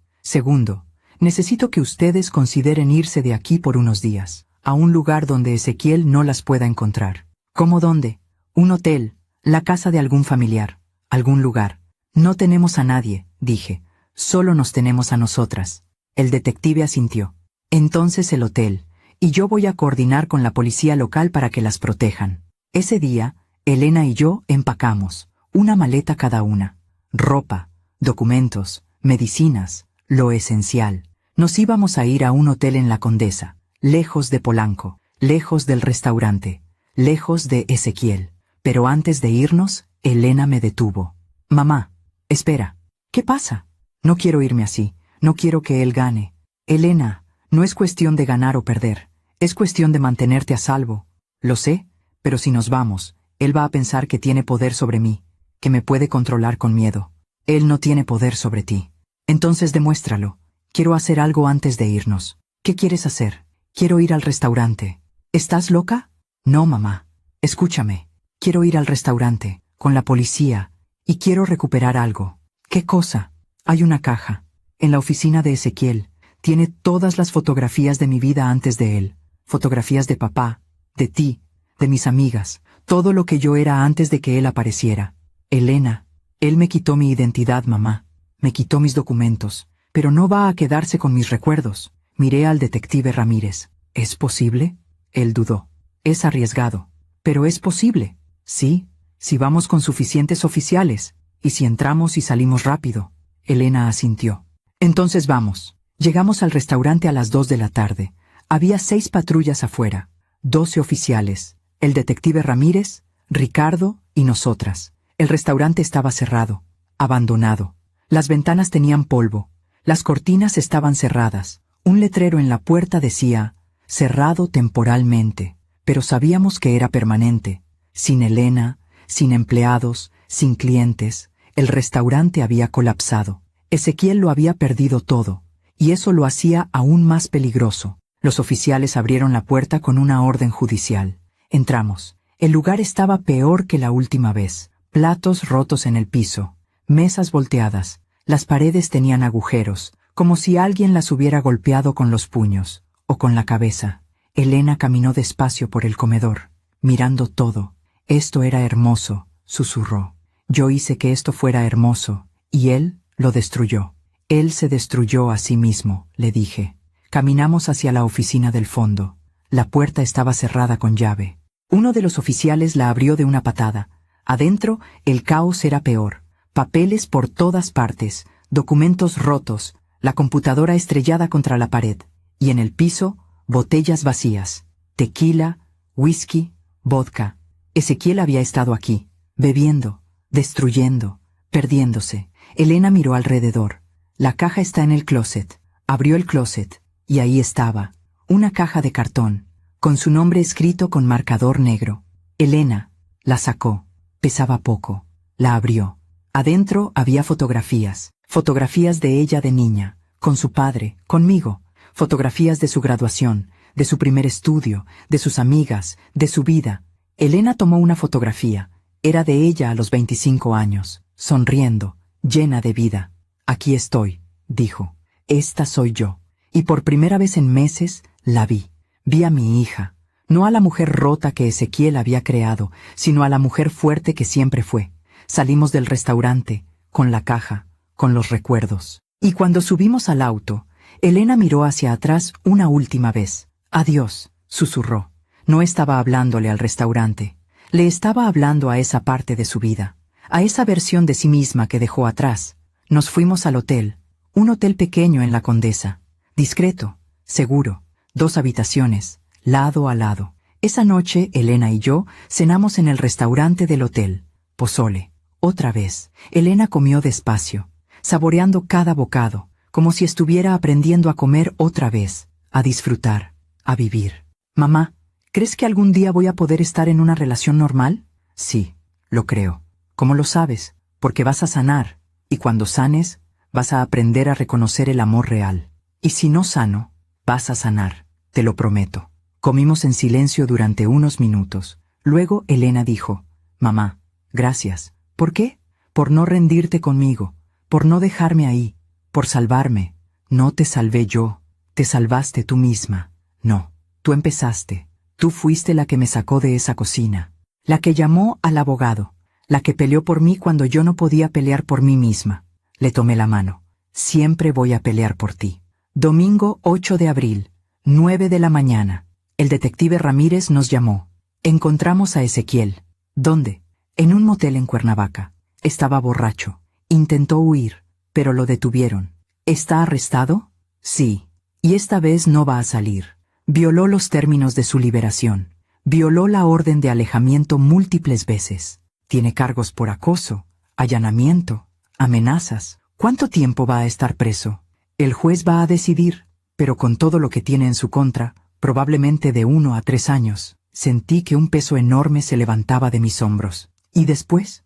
Speaker 1: necesito que ustedes consideren irse de aquí por unos días, a un lugar donde Ezequiel no las pueda encontrar. ¿Cómo dónde? Un hotel, la casa de algún familiar, algún lugar. No tenemos a nadie, dije, solo nos tenemos a nosotras. El detective asintió. Entonces el hotel, y yo voy a coordinar con la policía local para que las protejan. Ese día, Elena y yo empacamos, una maleta cada una. Ropa, documentos, medicinas, lo esencial. Nos íbamos a ir a un hotel en La Condesa, lejos de Polanco, lejos del restaurante, lejos de Ezequiel. Pero antes de irnos, Elena me detuvo. Mamá, espera. ¿Qué pasa? No quiero irme así, no quiero que él gane. Elena, no es cuestión de ganar o perder, es cuestión de mantenerte a salvo. Lo sé, pero si nos vamos, él va a pensar que tiene poder sobre mí, que me puede controlar con miedo. Él no tiene poder sobre ti. Entonces demuéstralo. Quiero hacer algo antes de irnos. ¿Qué quieres hacer? Quiero ir al restaurante. ¿Estás loca? No, mamá. Escúchame. Quiero ir al restaurante, con la policía, y quiero recuperar algo. ¿Qué cosa? Hay una caja. En la oficina de Ezequiel. Tiene todas las fotografías de mi vida antes de él. Fotografías de papá, de ti, de mis amigas. Todo lo que yo era antes de que él apareciera. Elena, él me quitó mi identidad, mamá. Me quitó mis documentos. Pero no va a quedarse con mis recuerdos. Miré al detective Ramírez. ¿Es posible? Él dudó. Es arriesgado. Pero es posible. Sí, si vamos con suficientes oficiales. Y si entramos y salimos rápido. Elena asintió. Entonces vamos. Llegamos al restaurante a las 2 de la tarde. Había 6 patrullas afuera. 12 oficiales. El detective Ramírez, Ricardo y nosotras. El restaurante estaba cerrado. Abandonado. Las ventanas tenían polvo. Las cortinas estaban cerradas. Un letrero en la puerta decía, cerrado temporalmente, pero sabíamos que era permanente. Sin Elena, sin empleados, sin clientes, el restaurante había colapsado. Ezequiel lo había perdido todo, y eso lo hacía aún más peligroso. Los oficiales abrieron la puerta con una orden judicial. Entramos. El lugar estaba peor que la última vez. Platos rotos en el piso, mesas volteadas. Las paredes tenían agujeros, como si alguien las hubiera golpeado con los puños, o con la cabeza. Elena caminó despacio por el comedor, mirando todo. Esto era hermoso, susurró. Yo hice que esto fuera hermoso, y él lo destruyó. Él se destruyó a sí mismo, le dije. Caminamos hacia la oficina del fondo. La puerta estaba cerrada con llave. Uno de los oficiales la abrió de una patada. Adentro, el caos era peor. Papeles por todas partes, documentos rotos, la computadora estrellada contra la pared. Y en el piso, botellas vacías. Tequila, whisky, vodka. Ezequiel había estado aquí, bebiendo, destruyendo, perdiéndose. Elena miró alrededor. La caja está en el closet. Abrió el closet, y ahí estaba, una caja de cartón, con su nombre escrito con marcador negro. Elena la sacó. Pesaba poco. La abrió. Adentro había fotografías. Fotografías de ella de niña, con su padre, conmigo. Fotografías de su graduación, de su primer estudio, de sus amigas, de su vida. Elena tomó una fotografía. Era de ella a los 25 años, sonriendo, llena de vida. Aquí estoy, dijo. Esta soy yo. Y por primera vez en meses, la vi. Vi a mi hija. No a la mujer rota que Ezequiel había creado, sino a la mujer fuerte que siempre fue. Salimos del restaurante, con la caja, con los recuerdos. Y cuando subimos al auto, Elena miró hacia atrás una última vez. Adiós, susurró. No estaba hablándole al restaurante. Le estaba hablando a esa parte de su vida, a esa versión de sí misma que dejó atrás. Nos fuimos al hotel, un hotel pequeño en la Condesa, discreto, seguro, 2 habitaciones, lado a lado. Esa noche, Elena y yo cenamos en el restaurante del hotel. Pozole. Otra vez, Elena comió despacio, saboreando cada bocado, como si estuviera aprendiendo a comer otra vez, a disfrutar, a vivir. Mamá, ¿crees que algún día voy a poder estar en una relación normal? Sí, lo creo. ¿Cómo lo sabes? Porque vas a sanar, y cuando sanes, vas a aprender a reconocer el amor real. Y si no sano, vas a sanar, te lo prometo. Comimos en silencio durante unos minutos. Luego Elena dijo, Mamá, gracias. ¿Por qué? Por no rendirte conmigo, por no dejarme ahí, por salvarme. No te salvé yo, te salvaste tú misma. No, tú empezaste. Tú fuiste la que me sacó de esa cocina, la que llamó al abogado, la que peleó por mí cuando yo no podía pelear por mí misma. Le tomé la mano. Siempre voy a pelear por ti. Domingo 8 de abril, 9 de la mañana. El detective Ramírez nos llamó. Encontramos a Ezequiel. ¿Dónde? En un motel en Cuernavaca. Estaba borracho. Intentó huir, pero lo detuvieron. ¿Está arrestado? Sí. Y esta vez no va a salir. Violó los términos de su liberación. Violó la orden de alejamiento múltiples veces. Tiene cargos por acoso, allanamiento, amenazas. ¿Cuánto tiempo va a estar preso? El juez va a decidir, pero con todo lo que tiene en su contra, probablemente de 1 a 3 años. Sentí que un peso enorme se levantaba de mis hombros. Y después,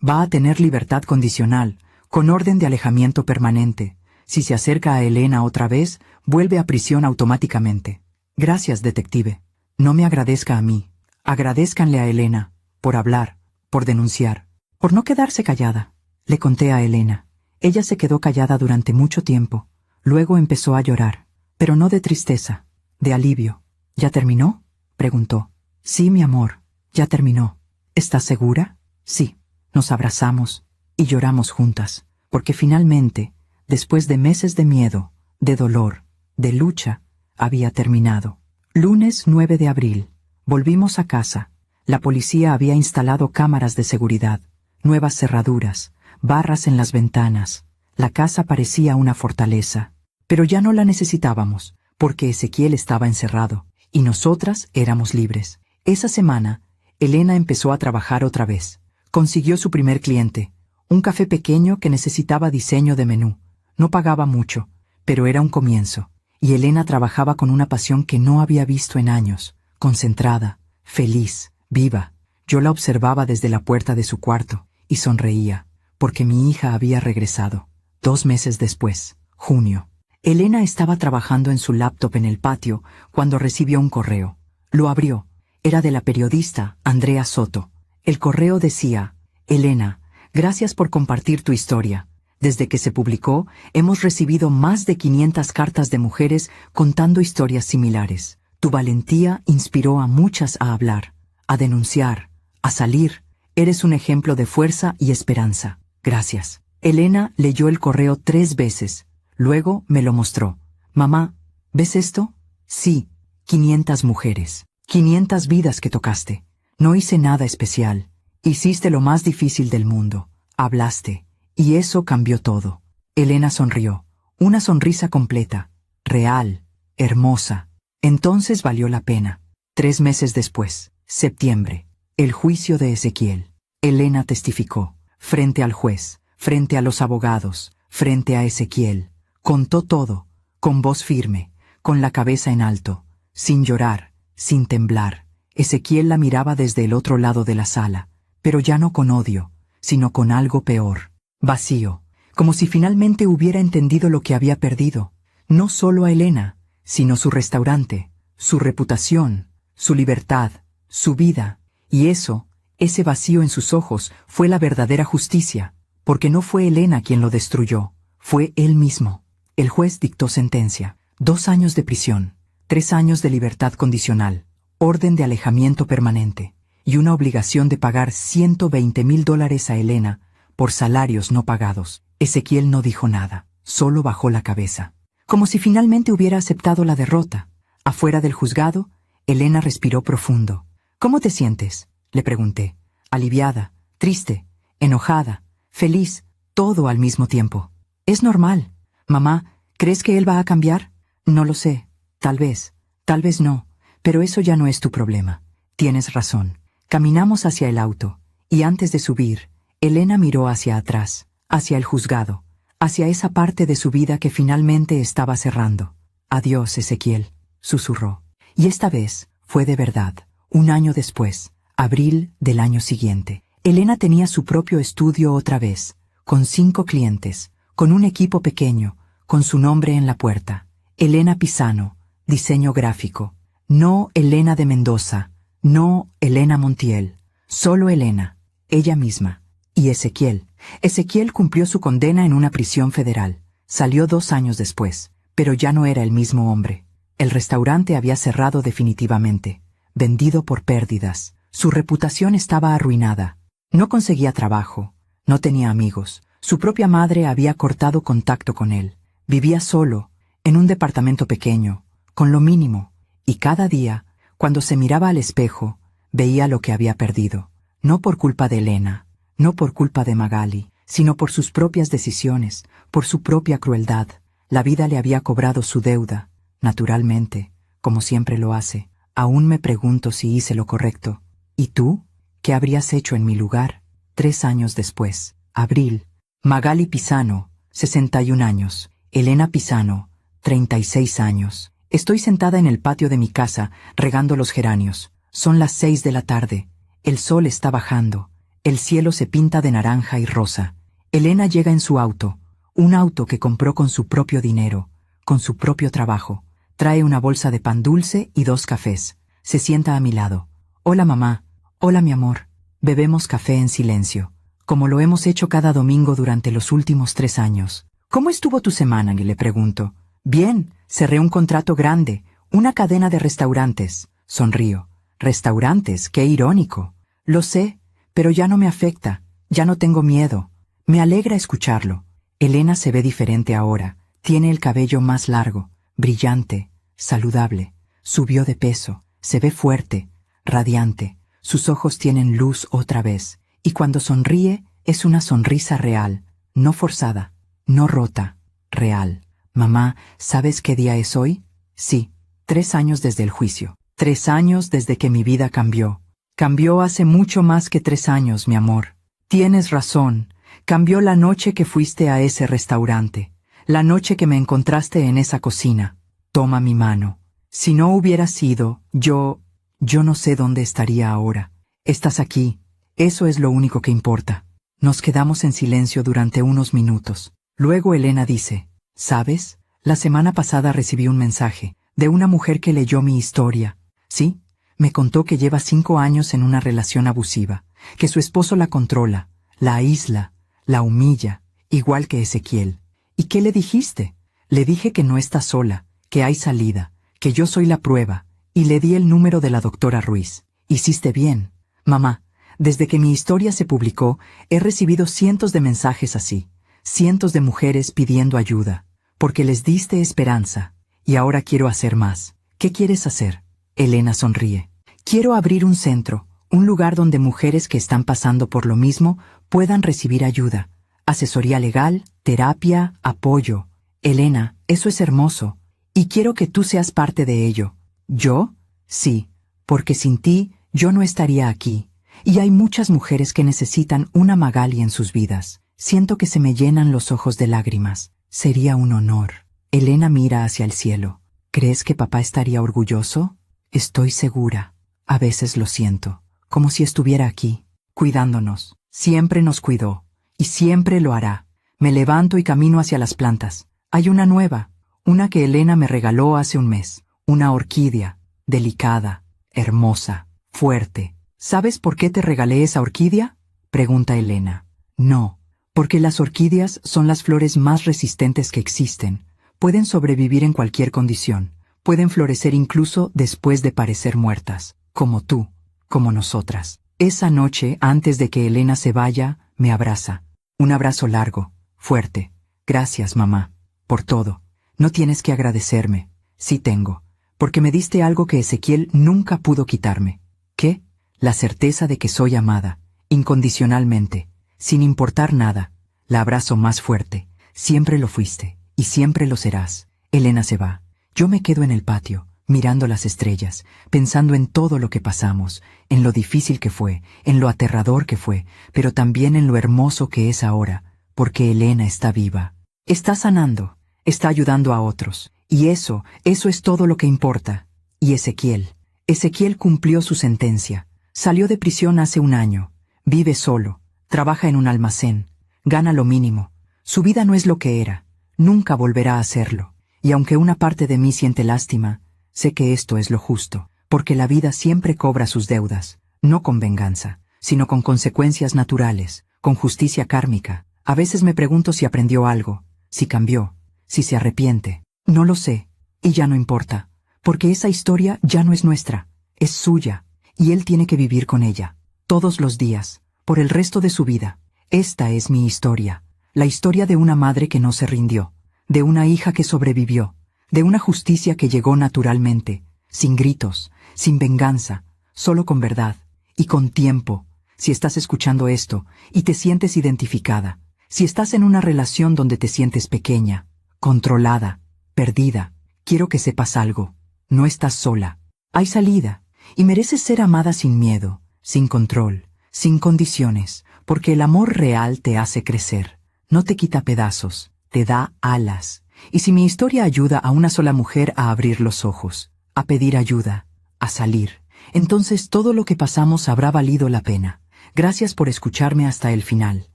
Speaker 1: va a tener libertad condicional, con orden de alejamiento permanente. Si se acerca a Elena otra vez, vuelve a prisión automáticamente. Gracias, detective. No me agradezca a mí. Agradézcanle a Elena, por hablar, por denunciar, por no quedarse callada. Le conté a Elena. Ella se quedó callada durante mucho tiempo. Luego empezó a llorar, pero no de tristeza, de alivio. ¿Ya terminó?, preguntó. Sí, mi amor, ya terminó. ¿Estás segura? Sí. Nos abrazamos y lloramos juntas, porque finalmente, después de meses de miedo, de dolor, de lucha, había terminado. Lunes 9 de abril. Volvimos a casa. La policía había instalado cámaras de seguridad, nuevas cerraduras, barras en las ventanas. La casa parecía una fortaleza. Pero ya no la necesitábamos, porque Ezequiel estaba encerrado, y nosotras éramos libres. Esa semana, Elena empezó a trabajar otra vez. Consiguió su primer cliente, un café pequeño que necesitaba diseño de menú. No pagaba mucho, pero era un comienzo. Y Elena trabajaba con una pasión que no había visto en años, concentrada, feliz, viva. Yo la observaba desde la puerta de su cuarto, y sonreía, porque mi hija había regresado. 2 meses después, junio. Elena estaba trabajando en su laptop en el patio cuando recibió un correo. Lo abrió. Era de la periodista Andrea Soto. El correo decía, Elena, gracias por compartir tu historia. Desde que se publicó, hemos recibido más de 500 cartas de mujeres contando historias similares. Tu valentía inspiró a muchas a hablar, a denunciar, a salir. Eres un ejemplo de fuerza y esperanza. Gracias. Elena leyó el correo 3 veces. Luego me lo mostró. Mamá, ¿ves esto? Sí, 500 mujeres. 500 vidas que tocaste. No hice nada especial. Hiciste lo más difícil del mundo. Hablaste. Y eso cambió todo. Elena sonrió. Una sonrisa completa. Real. Hermosa. Entonces valió la pena. 3 meses después, septiembre, el juicio de Ezequiel. Elena testificó, frente al juez, frente a los abogados, frente a Ezequiel. Contó todo, con voz firme, con la cabeza en alto, sin llorar, sin temblar. Ezequiel la miraba desde el otro lado de la sala, pero ya no con odio, sino con algo peor, vacío, como si finalmente hubiera entendido lo que había perdido. No solo a Elena, sino su restaurante, su reputación, su libertad, su vida. Y eso, ese vacío en sus ojos, fue la verdadera justicia, porque no fue Elena quien lo destruyó, fue él mismo. El juez dictó sentencia: 2 años de prisión, 3 años de libertad condicional, orden de alejamiento permanente, y una obligación de pagar $120,000 a Elena por salarios no pagados. Ezequiel no dijo nada, solo bajó la cabeza, como si finalmente hubiera aceptado la derrota. Afuera del juzgado, Elena respiró profundo. ¿Cómo te sientes?, le pregunté. Aliviada, triste, enojada, feliz, todo al mismo tiempo. Es normal. Mamá, ¿crees que él va a cambiar? No lo sé. Tal vez no. Pero eso ya no es tu problema. Tienes razón. Caminamos hacia el auto, y antes de subir, Elena miró hacia atrás, hacia el juzgado, hacia esa parte de su vida que finalmente estaba cerrando. Adiós, Ezequiel, susurró. Y esta vez fue de verdad. 1 año después, abril del año siguiente, Elena tenía su propio estudio otra vez, con 5 clientes, con un equipo pequeño, con su nombre en la puerta. Elena Pisano, diseño gráfico. No Elena de Mendoza, no Elena Montiel, solo Elena, ella misma. Y Ezequiel. Ezequiel cumplió su condena en una prisión federal. Salió 2 años después, pero ya no era el mismo hombre. El restaurante había cerrado definitivamente, vendido por pérdidas. Su reputación estaba arruinada. No conseguía trabajo, no tenía amigos. Su propia madre había cortado contacto con él. Vivía solo, en un departamento pequeño, con lo mínimo, y cada día, cuando se miraba al espejo, veía lo que había perdido. No por culpa de Elena, no por culpa de Magali, sino por sus propias decisiones, por su propia crueldad. La vida le había cobrado su deuda, naturalmente, como siempre lo hace. Aún me pregunto si hice lo correcto. ¿Y tú? ¿Qué habrías hecho en mi lugar? 3 años después, abril. Magali Pisano, 61 años. Elena Pisano, 36 años. Estoy sentada en el patio de mi casa, regando los geranios. Son las 6 de la tarde. El sol está bajando. El cielo se pinta de naranja y rosa. Elena llega en su auto, un auto que compró con su propio dinero, con su propio trabajo. Trae una bolsa de pan dulce y 2 cafés. Se sienta a mi lado. Hola, mamá. Hola, mi amor. Bebemos café en silencio, como lo hemos hecho cada domingo durante los últimos 3 años. ¿Cómo estuvo tu semana?, le pregunto. Bien, cerré un contrato grande, una cadena de restaurantes. Sonrío. Restaurantes, qué irónico. Lo sé, pero ya no me afecta, ya no tengo miedo. Me alegra escucharlo. Elena se ve diferente ahora. Tiene el cabello más largo, brillante, saludable. Subió de peso, se ve fuerte, radiante. Sus ojos tienen luz otra vez, y cuando sonríe es una sonrisa real, no forzada, no rota, real. Mamá, ¿sabes qué día es hoy? Sí, 3 años desde el juicio. 3 años desde que mi vida cambió. Cambió hace mucho más que 3 años, mi amor. Tienes razón. Cambió la noche que fuiste a ese restaurante. La noche que me encontraste en esa cocina. Toma mi mano. Si no hubiera sido, yo no sé dónde estaría ahora. Estás aquí. Eso es lo único que importa. Nos quedamos en silencio durante unos minutos. Luego Elena dice, ¿sabes? La semana pasada recibí un mensaje de una mujer que leyó mi historia. ¿Sí? Me contó que lleva 5 años en una relación abusiva, que su esposo la controla, la aísla, la humilla, igual que Ezequiel. ¿Y qué le dijiste? Le dije que no está sola, que hay salida, que yo soy la prueba, y le di el número de la doctora Ruiz. Hiciste bien. Mamá, Desde que mi historia se publicó, he recibido cientos de mensajes así, cientos de mujeres pidiendo ayuda, porque les diste esperanza, y ahora quiero hacer más. ¿Qué quieres hacer? Elena sonríe. Quiero abrir un centro, un lugar donde mujeres que están pasando por lo mismo puedan recibir ayuda, asesoría legal, terapia, apoyo. Elena, eso es hermoso, y quiero que tú seas parte de ello. ¿Yo? Sí, porque sin ti yo no estaría aquí. Y hay muchas mujeres que necesitan una Magali en sus vidas. Siento que se me llenan los ojos de lágrimas. Sería un honor. Elena mira hacia el cielo. ¿Crees que papá estaría orgulloso? Estoy segura. A veces lo siento, como si estuviera aquí, cuidándonos. Siempre nos cuidó, y siempre lo hará. Me levanto y camino hacia las plantas. Hay una nueva, una que Elena me regaló hace un mes. Una orquídea, delicada, hermosa, fuerte. ¿Sabes por qué te regalé esa orquídea? Pregunta Elena. No, porque las orquídeas son las flores más resistentes que existen. Pueden sobrevivir en cualquier condición. Pueden florecer incluso después de parecer muertas, como tú, como nosotras. Esa noche, antes de que Elena se vaya, me abraza. Un abrazo largo, fuerte. Gracias, mamá, por todo. No tienes que agradecerme. Sí tengo, porque me diste algo que Ezequiel nunca pudo quitarme. ¿Qué? La certeza de que soy amada, incondicionalmente, sin importar nada. La abrazo más fuerte. Siempre lo fuiste, y siempre lo serás. Elena se va. Yo me quedo en el patio, mirando las estrellas, pensando en todo lo que pasamos, en lo difícil que fue, en lo aterrador que fue, pero también en lo hermoso que es ahora, porque Elena está viva. Está sanando, está ayudando a otros, y eso es todo lo que importa. Y Ezequiel cumplió su sentencia. Salió de prisión hace un año, vive solo, trabaja en un almacén, gana lo mínimo. Su vida no es lo que era, nunca volverá a serlo. Y aunque una parte de mí siente lástima, sé que esto es lo justo, porque la vida siempre cobra sus deudas, no con venganza, sino con consecuencias naturales, con justicia kármica. A veces me pregunto si aprendió algo, si cambió, si se arrepiente. No lo sé, y ya no importa, porque esa historia ya no es nuestra, es suya, y él tiene que vivir con ella, todos los días, por el resto de su vida. Esta es mi historia, la historia de una madre que no se rindió, de una hija que sobrevivió, de una justicia que llegó naturalmente, sin gritos, sin venganza, solo con verdad, y con tiempo. Si estás escuchando esto, y te sientes identificada, si estás en una relación donde te sientes pequeña, controlada, perdida, quiero que sepas algo, no estás sola, hay salida. Y mereces ser amada sin miedo, sin control, sin condiciones, porque el amor real te hace crecer, no te quita pedazos, te da alas. Y si mi historia ayuda a una sola mujer a abrir los ojos, a pedir ayuda, a salir, entonces todo lo que pasamos habrá valido la pena. Gracias por escucharme hasta el final.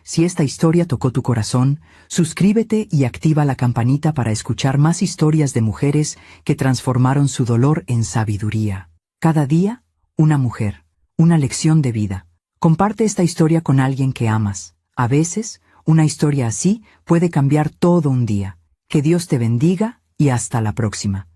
Speaker 1: Si esta historia tocó tu corazón, suscríbete y activa la campanita para escuchar más historias de mujeres que transformaron su dolor en sabiduría. Cada día, una mujer, una lección de vida. Comparte esta historia con alguien que amas. A veces, una historia así puede cambiar todo un día. Que Dios te bendiga y hasta la próxima.